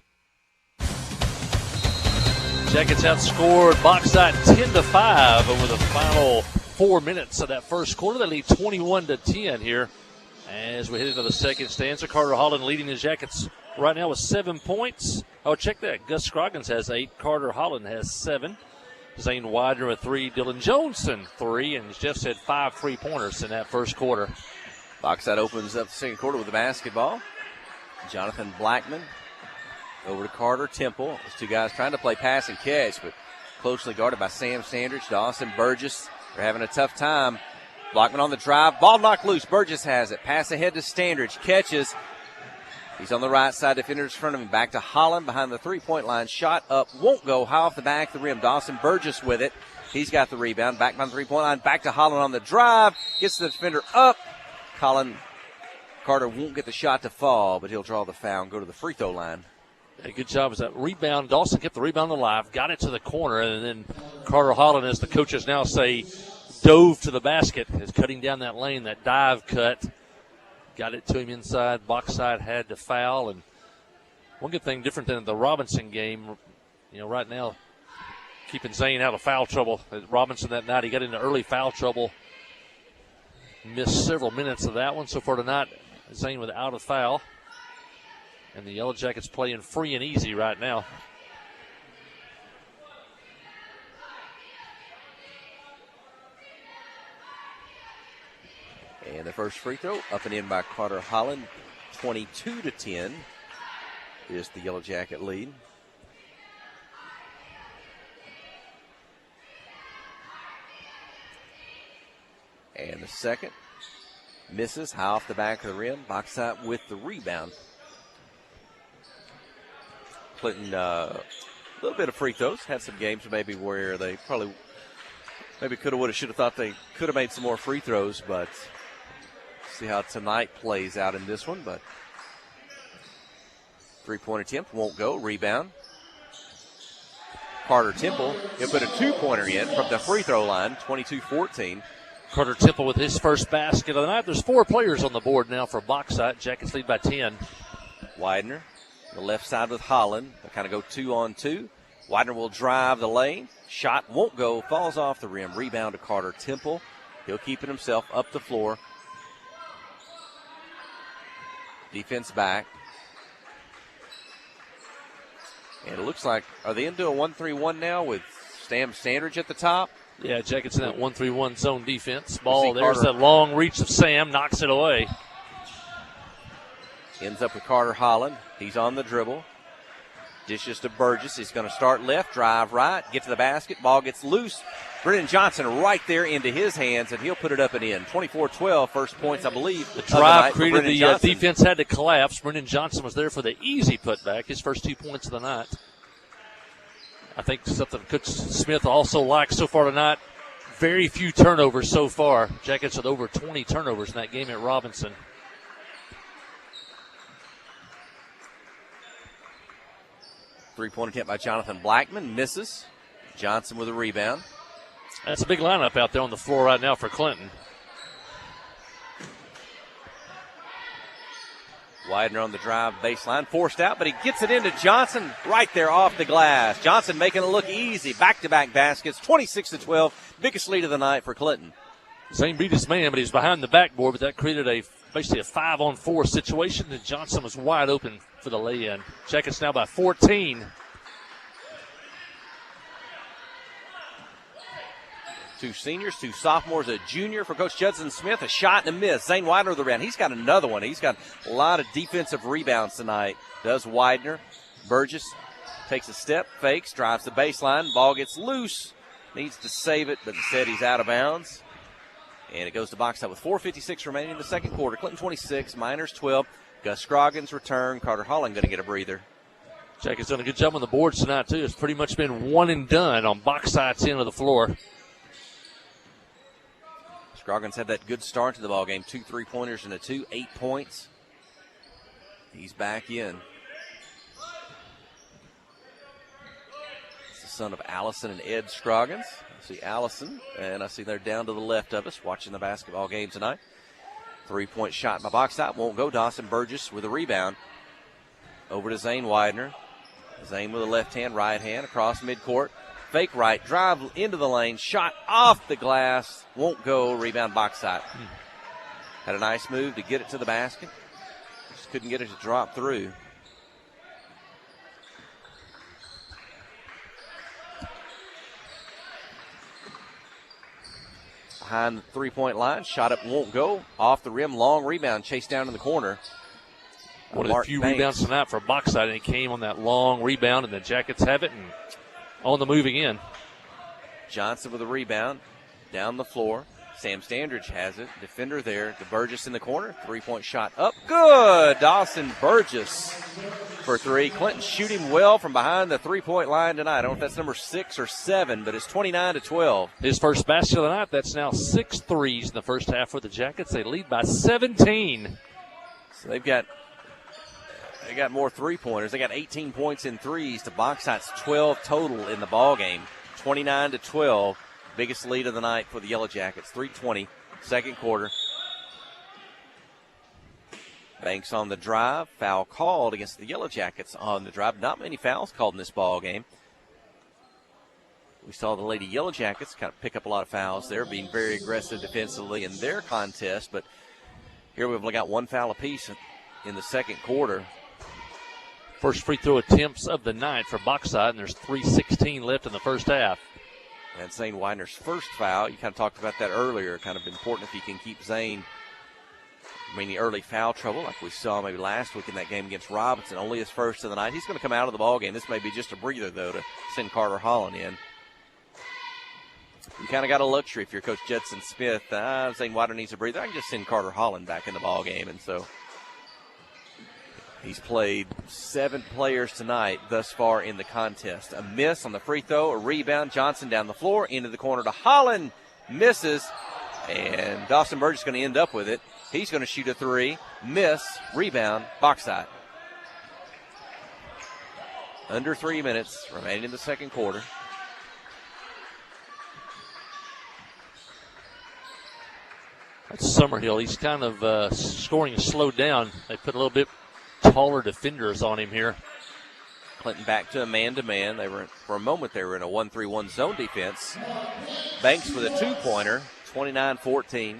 Jackets outscored Bauxite 10-5 over the final 4 minutes of that first quarter. They lead 21-10 here as we head into the second stanza. Carter Holland leading the Jackets right now with 7 points. Oh, check that. Gus Scroggins has 8. Carter Holland has 7. Zane Widener with 3. Dylan Johnson 3. And as Jeff said, 5 3-pointers in that first quarter. Bauxite opens up the second quarter with the basketball. Jonathan Blackman over to Carter Temple. Those two guys trying to play pass and catch, but closely guarded by Sam Sandridge. Dawson Burgess. They're having a tough time. Blackman on the drive. Ball knocked loose. Burgess has it. Pass ahead to Standridge. Catches. He's on the right side. Defenders in front of him. Back to Holland behind the three-point line. Shot up. Won't go. High off the back of the rim. Dawson Burgess with it. He's got the rebound. Back behind the three-point line. Back to Holland on the drive. Gets the defender up. Carter won't get the shot to fall, but he'll draw the foul and go to the free throw line. Yeah, good job as that rebound. Dawson kept the rebound alive, got it to the corner, and then Carter Holland, as the coaches now say, dove to the basket, is cutting down that lane, that dive cut. Got it to him inside. Bauxite had to foul. And one good thing different than the Robinson game, right now, keeping Zane out of foul trouble. Robinson that night, he got into early foul trouble. Missed several minutes of that one. So far tonight, Zane without a foul. And the Yellow Jackets playing free and easy right now. And the first free throw up and in by Carter Holland. 22-10 is the Yellow Jacket lead. And the second misses high off the back of the rim. Bauxite with the rebound. Clinton, a little bit of free throws. Had some games maybe where they probably maybe could have, would have, should have thought they could have made some more free throws, but see how tonight plays out in this one. But three-point attempt won't go. Rebound. Carter Temple, he'll put a two-pointer in from the free throw line, 22-14. Carter Temple with his first basket of the night. There's 4 players on the board now for Bauxite. Jackets lead by 10. Widener The left side with Holland. They kind of go 2-on-2. Widener will drive the lane. Shot won't go. Falls off the rim. Rebound to Carter Temple. He'll keep it himself up the floor. Defense back. And it looks like, are they into a 1-3-1 now with Sam Standridge at the top? Yeah, Jackets in that 1-3-1 zone defense. Ball, there's Carter. that long reach of Sam, knocks it away. Ends up with Carter Holland. He's on the dribble. Dishes to Burgess. He's going to start left, drive right, get to the basket. Ball gets loose. Brennan Johnson right there into his hands, and he'll put it up and in. 24-12, first points, I believe. The drive created the defense had to collapse. Brennan Johnson was there for the easy putback, his first 2 points of the night. I think something Coach Smith also likes so far tonight. Very few turnovers so far. Jackets with over 20 turnovers in that game at Robinson. Three-point attempt by Jonathan Blackman. Misses. Johnson with a rebound. That's a big lineup out there on the floor right now for Clinton. Widener on the drive baseline. Forced out, but he gets it into Johnson right there off the glass. Johnson making it look easy. Back-to-back baskets. 26-12. Biggest lead of the night for Clinton. Zane beat his man, but he's behind the backboard, but that created basically a 5-on-4 situation, and Johnson was wide open for the lay-in. Jackets now by 14. Two seniors, two sophomores, a junior for Coach Judson Smith. A shot and a miss. Zane Widener with the rebound. He's got another one. He's got a lot of defensive rebounds tonight. Does Widener. Burgess takes a step, fakes, drives the baseline. Ball gets loose. Needs to save it, but instead he's out of bounds. And it goes to box out with 4:56 remaining in the second quarter. Clinton 26, Miners 12. Gus Scroggins return. Carter Holland going to get a breather. Jackets done a good job on the boards tonight, too. It's pretty much been one and done on box side's end of the floor. Scroggins had that good start to the ball game. 2 3-pointers and a 2, 8 points. He's back in. It's the son of Allison and Ed Scroggins. I see Allison, and I see they're down to the left of us watching the basketball game tonight. 3-point shot by box out. Won't go. Dawson Burgess with a rebound. Over to Zane Widener. Zane with a left hand, right hand across midcourt. Fake right, drive into the lane, shot off the glass, won't go, rebound box side. Had a nice move to get it to the basket. Just couldn't get it to drop through. Behind the three-point line, shot up, won't go. Off the rim, long rebound, chased down in the corner. One of the few rebounds tonight for box side, and it came on that long rebound, and the Jackets have it, and on the move again. Johnson with a rebound, down the floor. Sam Standridge has it. Defender there to Burgess in the corner. 3-point shot up. Good! Dawson Burgess for 3. Clinton shooting well from behind the 3-point line tonight. I don't know if that's number 6 or 7, but it's 29-12. His first basket of the night. That's now 6 threes in the first half for the Jackets. They lead by 17. So they got more 3-pointers. They got 18 points in threes to box side's 12 total in the ball game. 29-12. Biggest lead of the night for the Yellow Jackets. 3:20, second quarter. Banks on the drive. Foul called against the Yellow Jackets on the drive. Not many fouls called in this ball game. We saw the Lady Yellow Jackets kind of pick up a lot of fouls there, being very aggressive defensively in their contest. But here we've only got one foul apiece in the second quarter. First free throw attempts of the night for box side, and there's 3:16 left in the first half. And Zane Widener's first foul, you kind of talked about that earlier, kind of important if you can keep Zane, the early foul trouble like we saw maybe last week in that game against Robinson. Only his first of the night. He's going to come out of the ball game. This may be just a breather, though, to send Carter Holland in. You kind of got a luxury if you're Coach Judson Smith. Zane Widener needs a breather. I can just send Carter Holland back in the ball game. And so he's played 7 players tonight thus far in the contest. A miss on the free throw, a rebound. Johnson down the floor, into the corner to Holland. Misses, and Dawson Burgess is going to end up with it. He's going to shoot a 3. Miss, rebound, box side. Under 3 minutes remaining in the second quarter. That's Summerhill. He's kind of scoring is slowed down. They put a little bit taller defenders on him here. Clinton back to a man-to-man. For a moment, they were in a 1-3-1 zone defense. Banks with a two-pointer, 29-14.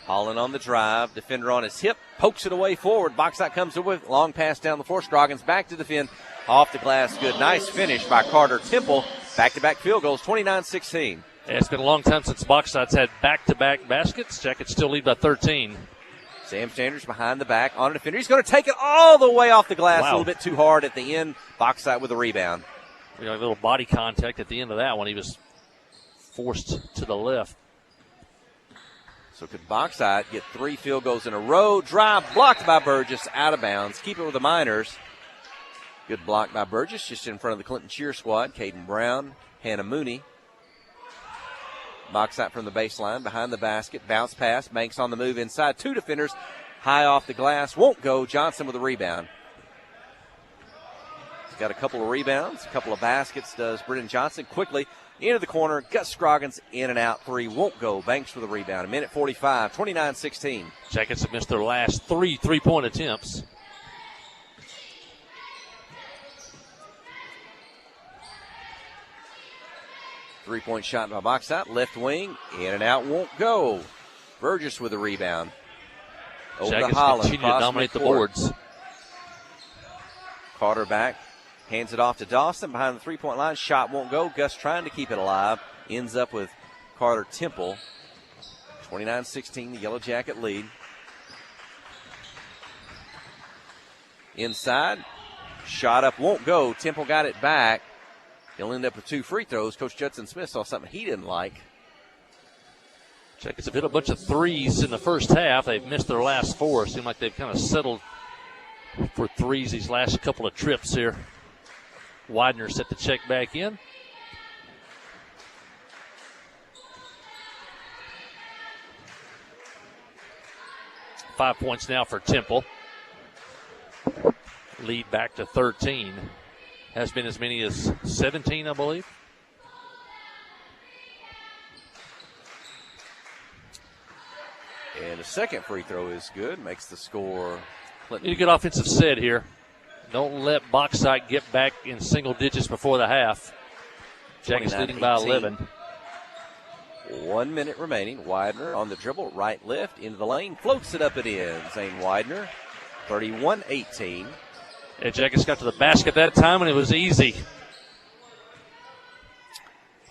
Holland on the drive. Defender on his hip. Pokes it away forward. Box out comes with long pass down the floor. Scroggins back to defend. Off the glass. Good. Nice finish by Carter Temple. Back-to-back field goals, 29-16. Yeah, it's been a long time since Bauxite's had back-to-back baskets. Jackets still lead by 13. Sam Sanders behind the back on a defender. He's going to take it all the way off the glass. Wow. A little bit too hard at the end. Bauxite with a rebound. A little body contact at the end of that one. He was forced to the left. So could Bauxite get 3 field goals in a row? Drive blocked by Burgess, out of bounds. Keep it with the Miners. Good block by Burgess, just in front of the Clinton cheer squad. Caden Brown, Hannah Mooney. Bauxite from the baseline, behind the basket. Bounce pass, Banks on the move inside. 2 defenders, high off the glass. Won't go. Johnson with a rebound. He's got a couple of rebounds, a couple of baskets, does Brennan Johnson. Quickly into the corner. Gus Scroggins in and out. 3 won't go. Banks with a rebound. A minute 45, 29-16. Jackets have missed their last 3 3-point attempts. Three-point shot by Bauxite. Left wing. In and out. Won't go. Burgess with a rebound. Over Jackets to Holland. continue to dominate the boards. Carter back. Hands it off to Dawson behind the three-point line. Shot won't go. Gus trying to keep it alive. Ends up with Carter Temple. 29-16, the Yellow Jacket lead. Inside. Shot up won't go. Temple got it back. He'll end up with 2 free throws. Coach Judson Smith saw something he didn't like. Jackets have hit a bunch of threes in the first half. They've missed their last 4. Seem like they've kind of settled for threes these last couple of trips here. Widener set to check back in. Five points now for Temple. Lead back to 13. Has been as many as 17, I believe. And the second free throw is good. Makes the score. Need a good offensive set here. Don't let Bauxite get back in single digits before the half. Jackets leading by 11. 1 minute remaining. Widener on the dribble, right, left, into the lane, floats it up and in. Zane Widener, 31-18. Yeah, Jackets got to the basket that time, and it was easy.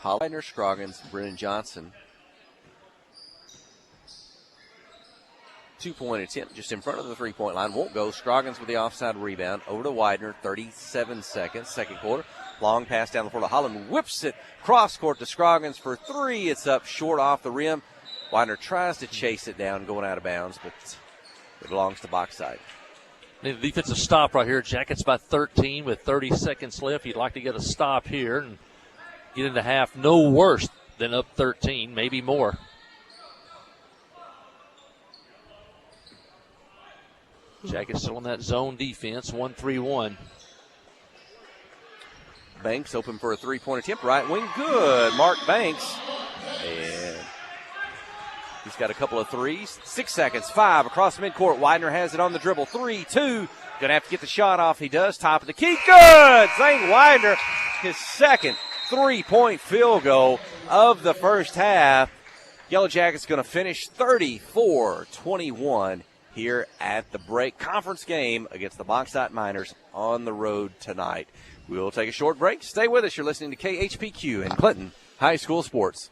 Widener, Scroggins, Brennan Johnson. 2-point attempt just in front of the three-point line. Won't go. Scroggins with the offside rebound. Over to Widener. 37 seconds. Second quarter. Long pass down the floor to Holland. Whips it cross court to Scroggins for 3. It's up short off the rim. Widener tries to chase it down going out of bounds, but it belongs to Bauxite. Need a defensive stop right here. Jackets by 13 with 30 seconds left. You'd like to get a stop here and get into half no worse than up 13, maybe more. Jackets still on that zone defense, 1-3-1. Banks open for a three-point attempt. Right wing, good. Mark Banks. And he's got a couple of threes. 6 seconds, 5 across midcourt. Widener has it on the dribble. 3-2. Going to have to get the shot off. He does. Top of the key. Good. Zane Widener, his second three-point field goal of the first half. Yellow Jackets going to finish 34-21 here at the break. Conference game against the Bauxite Miners on the road tonight. We'll take a short break. Stay with us. You're listening to KHPQ and Clinton High School Sports.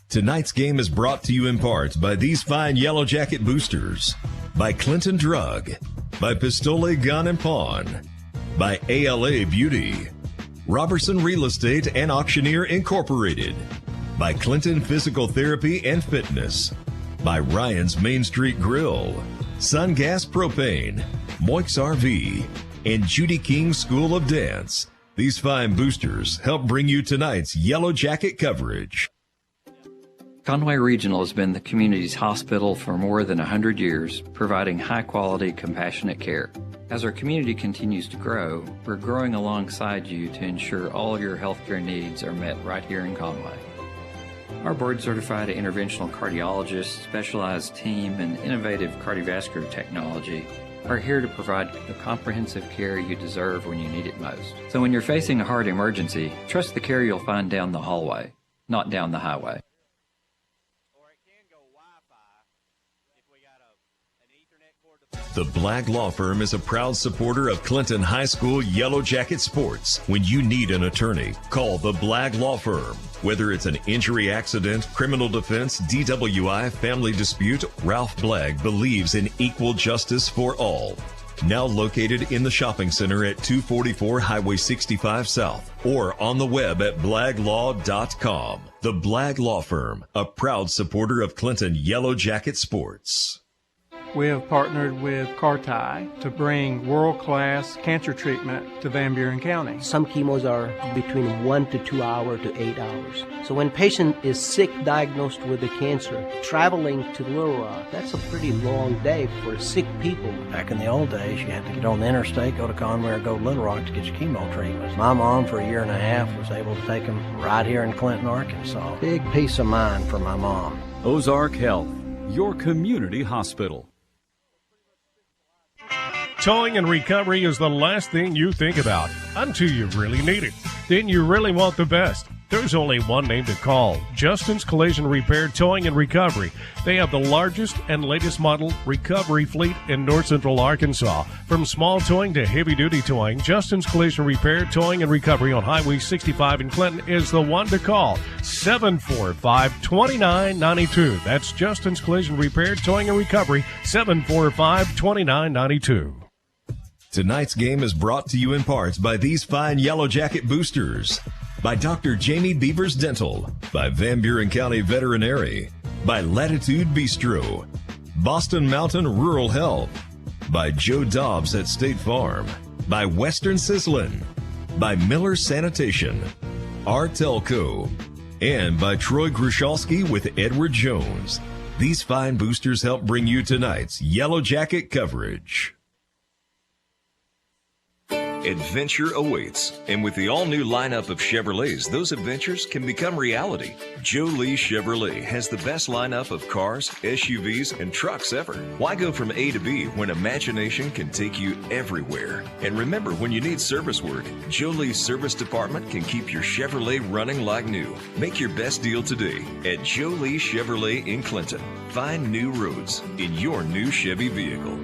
Tonight's game is brought to you in part by these fine Yellow Jacket boosters, by Clinton Drug, by Pistole Gun and Pawn, by ALA Beauty, Robertson Real Estate and Auctioneer Incorporated, by Clinton Physical Therapy and Fitness, by Ryan's Main Street Grill, Sun Gas Propane, Moix RV, and Judy King School of Dance. These fine boosters help bring you tonight's Yellow Jacket coverage. Conway Regional has been the community's hospital for more than 100 years, providing high-quality, compassionate care. As our community continues to grow, we're growing alongside you to ensure all your healthcare needs are met right here in Conway. Our board-certified interventional cardiologists, specialized team, and innovative cardiovascular technology are here to provide the comprehensive care you deserve when you need it most. So when you're facing a heart emergency, trust the care you'll find down the hallway, not down the highway. The Black Law Firm is a proud supporter of Clinton High School Yellow Jacket sports. When you need an attorney, call the Black Law Firm. Whether it's an injury accident, criminal defense, DWI, family dispute, Ralph Blagg believes in equal justice for all. Now located in the shopping center at 244 Highway 65 South or on the web at blaglaw.com. The Blagg Law Firm, a proud supporter of Clinton Yellow Jacket sports. We have partnered with Carti to bring world-class cancer treatment to Van Buren County. Some chemos are between 1 to 2 hours to 8 hours. So when a patient is sick, diagnosed with a cancer, traveling to Little Rock, that's a pretty long day for sick people. Back in the old days, you had to get on the interstate, go to Conway or go to Little Rock to get your chemo treatments. My mom, for a year and a half, was able to take them right here in Clinton, Arkansas. Big peace of mind for my mom. Ozark Health, your community hospital. Towing and recovery is the last thing you think about until you really need it. Then you really want the best. There's only one name to call, Justin's Collision Repair Towing and Recovery. They have the largest and latest model recovery fleet in north central Arkansas. From small towing to heavy-duty towing, Justin's Collision Repair Towing and Recovery on Highway 65 in Clinton is the one to call, 745-2992. That's Justin's Collision Repair Towing and Recovery, 745-2992. Tonight's game is brought to you in part by these fine Yellow Jacket boosters. By Dr. Jamie Beavers Dental, by Van Buren County Veterinary, by Latitude Bistro, Boston Mountain Rural Health, by Joe Dobbs at State Farm, by Western Sizzlin', by Miller Sanitation, Artelco, and by Troy Grushalski with Edward Jones. These fine boosters help bring you tonight's Yellow Jacket coverage. Adventure awaits, and with the all-new lineup of Chevrolets, those adventures can become reality. Joe Lee Chevrolet has the best lineup of cars, SUVs, and trucks ever. Why go from A to B when imagination can take you everywhere? And remember, when you need service work, Joe Lee's service department can keep your Chevrolet running like new. Make your best deal today at Joe Lee Chevrolet in Clinton. Find new roads in your new Chevy vehicle.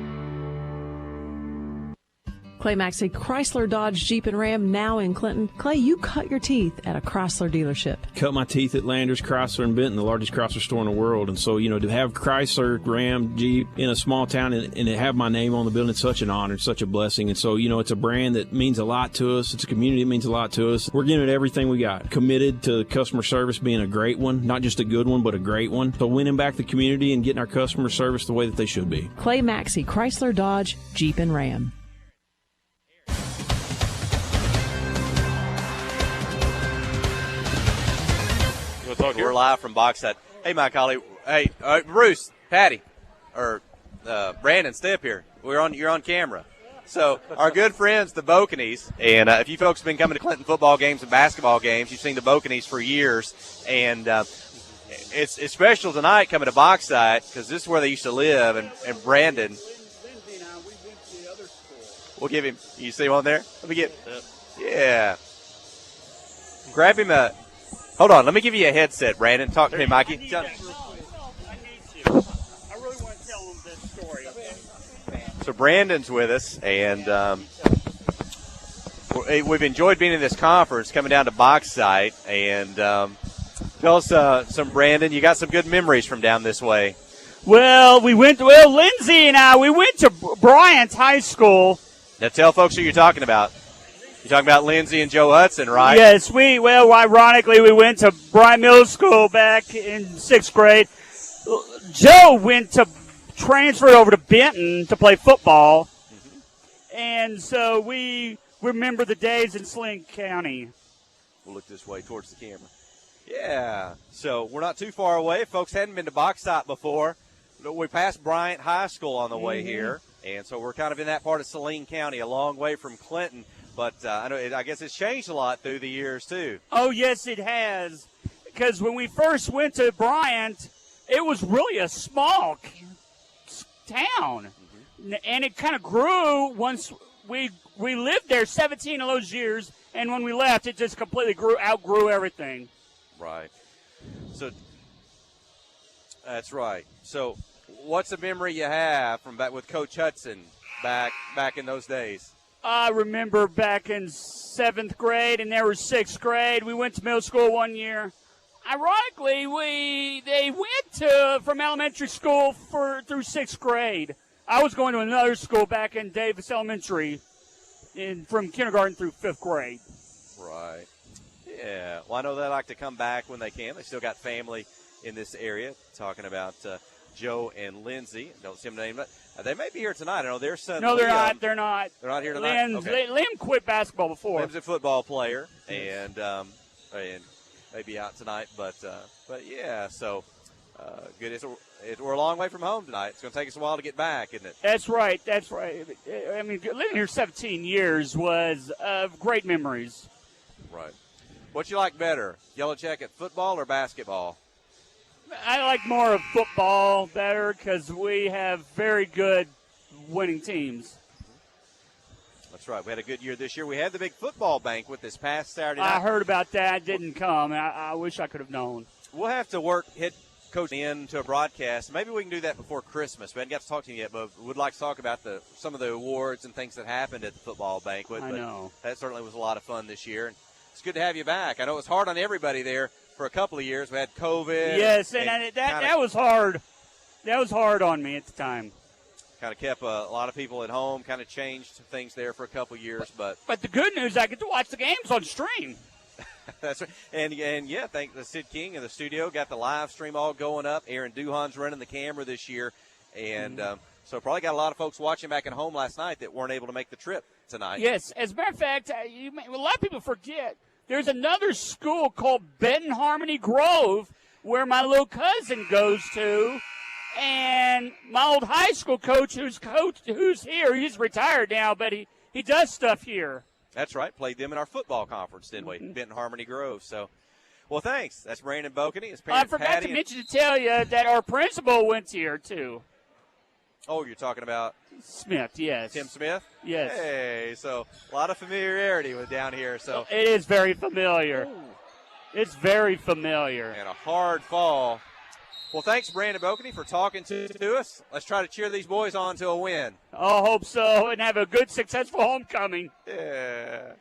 Clay Maxey, Chrysler, Dodge, Jeep, and Ram, now in Clinton. Clay, you cut your teeth at a Chrysler dealership. Cut my teeth at Landers, Chrysler, and Benton, the largest Chrysler store in the world. And so, to have Chrysler, Ram, Jeep in a small town and to have my name on the building, it's such an honor, it's such a blessing. And so, it's a brand that means a lot to us. It's a community that means a lot to us. We're giving it everything we got. Committed to customer service being a great one, not just a good one, but a great one. So winning back the community and getting our customer service the way that they should be. Clay Maxey, Chrysler, Dodge, Jeep, and Ram. We're live from Boxside. Hey, Mike Holly. Hey, Bruce, Patty, or Brandon, stay up here. You're on camera. So our good friends, the Bocanees, and if you folks have been coming to Clinton football games and basketball games, you've seen the Bocanees for years, and it's special tonight coming to Boxside because this is where they used to live, and Brandon. We'll give him. You see him on there? Let me get. Yeah. Grab him a. Hold on, let me give you a headset, Brandon. Talk to me, Mikey. I really want to tell them this story. So Brandon's with us, and we've enjoyed being in this conference, coming down to Boxside. And tell us some, Brandon, you got some good memories from down this way. Well, Lindsay and I, we went to Bryant's High School. Now tell folks who you're talking about. You're talking about Lindsay and Joe Hudson, right? Yes, ironically, we went to Bryan Middle School back in 6th grade. Joe transferred over to Benton to play football. Mm-hmm. And so we remember the days in Saline County. We'll look this way towards the camera. Yeah, so we're not too far away. If folks hadn't been to Boxside before, we passed Bryant High School on the way here. And so we're kind of in that part of Saline County, a long way from Clinton. But I guess it's changed a lot through the years, too. Oh, yes, it has. because when we first went to Bryant, it was really a small town. And it kind of grew once we lived there 17 of those years, and when we left, it just completely outgrew everything. Right. So that's right. So what's a memory you have from back with Coach Hudson back in those days? I remember back in 7th grade, and there was 6th grade. We went to middle school one year. Ironically, they went from elementary school through 6th grade. I was going to another school back in Davis Elementary from kindergarten through 5th grade. Right. Yeah. Well, I know they like to come back when they can. They still got family in this area. Talking about Joe and Lindsay. Don't see them name it. They may be here tonight. I know their son. No, they're Liam, not. They're not. They're not here tonight? Okay. Liam quit basketball before. Liam's a football player and maybe out tonight. But yeah, so good. We're a long way from home tonight. It's going to take us a while to get back, isn't it? That's right. I mean, living here 17 years was great memories. Right. What you like better, Yellow Jacket football or basketball? I like more of football better because we have very good winning teams. That's right. We had a good year this year. We had the big football banquet this past Saturday night. I heard about that. Didn't come. I wish I could have known. We'll have to hit Coach into a broadcast. Maybe we can do that before Christmas. We haven't got to talk to you yet, but would like to talk about some of the awards and things that happened at the football banquet. I know. That certainly was a lot of fun this year. And it's good to have you back. I know it was hard on everybody there for a couple of years. We had COVID. Yes, and that was hard. That was hard on me at the time. Kind of kept a lot of people at home, kind of changed things there for a couple of years. But the good news, I get to watch the games on stream. That's right. And yeah, thank the Sid King in the studio. Got the live stream all going up. Aaron Duhan's running the camera this year. And so probably got a lot of folks watching back at home last night that weren't able to make the trip tonight. Yes. As a matter of fact, a lot of people forget, there's another school called Benton Harmony Grove where my little cousin goes to. And my old high school coach who's here, he's retired now, but he does stuff here. That's right. Played them in our football conference, didn't we? Benton Harmony Grove. So, well, thanks. That's Brandon Bokeny. His parents, I forgot Patty to mention to tell you that our principal went here, too. Oh, you're talking about? Smith, yes. Tim Smith? Yes. Hey, so a lot of familiarity with down here. So it is very familiar. Ooh. It's very familiar. And a hard fall. Well, thanks, Brandon Bokeny, for talking to us. Let's try to cheer these boys on to a win. I hope so, and have a good, successful homecoming. Yeah.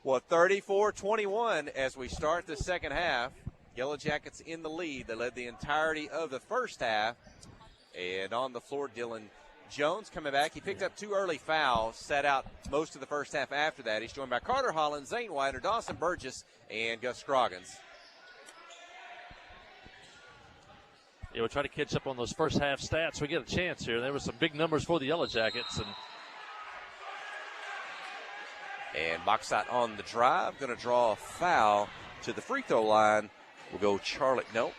Well, 34-21 as we start the second half. Yellow Jackets in the lead. They led the entirety of the first half. And on the floor, Dylan Jones coming back. He picked up 2 early fouls, sat out most of the first half after that. He's joined by Carter Holland, Zane Widener, Dawson Burgess, and Gus Scroggins. Yeah, we'll try to catch up on those first half stats. We get a chance here. There were some big numbers for the Yellow Jackets. And Bachsot on the drive, going to draw a foul to the free throw line. We'll go Charlotte. No.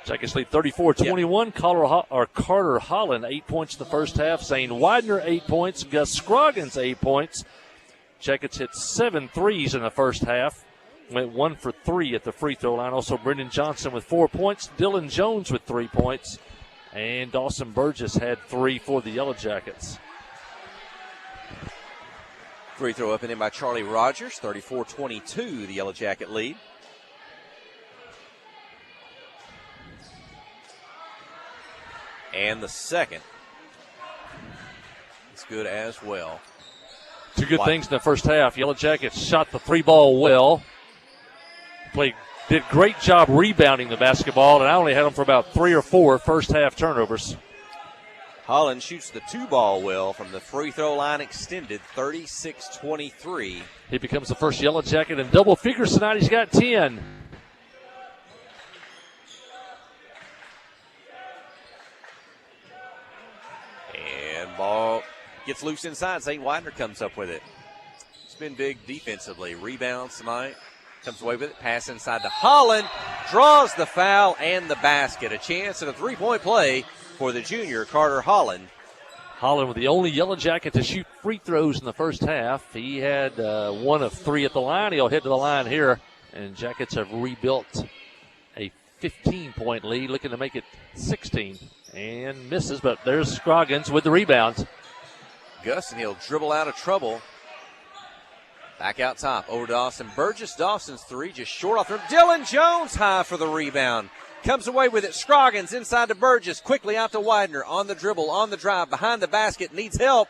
Jackets lead 34-21. Yep. Carter Holland, 8 points in the first half. Zane Widener, 8 points. Gus Scroggins, 8 points. Jackets hit 7 threes in the first half. Went 1 for 3 at the free throw line. Also, Brendan Johnson with 4 points. Dylan Jones with 3 points. And Dawson Burgess had 3 for the Yellow Jackets. Free throw up and in by Charlie Rogers. 34-22, the Yellow Jacket lead. And the second is good as well. 2 good things in the first half. Yellow Jackets shot the 3-ball well. Did great job rebounding the basketball, and I only had them for about 3 or 4 first half turnovers. Holland shoots the 2-ball well from the free throw line extended, 36-23. He becomes the first Yellow Jacket in double figures tonight. He's got 10. And ball gets loose inside. Zane Widener comes up with it. It's been big defensively. Rebounds tonight. Comes away with it. Pass inside to Holland. Draws the foul and the basket. A chance at a 3-point play for the junior, Carter Holland. Holland with the only Yellow Jacket to shoot free throws in the first half. He had 1 of 3 at the line. He'll head to the line here And Jackets have rebuilt a 15-point lead, looking to make it 16. And misses, but there's Scroggins with the rebound. Gus, and he'll dribble out of trouble. Back out top, over to Dawson Burgess. Dawson's three just short off the rim. Dylan Jones high for the rebound. Comes away with it. Scroggins inside to Burgess. Quickly out to Widener. On the dribble, on the drive, behind the basket. Needs help.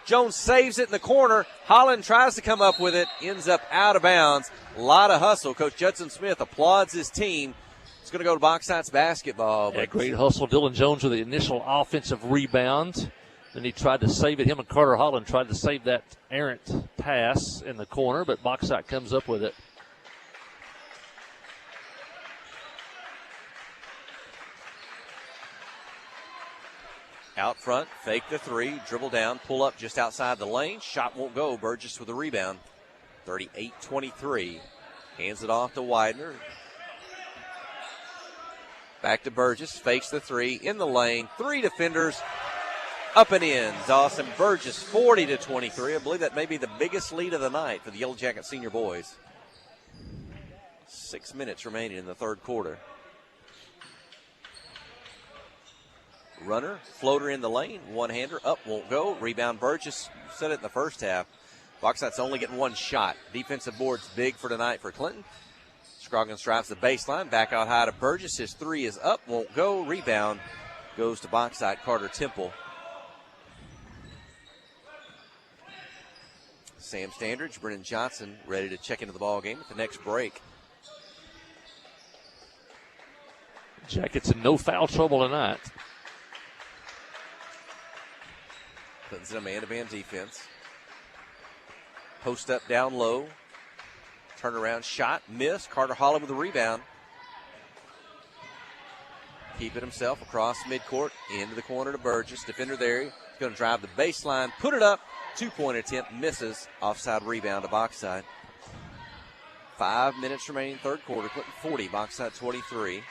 Jones saves it in the corner. Holland tries to come up with it. Ends up out of bounds. A lot of hustle. Coach Judson Smith applauds his team. It's going to go to box sides basketball. Yeah, great hustle. Dylan Jones with the initial offensive rebound. Then he tried to save it. Him and Carter Holland tried to save that errant pass in the corner, but Bauxite comes up with it. Out front, fake the three, dribble down, pull up just outside the lane. Shot won't go. Burgess with the rebound. 38-23. Hands it off to Widener. Back to Burgess, fakes the three, in the lane. Three defenders, up and in. Dawson Burgess, 40-23. I believe that may be the biggest lead of the night for the Yellow Jacket senior boys. 6 minutes remaining in the third quarter. Runner, floater in the lane, one-hander, up, won't go. Rebound Burgess, said it in the first half. Bauxite's only getting one shot. Defensive board's big for tonight for Clinton. Scroggins drives the baseline, back out high to Burgess. His three is up, won't go. Rebound goes to Bauxite. Carter Temple. Sam Standridge, Brennan Johnson ready to check into the ball game at the next break. Jackets in no foul trouble tonight. Clinton's in a man-to-man defense. Post up down low. Turnaround shot, miss. Carter Holland with the rebound. Keeping himself across midcourt, into the corner to Burgess. Defender there. He's going to drive the baseline, put it up. 2-point attempt, misses. Offside rebound to Bauxite. 5 minutes remaining, third quarter. Clinton 40, Bauxite 23.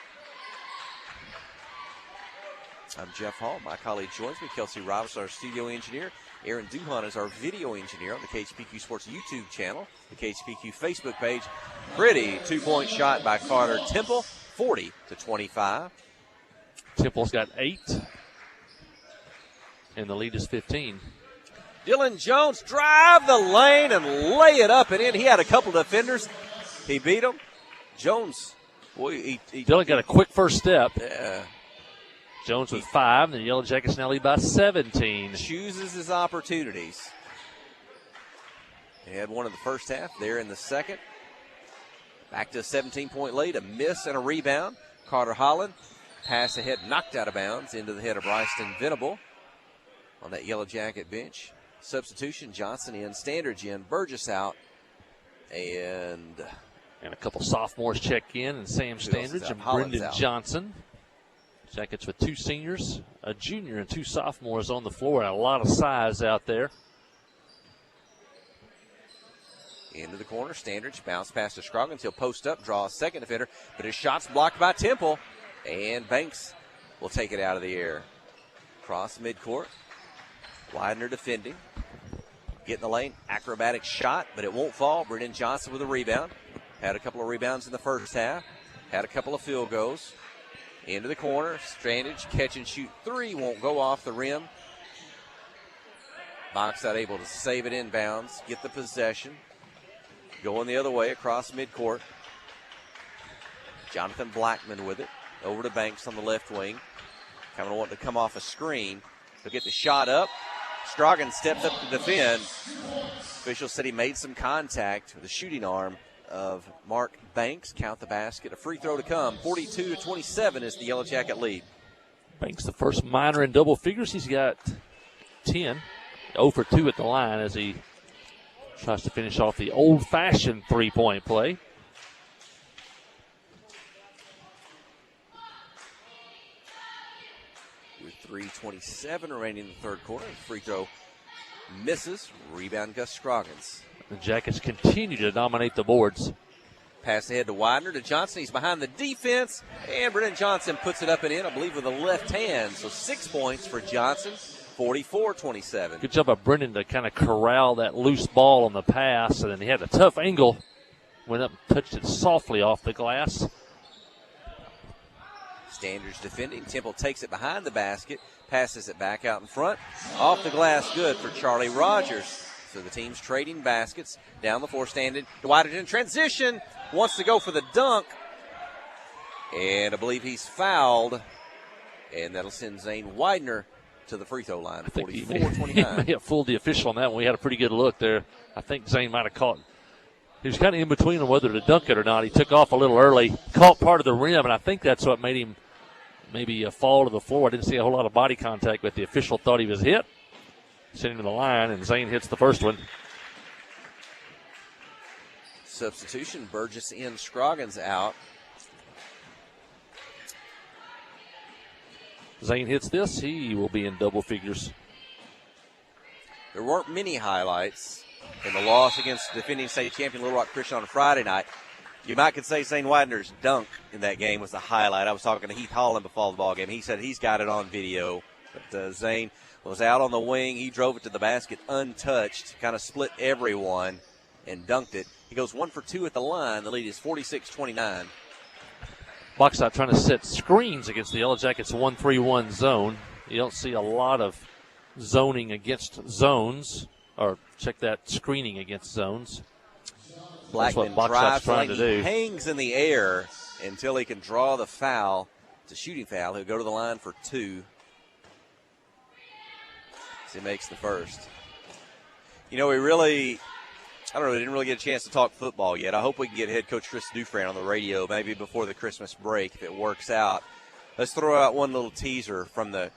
I'm Jeff Hall. My colleague joins me. Kelsey Roberts, our studio engineer. Aaron Duhan is our video engineer on the KHPQ Sports YouTube channel, the KHPQ Facebook page. Pretty two-point shot by Carter Temple, 40-25. Temple's got 8, and the lead is 15. Dylan Jones drive the lane and lay it up and in. He had a couple defenders. He beat them. Jones, boy, Dylan got a quick first step. Yeah. Jones with 5, and the Yellow Jackets now lead by 17. Chooses his opportunities. He had one in the first half, there in the second. Back to a 17-point lead, a miss and a rebound. Carter Holland, pass ahead, knocked out of bounds into the head of Ryston Venable on that Yellow Jacket bench. Substitution, Johnson in, Standridge in, Burgess out, and a couple sophomores check in, and Sam Standridge and Brendan Johnson. Jackets with 2 seniors, a junior, and 2 sophomores on the floor, and a lot of size out there. Into the corner, Standridge bounce pass to Scroggins. He'll post up, draw a second defender, but his shot's blocked by Temple, and Banks will take it out of the air. Cross midcourt, Widener defending. Get in the lane, acrobatic shot, but it won't fall. Brennan Johnson with a rebound. Had a couple of rebounds in the first half. Had a couple of field goals. Into the corner, Standridge, catch and shoot 3, won't go off the rim. Bauxite able to save it inbounds, get the possession. Going the other way across midcourt. Jonathan Blackman with it. Over to Banks on the left wing. Kind of wanting to come off a screen. He'll get the shot up. Scroggins steps up to defend. Officials said he made some contact with the shooting arm of Mark Banks. Count the basket. A free throw to come. 42-27 is the Yellow Jacket lead. Banks the first minor in double figures. He's got 10. 0 for 2 at the line as he tries to finish off the old-fashioned three-point play. With 3:27 remaining in the third quarter. Free throw misses. Rebound Gus Scroggins. The Jackets continue to dominate the boards. Pass ahead to Widener to Johnson. He's behind the defense. And Brennan Johnson puts it up and in, I believe, with a left hand. So 6 points for Johnson, 44-27. Good job by Brennan to kind of corral that loose ball on the pass. And then he had a tough angle went up and touched it softly off the glass. Standards defending. Temple takes it behind the basket, passes it back out in front. Off the glass, good for Charlie Rogers. So the team's trading baskets. Down the floor, standing. Dwight in transition. Wants to go for the dunk. And I believe he's fouled. And that'll send Zane Widener to the free throw line. 44-29. He may have fooled the official on that one. We had a pretty good look there. I think Zane might have caught. He was kind of in between on whether to dunk it or not. He took off a little early, caught part of the rim, and I think that's what made him maybe fall to the floor. I didn't see a whole lot of body contact, but the official thought he was hit. Sent him to the line, and Zane hits the first one. Substitution, Burgess in, Scroggins out. Zane hits this, he will be in double figures. There weren't many highlights in the loss against defending state champion Little Rock Christian on Friday night. You might could say Zane Widener's dunk in that game was the highlight. I was talking to Heath Holland before the ball game. He said he's got it on video. But Zane was out on the wing. He drove it to the basket untouched, kind of split everyone and dunked it. He goes 1 for 2 at the line. The lead is 46-29. Bauxite trying to set screens against the Yellow Jackets 1-3-1 zone. You don't see a lot of zoning against zones, or check that, screening against zones. Blackman drives trying to do. He hangs in the air until he can draw the foul. It's a shooting foul. He'll go to the line for 2. As he makes the first. You know, we didn't really get a chance to talk football yet. I hope we can get head coach Chris Dufresne on the radio maybe before the Christmas break if it works out. Let's throw out one little teaser from the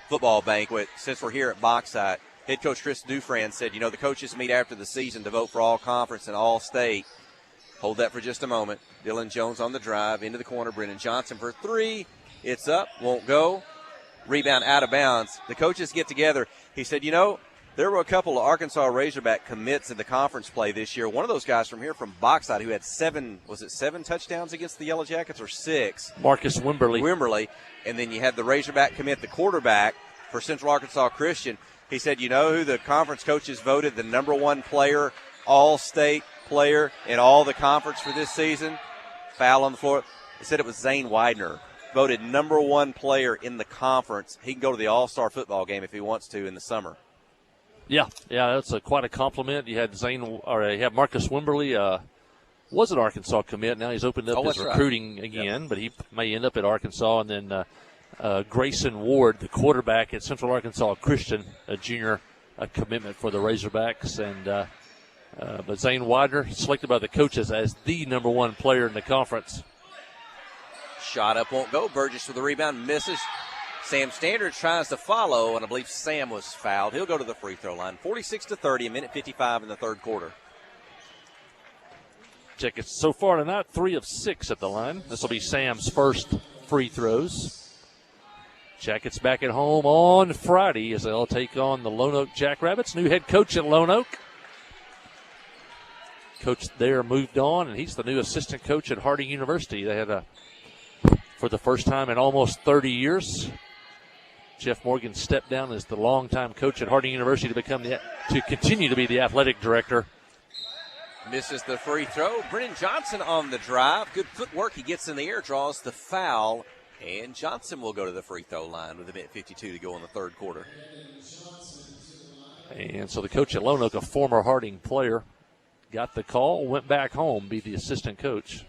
football banquet. Since we're here at Bauxite, head coach Chris Dufresne said, the coaches meet after the season to vote for all conference and all state. Hold that for just a moment. Dylan Jones on the drive, into the corner. Brennan Johnson for 3. It's up, won't go. Rebound out of bounds. The coaches get together. He said, there were a couple of Arkansas Razorback commits in the conference play this year. One of those guys from here from Bauxite who had 7 touchdowns against the Yellow Jackets or 6? Marcus Wimberly. And then you had the Razorback commit, the quarterback for Central Arkansas Christian. He said, you know who the conference coaches voted the number 1 player, all-state player in all the conference for this season? Foul on the floor. He said it was Zane Widener. Voted number 1 player in the conference. He can go to the All-Star football game if he wants to in the summer. Yeah, that's quite a compliment. You had Marcus Wimberly, was an Arkansas commit. Now he's opened up his recruiting again, but he may end up at Arkansas. And then Grayson Ward, the quarterback at Central Arkansas Christian, a junior, a commitment for the Razorbacks. And but Zane Widener selected by the coaches as the number 1 player in the conference. Shot up won't go. Burgess with the rebound, misses. Sam Standards tries to follow, and I believe Sam was fouled. He'll go to the free throw line. 46-30, a minute 55 in the third quarter. Jackets so far tonight, 3 of 6 at the line. This will be Sam's first free throws. Jackets back at home on Friday as they'll take on the Lone Oak Jackrabbits. New head coach at Lone Oak. Coach there moved on, and he's the new assistant coach at Harding University. They had for the first time in almost 30 years, Jeff Morgan stepped down as the longtime coach at Harding University to continue to be the athletic director. Misses the free throw. Brennan Johnson on the drive. Good footwork. He gets in the air, draws the foul, and Johnson will go to the free throw line with a minute 52 to go in the third quarter. And so the coach at Lone Oak, a former Harding player, got the call, went back home, be the assistant coach.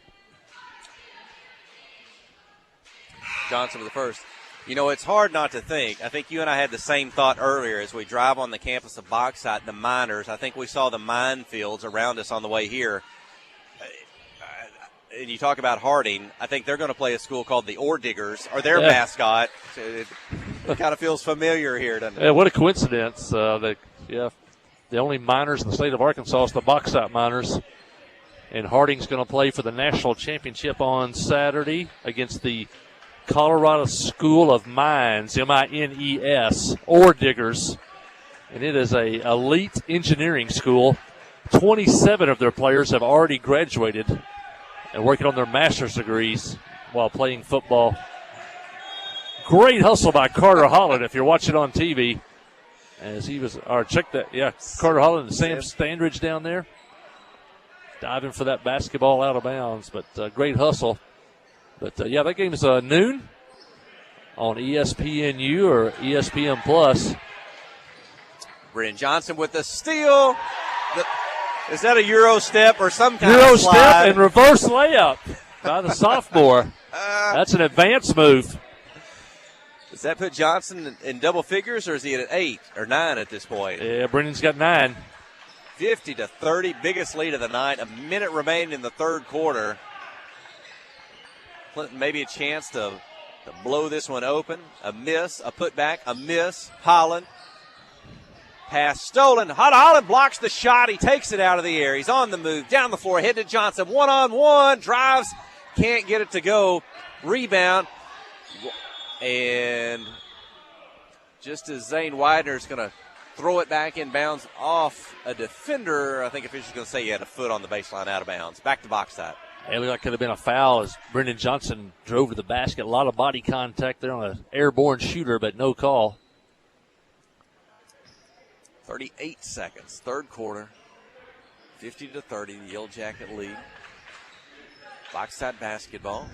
Johnson with the first. It's hard not to think. I think you and I had the same thought earlier as we drive on the campus of Bauxite, the miners. I think we saw the minefields around us on the way here. And you talk about Harding. I think they're going to play a school called the Ore Diggers, or their mascot. It kind of feels familiar here, doesn't it? Yeah, what a coincidence. The only miners in the state of Arkansas is the Bauxite Miners. And Harding's going to play for the national championship on Saturday against the Colorado School of Mines, MINES, Ore Diggers. And it is a elite engineering school. 27 of their players have already graduated and working on their master's degrees while playing football. Great hustle by Carter Holland if you're watching on TV. As he was, Carter Holland and Sam Standridge down there. diving for that basketball out of bounds, but great hustle. But, yeah, that game is noon on ESPNU or ESPN Plus. Brennan Johnson with the steal. Is that a Euro step or some kind Euro of slide? step and reverse layup by the sophomore. That's an advanced move. Does that put Johnson in double figures, or is he at 8 or 9 at this point? Yeah, Brennan's got 9. 50-30, biggest lead of the night. A minute remaining in the third quarter. Clinton maybe a chance to blow this one open. A miss, a putback, a miss. Holland. Pass stolen. Holland blocks the shot. He takes it out of the air. He's on the move. Down the floor. Head to Johnson. One-on-one. Drives. Can't get it to go. Rebound. And just as Zane Widener's going to throw it back in bounds off a defender, I think officials going to say he had a foot on the baseline out of bounds. Back to box side. It looked like it could have been a foul as Brennan Johnson drove to the basket. A lot of body contact there on an airborne shooter, but no call. 38 seconds, third quarter. 50-30, the Yellow Jacket lead. Box side basketball.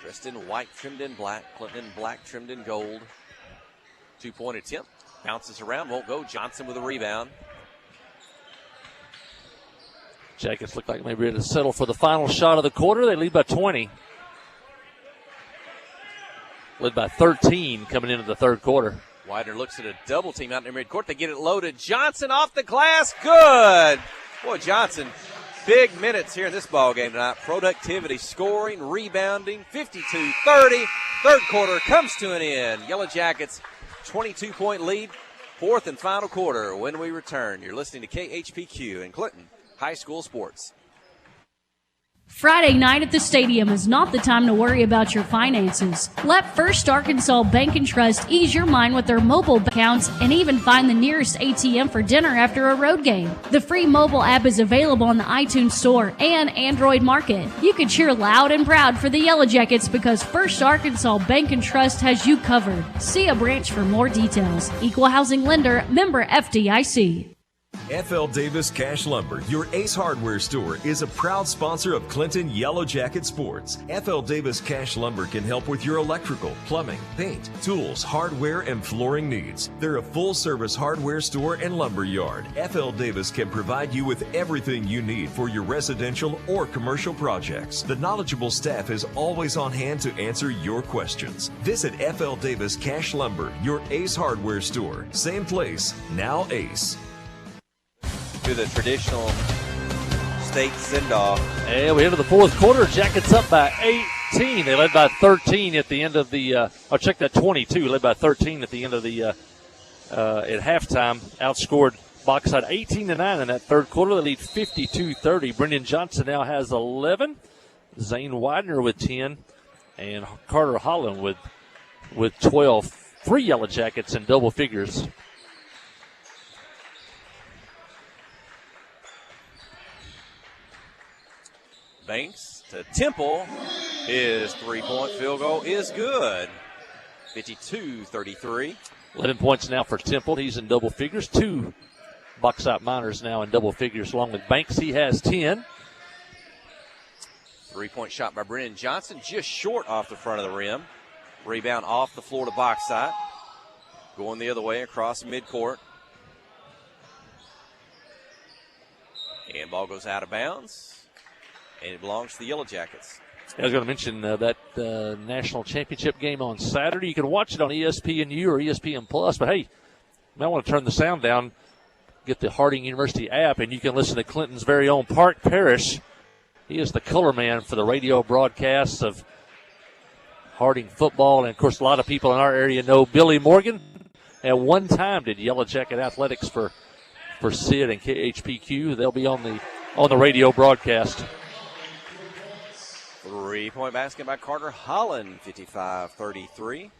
Dressed in white, trimmed in black. Clinton in black, trimmed in gold. 2-point attempt. Bounces around, won't go. Johnson with a rebound. Jackets look like maybe ready to settle for the final shot of the quarter. They lead by 20. Led by 13 coming into the third quarter. Widener looks at a double team out in the midcourt. They get it loaded. Johnson off the glass. Good. Boy, Johnson, big minutes here in this ball game tonight. Productivity, scoring, rebounding, 52-30. Third quarter comes to an end. Yellow Jackets, 22-point lead. Fourth and final quarter when we return. You're listening to KHPQ in Clinton High School Sports. Friday night at the stadium is not the time to worry about your finances. Let First Arkansas Bank and Trust ease your mind with their mobile accounts and even find the nearest ATM for dinner after a road game. The free mobile app is available on the iTunes Store and Android Market. You can cheer loud and proud for the Yellow Jackets because First Arkansas Bank and Trust has you covered. See a branch for more details. Equal housing lender, member FDIC. FL Davis Cash Lumber, your Ace Hardware store, is a proud sponsor of Clinton Yellow Jacket Sports. FL Davis Cash Lumber can help with your electrical, plumbing, paint, tools, hardware, and flooring needs. They're a full-service hardware store and lumber yard. FL Davis can provide you with everything you need for your residential or commercial projects. The knowledgeable staff is always on hand to answer your questions. Visit FL Davis Cash Lumber, your Ace Hardware store. Same place, now Ace. To the traditional state send-off. And we enter the fourth quarter. Jackets up by 18. They led by 13 at the end of the check that 22. Led by 13 at the end of the at halftime. Outscored box side 18-9 in that third quarter. They lead 52-30. Brennan Johnson now has 11. Zane Widener with 10. And Carter Holland with 12. 3 Yellow Jackets in double figures. Banks to Temple. His three-point field goal is good. 52-33. 11 points now for Temple. He's in double figures. 2 Bauxite Miners now in double figures along with Banks. He has 10. Three-point shot by Brennan Johnson, just short off the front of the rim. Rebound off the floor to Bauxite. Going the other way across midcourt. And ball goes out of bounds. And it belongs to the Yellow Jackets. I was going to mention that national championship game on Saturday. You can watch it on ESPNU or ESPN Plus. But, hey, you might want to turn the sound down, get the Harding University app, and you can listen to Clinton's very own Park Parrish. He is the color man for the radio broadcasts of Harding football. And, of course, a lot of people in our area know Billy Morgan. At one time did Yellow Jacket Athletics for Sid and KHPQ. They'll be on the radio broadcast. Three-point basket by Carter Holland, 55-33.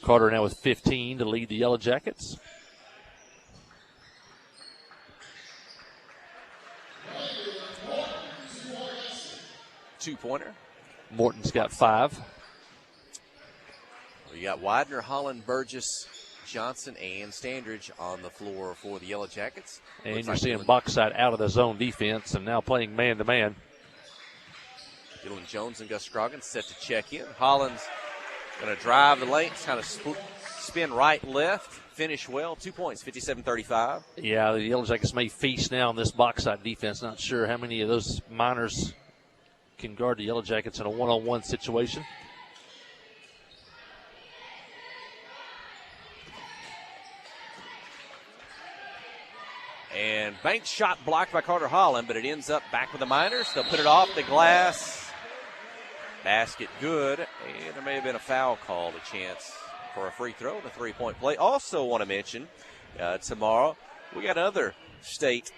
Carter now with 15 to lead the Yellow Jackets. Two-pointer. Morton's got 5. You got Widener, Holland, Burgess, Johnson and Standridge on the floor for the Yellow Jackets. And Looks you're like seeing Bauxite out of the zone defense and now playing man-to-man. Dylan Jones and Gus Scroggins set to check in. Hollins going to drive the lane, kind of spin right, left, finish well. 2 points, 57-35. Yeah, the Yellow Jackets may feast now on this Bauxite defense. Not sure how many of those Miners can guard the Yellow Jackets in a one-on-one situation. And bank shot blocked by Carter Holland, but it ends up back with the Miners. They'll put it off the glass. Basket good. And there may have been a foul called, a chance for a free throw and a three-point play. Also want to mention tomorrow we got another state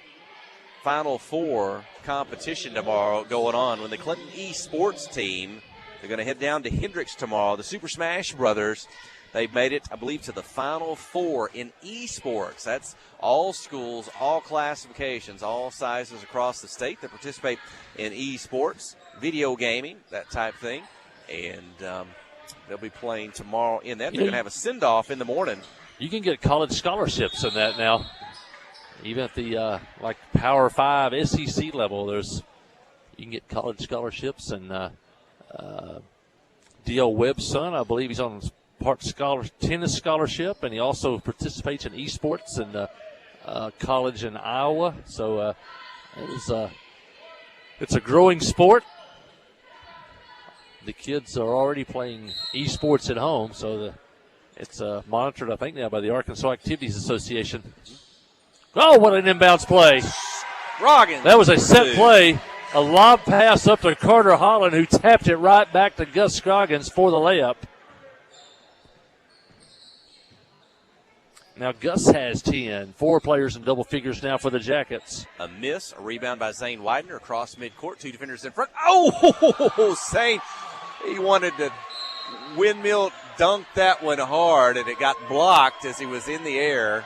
Final Four competition tomorrow going on when the Clinton Esports team, they're going to head down to Hendricks tomorrow. The Super Smash Brothers, they've made it, I believe, to the Final Four in esports. That's all schools, all classifications, all sizes across the state that participate in esports, video gaming, that type thing. And they'll be playing tomorrow in that. They're going to have a send-off in the morning. You can get college scholarships in that now. Even at the like Power 5 SEC level, you can get college scholarships. And D.L. Webb's son, I believe he's on part tennis scholarship, and he also participates in esports in college in Iowa. So it's a growing sport. The kids are already playing esports at home, so it's monitored, I think, now by the Arkansas Activities Association. Oh, what an inbounds play. Scroggins. That was a set play. A lob pass up to Carter Holland, who tapped it right back to Gus Scroggins for the layup. Now Gus has 10. 4 players in double figures now for the Jackets. A miss, a rebound by Zane Widener across midcourt. 2 defenders in front. Oh, Zane, he wanted to windmill dunk that one hard, and it got blocked as he was in the air.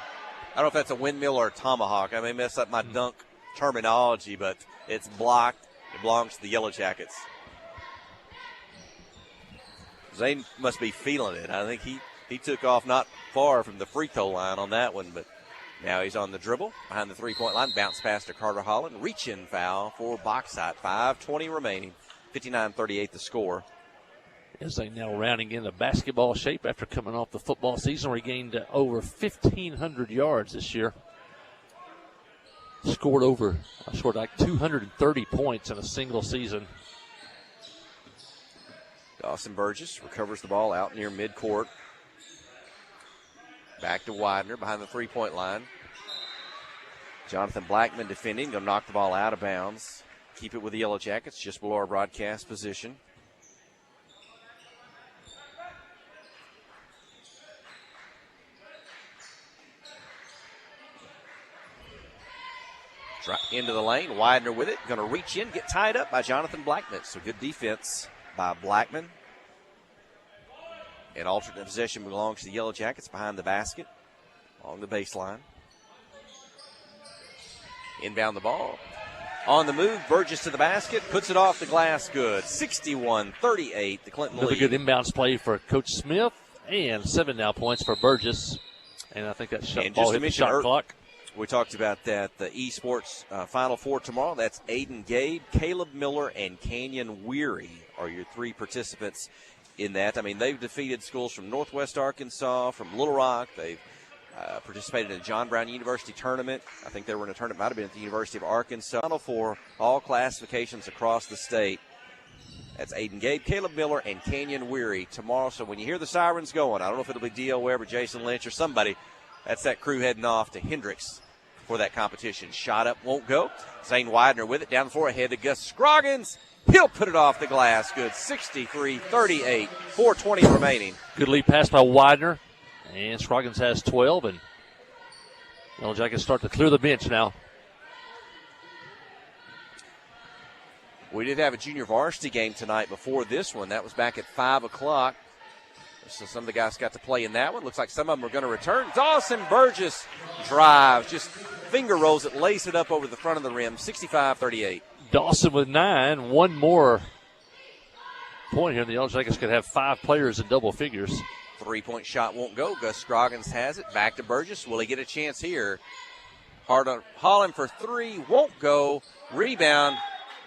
I don't know if that's a windmill or a tomahawk. I may mess up my dunk terminology, but it's blocked. It belongs to the Yellow Jackets. Zane must be feeling it. I think he took off not far from the free throw line on that one, but now he's on the dribble behind the three-point line. Bounce pass to Carter Holland. Reach-in foul for Bauxite. 5:20 remaining. 59-38 the score. As they now rounding into basketball shape after coming off the football season, where he gained over 1,500 yards this year. Scored like 230 points in a single season. Dawson Burgess recovers the ball out near midcourt. Back to Widener behind the three-point line. Jonathan Blackman defending. Going to knock the ball out of bounds. Keep it with the Yellow Jackets just below our broadcast position. Into the lane. Widener with it. Going to reach in, get tied up by Jonathan Blackman. So good defense by Blackman. And alternate possession belongs to the Yellow Jackets behind the basket along the baseline. Inbound the ball. On the move, Burgess to the basket, puts it off the glass good. 61-38, the Clinton lead. Another good inbounds play for Coach Smith, and 7 now points for Burgess. And I think that ball hit the shot clock. We talked about that, the esports Final Four tomorrow. That's Aiden Gabe, Caleb Miller, and Canyon Weary are your 3 participants in that. I mean, they've defeated schools from Northwest Arkansas, from Little Rock. They've participated in the John Brown University tournament. I think they were in a tournament, might have been at the University of Arkansas. Final Four, all classifications across the state. That's Aiden Gabe, Caleb Miller, and Canyon Weary tomorrow. So when you hear the sirens going, I don't know if it'll be D.L. Webb or Jason Lynch or somebody. That's that crew heading off to Hendricks for that competition. Shot up, won't go. Zane Widener with it down the floor ahead to Gus Scroggins. He'll put it off the glass. Good. 63-38. 4:20 remaining. Good lead pass by Widener. And Scroggins has 12. And Yellow Jackets start to clear the bench now. We did have a junior varsity game tonight before this one. That was back at 5 o'clock. So some of the guys got to play in that one. Looks like some of them are going to return. Dawson Burgess drives. Just finger rolls it, lays it up over the front of the rim. 65-38. Dawson with 9. One more point here. The Yellow Jackets could have 5 players in double figures. Three-point shot won't go. Gus Scroggins has it. Back to Burgess. Will he get a chance here? Hard on Holland for three. Won't go. Rebound.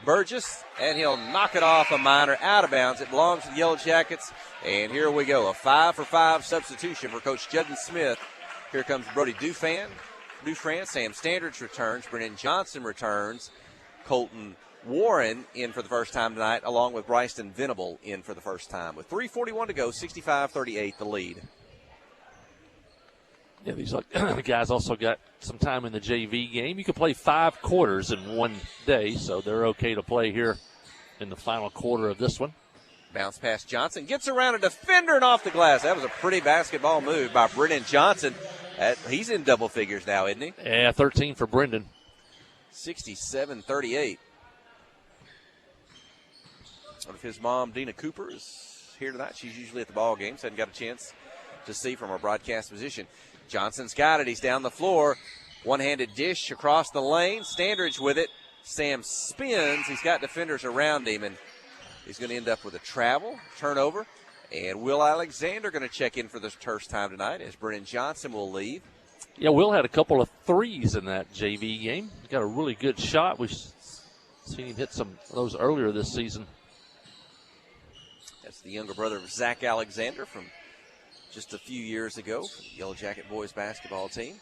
Burgess, and he'll knock it off a Minor out of bounds. It belongs to the Yellow Jackets. And here we go. A 5-for-5 substitution for Coach Judden Smith. Here comes Brody Dufran. Sam Standridge returns. Brennan Johnson returns. Colton Warren in for the first time tonight, along with Bryson Venable in for the first time. With 3:41 to go, 65-38 the lead. Yeah, these guys also got some time in the JV game. You can play 5 quarters in one day, so they're okay to play here in the final quarter of this one. Bounce past Johnson. Gets around a defender and off the glass. That was a pretty basketball move by Brennan Johnson. He's in double figures now, isn't he? Yeah, 13 for Brendan. 67-38. What if his mom, Dina Cooper, is here tonight? She's usually at the ball games. Hadn't got a chance to see from her broadcast position. Johnson's got it. He's down the floor. One-handed dish across the lane. Standridge with it. Sam spins. He's got defenders around him, and he's going to end up with a travel, turnover. And Will Alexander going to check in for the first time tonight as Brennan Johnson will leave. Yeah, Will had a couple of threes in that JV game. He got a really good shot. We've seen him hit some of those earlier this season. That's the younger brother of Zach Alexander from just a few years ago, from the Yellow Jacket boys basketball team.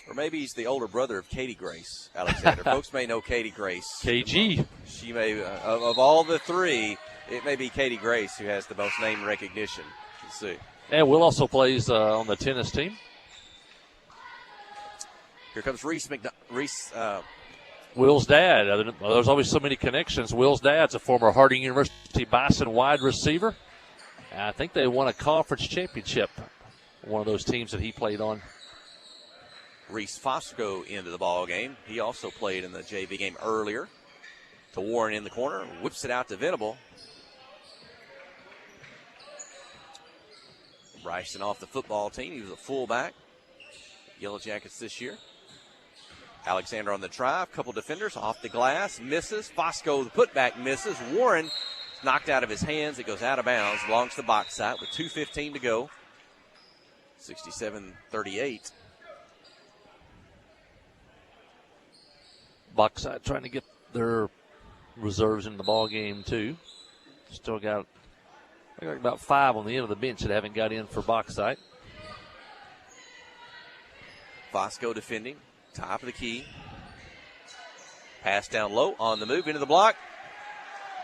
Or maybe he's the older brother of Katie Grace Alexander. Folks may know Katie Grace. KG. She may, of all the three, it may be Katie Grace who has the most name recognition. Let's see. And Will also plays on the tennis team. Here comes Reese Will's dad. There's always so many connections. Will's dad's a former Harding University Bison wide receiver. I think they won a conference championship, one of those teams that he played on. Reese Fosco into the ball game. He also played in the JV game earlier. To Warren in the corner, whips it out to Venable. Bryson off the football team. He was a fullback. Yellow Jackets this year. Alexander on the drive. Couple defenders off the glass. Misses. Fosco, the putback, misses. Warren knocked out of his hands. It goes out of bounds. Belongs to the box side with 2:15 to go. 67-38. Box side trying to get their reserves in the ball game too. Still got about 5 on the end of the bench that haven't got in for box side. Fosco defending. Top of the key. Pass down low on the move into the block.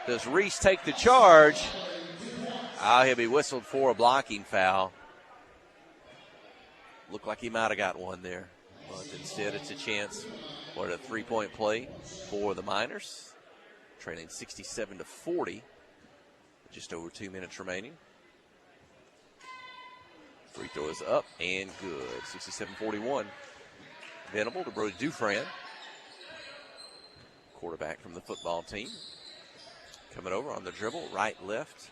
Does Reese take the charge? He'll be whistled for a blocking foul. Looked like he might have got one there. But instead, it's a chance for a 3-point play for the Miners. Trailing 67-40. Just over 2 minutes remaining. Free throw is up and good. 67-41. Venable to Brody Dufran. Quarterback from the football team. Coming over on the dribble, right, left.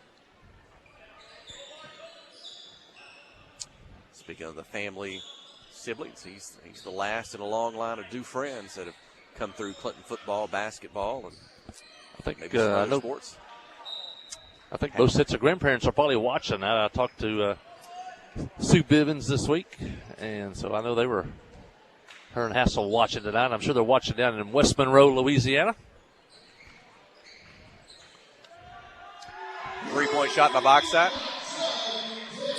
Speaking of the family siblings, he's the last in a long line of Dufrans that have come through Clinton football, basketball, and I think maybe some other sports. I think both sets of grandparents are probably watching that. I talked to Sue Bivens this week, and so I know they were, her and Hassel, watching tonight. I'm sure they're watching down in West Monroe, Louisiana. 3-point shot by Boxside.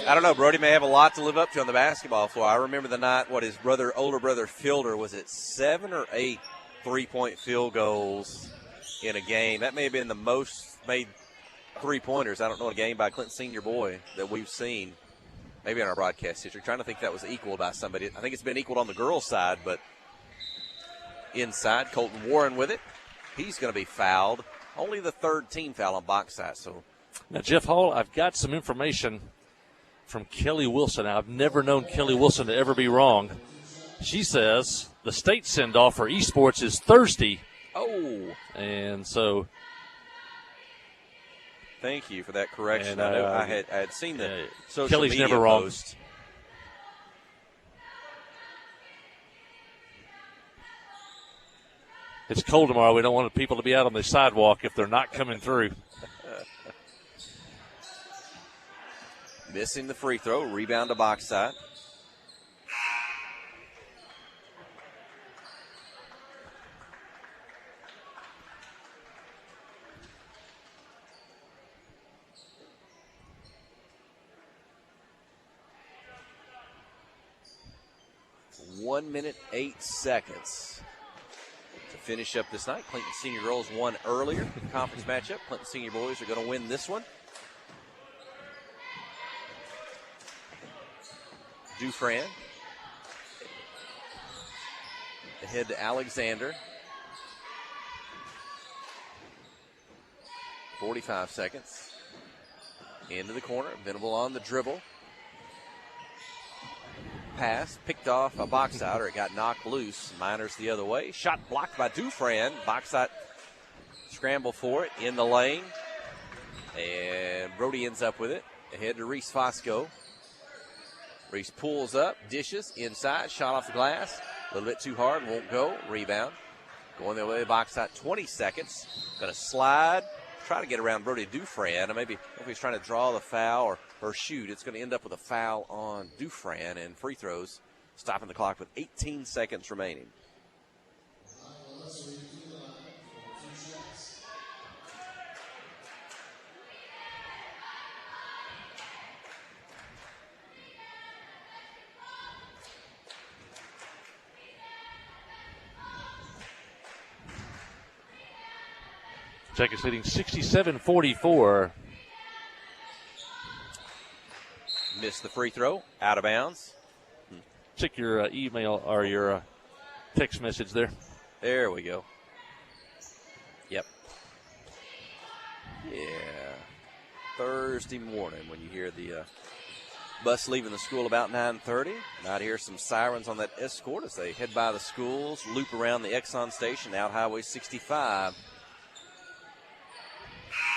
I don't know. Brody may have a lot to live up to on the basketball floor. I remember the night, his older brother Fielder, was it 7 or 8 3-point field goals in a game. That may have been the most made 3-pointers, I don't know, a game by Clinton Senior Boy that we've seen, maybe in our broadcast history. Trying to think that was equaled by somebody. I think it's been equaled on the girls' side, but inside, Colton Warren with it. He's going to be fouled. Only the third team foul on box side. So now, Jeff Hall, I've got some information from Kelly Wilson. Now, I've never known Kelly Wilson to ever be wrong. She says the state send-off for esports is Thursday. Oh. And so thank you for that correction. I know I had seen the social Kelly's media never wrong. post. It's cold tomorrow. We don't want people to be out on the sidewalk if they're not coming through. Missing the free throw. Rebound to box side. One minute, 8 seconds to finish up this night. Clinton Senior Girls won earlier in the conference matchup. Clinton Senior Boys are going to win this one. Dufran. Ahead to Alexander. 45 seconds. Into the corner. Venable on the dribble. Pass, picked off a box out, or it got knocked loose. Miners the other way. Shot blocked by Dufran. Box out, scramble for it in the lane. And Brody ends up with it. Ahead to Reese Fosco. Reese pulls up, dishes, inside, shot off the glass. A little bit too hard, won't go. Rebound. Going the other way, box out, 20 seconds. Going to slide, try to get around Brody Dufran. Maybe if he's trying to draw the foul or shoot, it's going to end up with a foul on Dufran and free throws, stopping the clock with 18 seconds remaining. Jackets leading 67-44. Missed the free throw, out of bounds. Check your email or your text message there. There we go. Yep. Yeah. Thursday morning when you hear the bus leaving the school about 9:30. Might hear some sirens on that escort as they head by the schools, loop around the Exxon station, out Highway 65.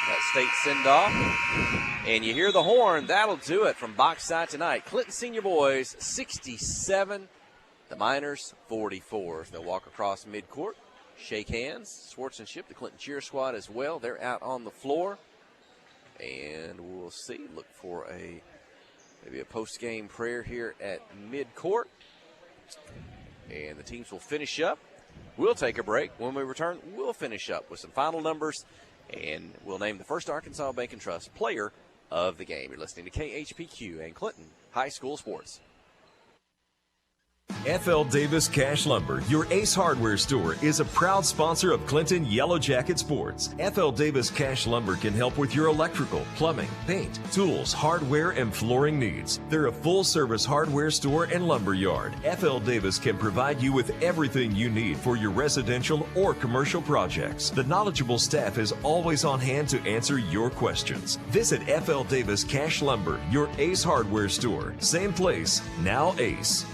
That state send-off. And you hear the horn. That'll do it from box side tonight. Clinton Senior Boys 67, the Miners 44. They'll walk across midcourt, shake hands. Sportsmanship, the Clinton cheer squad as well. They're out on the floor. And we'll see. Look for maybe a post-game prayer here at midcourt. And the teams will finish up. We'll take a break. When we return, we'll finish up with some final numbers. And we'll name the first Arkansas Bank and Trust player of the game. You're listening to KHPQ and Clinton High School Sports. FL Davis Cash Lumber, your Ace Hardware store, is a proud sponsor of Clinton Yellow Jacket Sports. FL Davis Cash Lumber can help with your electrical, plumbing, paint, tools, hardware, and flooring needs. They're a full-service hardware store and lumber yard. FL Davis can provide you with everything you need for your residential or commercial projects. The knowledgeable staff is always on hand to answer your questions. Visit FL Davis Cash Lumber, your Ace Hardware store. Same place, now Ace.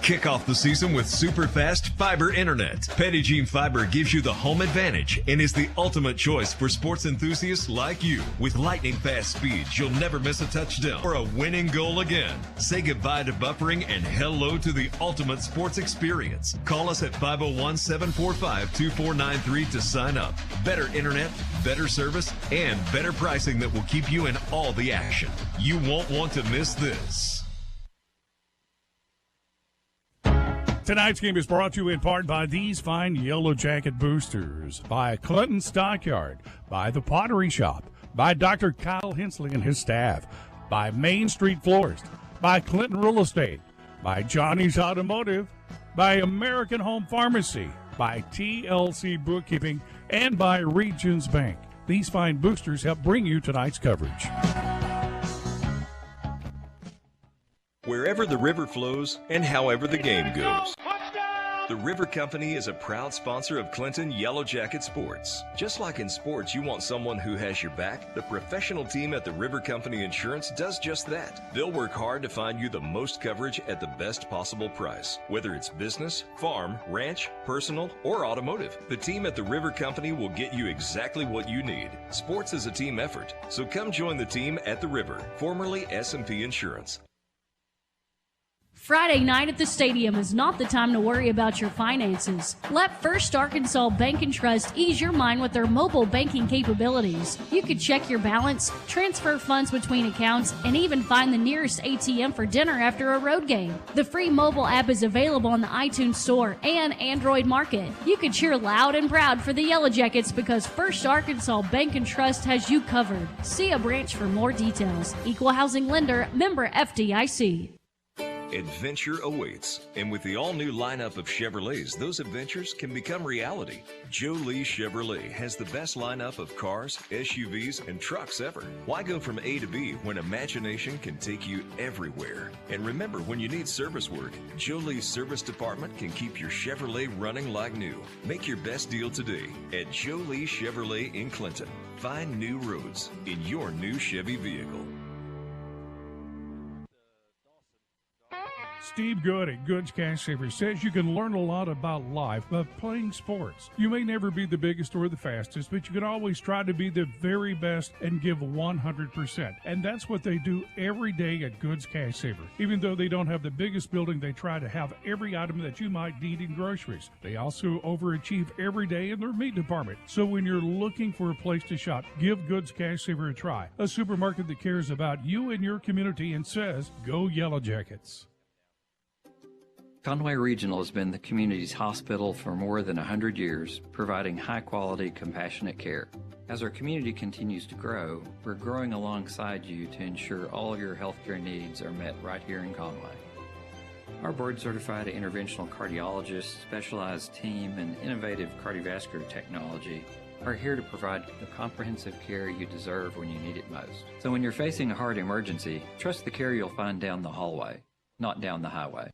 Kick off the season with super fast fiber internet. Pettigene Fiber gives you the home advantage and is the ultimate choice for sports enthusiasts like you. With lightning fast speeds, you'll never miss a touchdown or a winning goal again. Say goodbye to buffering and hello to the ultimate sports experience. Call us at 501-745-2493 to sign up. Better internet, better service, and better pricing that will keep you in all the action. You won't want to miss this. Tonight's game is brought to you in part by these fine Yellow Jacket boosters, by Clinton Stockyard, by the Pottery Shop, by Dr. Kyle Hensley and his staff, by Main Street Florist, by Clinton Real Estate, by Johnny's Automotive, by American Home Pharmacy, by TLC Bookkeeping, and by Regions Bank. These fine boosters help bring you tonight's coverage. Wherever the river flows and however the game goes. The River Company is a proud sponsor of Clinton Yellow Jacket Sports. Just like in sports, you want someone who has your back, the professional team at the River Company Insurance does just that. They'll work hard to find you the most coverage at the best possible price. Whether it's business, farm, ranch, personal, or automotive, the team at the River Company will get you exactly what you need. Sports is a team effort, so come join the team at the River, formerly S&P Insurance. Friday night at the stadium is not the time to worry about your finances. Let First Arkansas Bank and Trust ease your mind with their mobile banking capabilities. You can check your balance, transfer funds between accounts, and even find the nearest ATM for dinner after a road game. The free mobile app is available on the iTunes Store and Android Market. You can cheer loud and proud for the Yellow Jackets because First Arkansas Bank and Trust has you covered. See a branch for more details. Equal Housing Lender, member FDIC. Adventure awaits, and with the all-new lineup of Chevrolets, those adventures can become reality. Joe Lee Chevrolet has the best lineup of cars, SUVs, and trucks ever. Why go from A to B when imagination can take you everywhere? And remember, when you need service work, Joe Lee's service department can keep your Chevrolet running like new. Make your best deal today at Joe Lee Chevrolet in Clinton. Find new roads in your new Chevy vehicle. Steve Good at Goods Cash Savers says you can learn a lot about life by playing sports. You may never be the biggest or the fastest, but you can always try to be the very best and give 100%. And that's what they do every day at Goods Cash Saver. Even though they don't have the biggest building, they try to have every item that you might need in groceries. They also overachieve every day in their meat department. So when you're looking for a place to shop, give Goods Cash Saver a try. A supermarket that cares about you and your community and says, go Yellow Jackets. Conway Regional has been the community's hospital for more than 100 years, providing high-quality, compassionate care. As our community continues to grow, we're growing alongside you to ensure all of your healthcare needs are met right here in Conway. Our board-certified interventional cardiologists, specialized team, and innovative cardiovascular technology are here to provide the comprehensive care you deserve when you need it most. So when you're facing a heart emergency, trust the care you'll find down the hallway, not down the highway.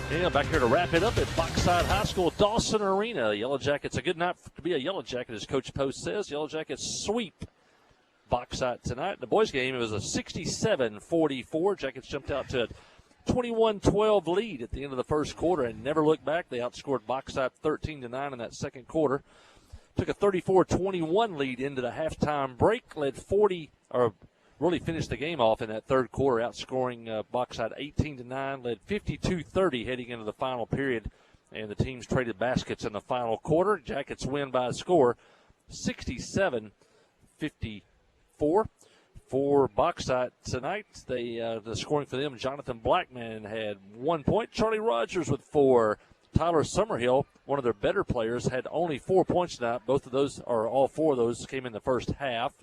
Yeah, back here to wrap it up at Bauxite High School, Dawson Arena. Yellow Jackets, a good night to be a Yellow Jacket, as Coach Post says. Yellow Jackets sweep Bauxite tonight. In the boys' game, it was a 67-44. Jackets jumped out to a 21-12 lead at the end of the first quarter and never looked back. They outscored Bauxite 13-9 in that second quarter. Took a 34-21 lead into the halftime break, really finished the game off in that third quarter, outscoring Bauxite 18-9, led 52-30 heading into the final period, and the teams traded baskets in the final quarter. Jackets win by a score 67-54. For Bauxite tonight, the scoring for them, Jonathan Blackman had 1 point, Charlie Rogers with 4. Tyler Summerhill, one of their better players, had only 4 points tonight. All four of those came in the first half.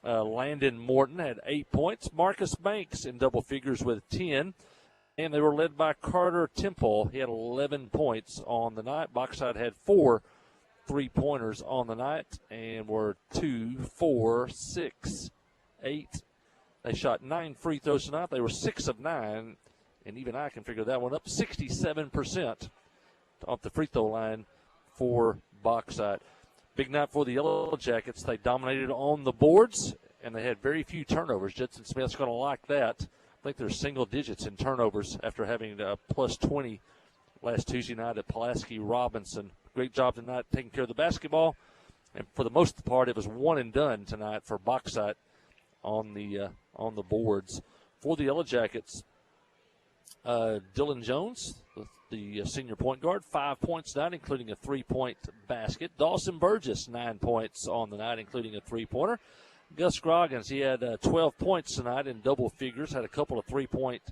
Landon Morton had 8 points. Marcus Banks in double figures with 10. And they were led by Carter Temple. He had 11 points on the night. Bauxite had 4 3-pointers on the night and were 2, 4, 6, 8. They shot 9 free throws tonight. They were 6 of 9. And even I can figure that one up. 67% off the free throw line for Bauxite. Big night for the Yellow Jackets. They dominated on the boards, and they had very few turnovers. Judson Smith's going to like that. I think they're single digits in turnovers after having plus 20 last Tuesday night at Pulaski Robinson. Great job tonight taking care of the basketball. And for the most part, it was one and done tonight for Bauxite on the boards. For the Yellow Jackets, Dylan Jones, the senior point guard, 5 points tonight, including a 3-point basket. Dawson Burgess, 9 points on the night, including a 3-pointer. Gus Groggins, he had 12 points tonight in double figures, had a couple of 3-point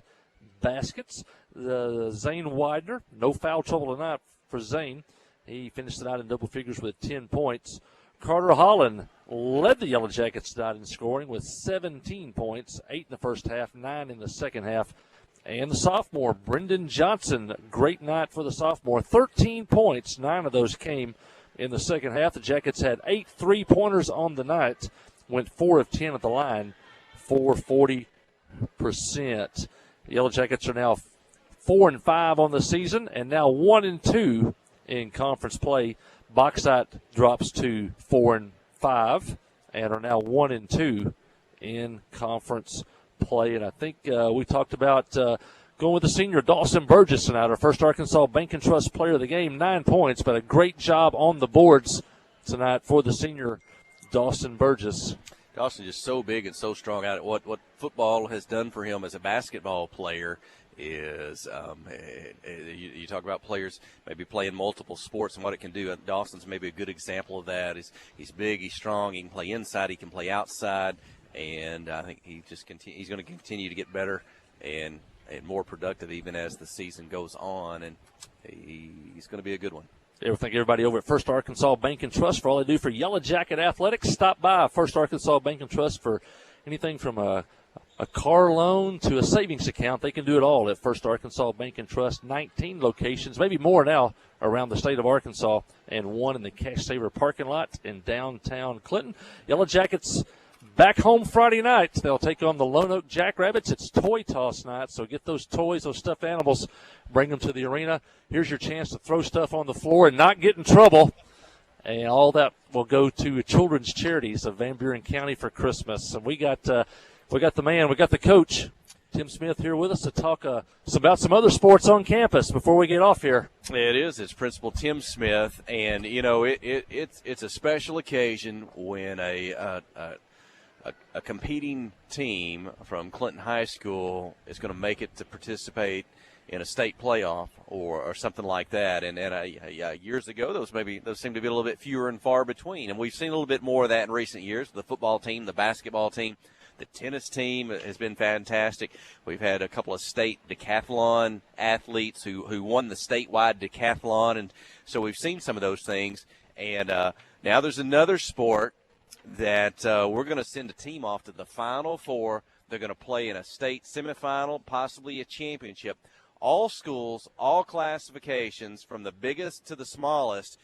baskets. Zane Widener, no foul trouble tonight for Zane. He finished tonight in double figures with 10 points. Carter Holland led the Yellow Jackets tonight in scoring with 17 points, 8 in the first half, 9 in the second half. And the sophomore, Brendan Johnson, great night for the sophomore. 13 points, 9 of those came in the second half. The Jackets had 8 3-pointers on the night, went 4 of 10 at the line for 40%. The Yellow Jackets are now 4-5 on the season and now 1-2 in conference play. Bauxite drops to 4-5 and are now 1-2 in conference play. And I think we talked about going with the senior Dawson Burgess tonight, our first Arkansas Bank and Trust player of the game. 9 points, but a great job on the boards tonight for the senior Dawson Burgess. Dawson's just so big and so strong at it. What football has done for him as a basketball player is you talk about players maybe playing multiple sports and what it can do. Dawson's maybe a good example of that. He's big, he's strong, he can play inside, he can play outside, and I think he's going to continue to get better and more productive even as the season goes on, and he's going to be a good one. I thank everybody over at First Arkansas Bank and Trust for all they do for Yellow Jacket Athletics. Stop by First Arkansas Bank and Trust for anything from a car loan to a savings account. They can do it all at First Arkansas Bank and Trust. 19 locations, maybe more now, around the state of Arkansas, and one in the Cash Saver parking lot in downtown Clinton. Yellow Jackets back home Friday night. They'll take on the Lone Oak Jackrabbits. It's toy toss night, so get those toys, those stuffed animals, bring them to the arena. Here's your chance to throw stuff on the floor and not get in trouble. And all that will go to children's charities of Van Buren County for Christmas. And we got the man, we got the coach, Tim Smith, here with us to talk about some other sports on campus before we get off here. It is. It's Principal Tim Smith, and it's a special occasion when a competing team from Clinton High School is going to make it to participate in a state playoff or something like that. And years ago, those seemed to be a little bit fewer and far between. And we've seen a little bit more of that in recent years. The football team, the basketball team, the tennis team has been fantastic. We've had a couple of state decathlon athletes who won the statewide decathlon. And so we've seen some of those things. And now there's another sport that we're going to send a team off to the Final Four. They're going to play in a state semifinal, possibly a championship. All schools, all classifications, from the biggest to the smallest.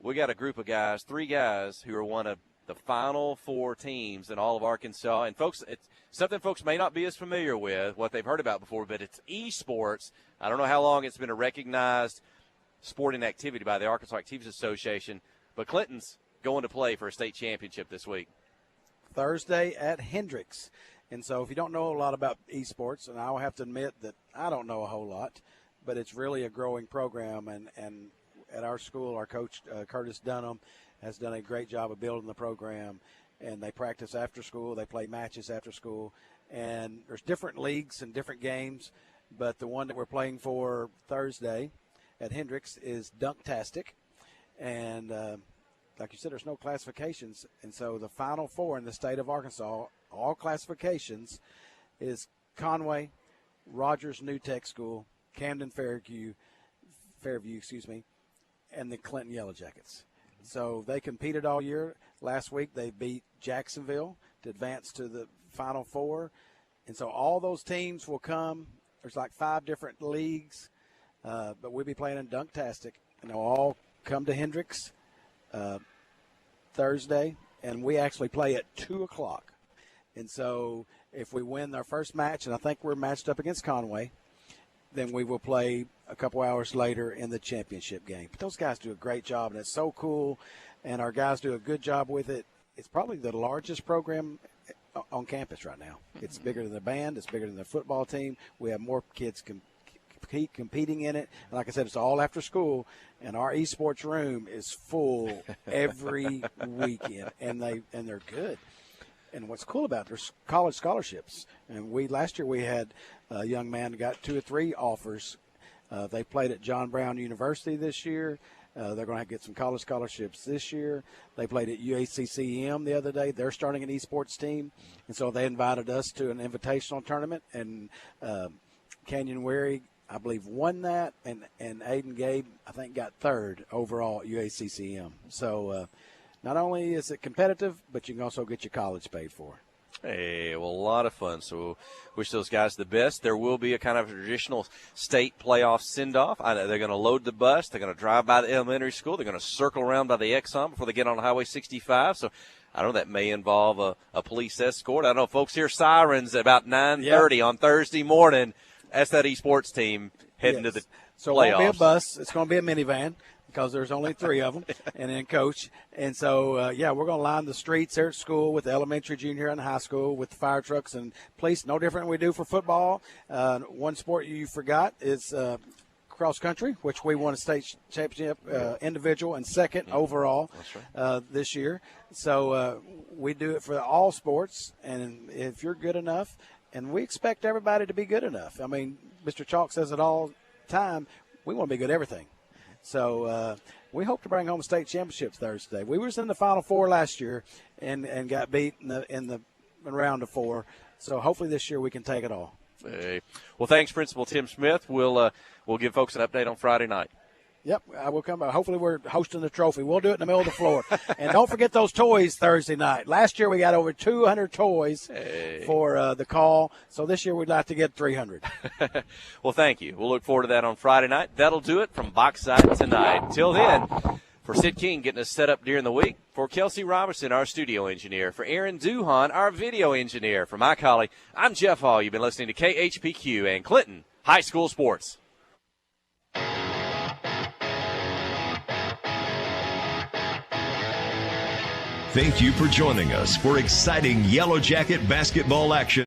We got a group of guys, 3 guys, who are one of the Final Four teams in all of Arkansas. And, folks, it's something folks may not be as familiar with, what they've heard about before, but it's esports. I don't know how long it's been a recognized sporting activity by the Arkansas Activities Association, but Clinton's going to play for a state championship this week. Thursday at Hendricks. And so if you don't know a lot about esports, and I'll have to admit that I don't know a whole lot, but it's really a growing program. And at our school, our coach, Curtis Dunham, has done a great job of building the program. And they practice after school. They play matches after school. And there's different leagues and different games, but the one that we're playing for Thursday at Hendricks is Dunktastic. And like you said, there's no classifications. And so the Final Four in the state of Arkansas, all classifications, is Conway, Rogers New Tech School, Camden Fairview, and the Clinton Yellow Jackets. So they competed all year. Last week they beat Jacksonville to advance to the Final Four. And so all those teams will come. There's like 5 different leagues, but we'll be playing in Dunktastic. And they'll all come to Hendricks Thursday, and we actually play at 2 o'clock. And so if we win our first match, and I think we're matched up against Conway, then we will play a couple hours later in the championship game. But those guys do a great job, and it's so cool, and our guys do a good job with it. It's probably the largest program on campus right now. It's bigger than the band. It's bigger than the football team. We have more kids competing in it. And like I said, it's all after school, and our esports room is full every weekend, and they're good. And what's cool about it, there's college scholarships. And last year we had a young man who got 2 or 3 offers. They played at John Brown University this year. They're going to get some college scholarships this year. They played at UACCM the other day. They're starting an esports team. And so they invited us to an invitational tournament. And Canyon Wary, I believe, won that. And Aiden Gabe, I think, got 3rd overall at UACCM. So not only is it competitive, but you can also get your college paid for. Hey, well, a lot of fun. So wish those guys the best. There will be a kind of traditional state playoff send-off. They're going to load the bus. They're going to drive by the elementary school. They're going to circle around by the Exxon before they get on Highway 65. So I don't know, that may involve a police escort. I don't know, folks hear sirens at about 9:30 on Thursday morning. That's that esports team heading to the playoffs. It won't be a bus. It's going to be a minivan, because there's only 3 of them, and then coach. And so, we're going to line the streets there at school with the elementary, junior, and high school with the fire trucks and police. No different than we do for football. One sport you forgot is cross country, which we won a state championship individual and second overall this year. So we do it for all sports, and if you're good enough, and we expect everybody to be good enough. I mean, Mr. Chalk says it all the time, we want to be good at everything. So we hope to bring home a state championship Thursday. We was in the Final Four last year and got beat in the round of 4. So hopefully this year we can take it all. Hey. Well, thanks, Principal Tim Smith. We'll give folks an update on Friday night. Yep, I will come by. Hopefully we're hosting the trophy. We'll do it in the middle of the floor. And don't forget those toys Thursday night. Last year we got over 200 toys for the call. So this year we'd like to get 300. Well, thank you. We'll look forward to that on Friday night. That'll do it from Boxside tonight. Till then, for Sid King getting us set up during the week, for Kelsey Robertson, our studio engineer, for Aaron Duhan, our video engineer, for my colleague, I'm Jeff Hall. You've been listening to KHPQ and Clinton High School Sports. Thank you for joining us for exciting Yellow Jacket basketball action.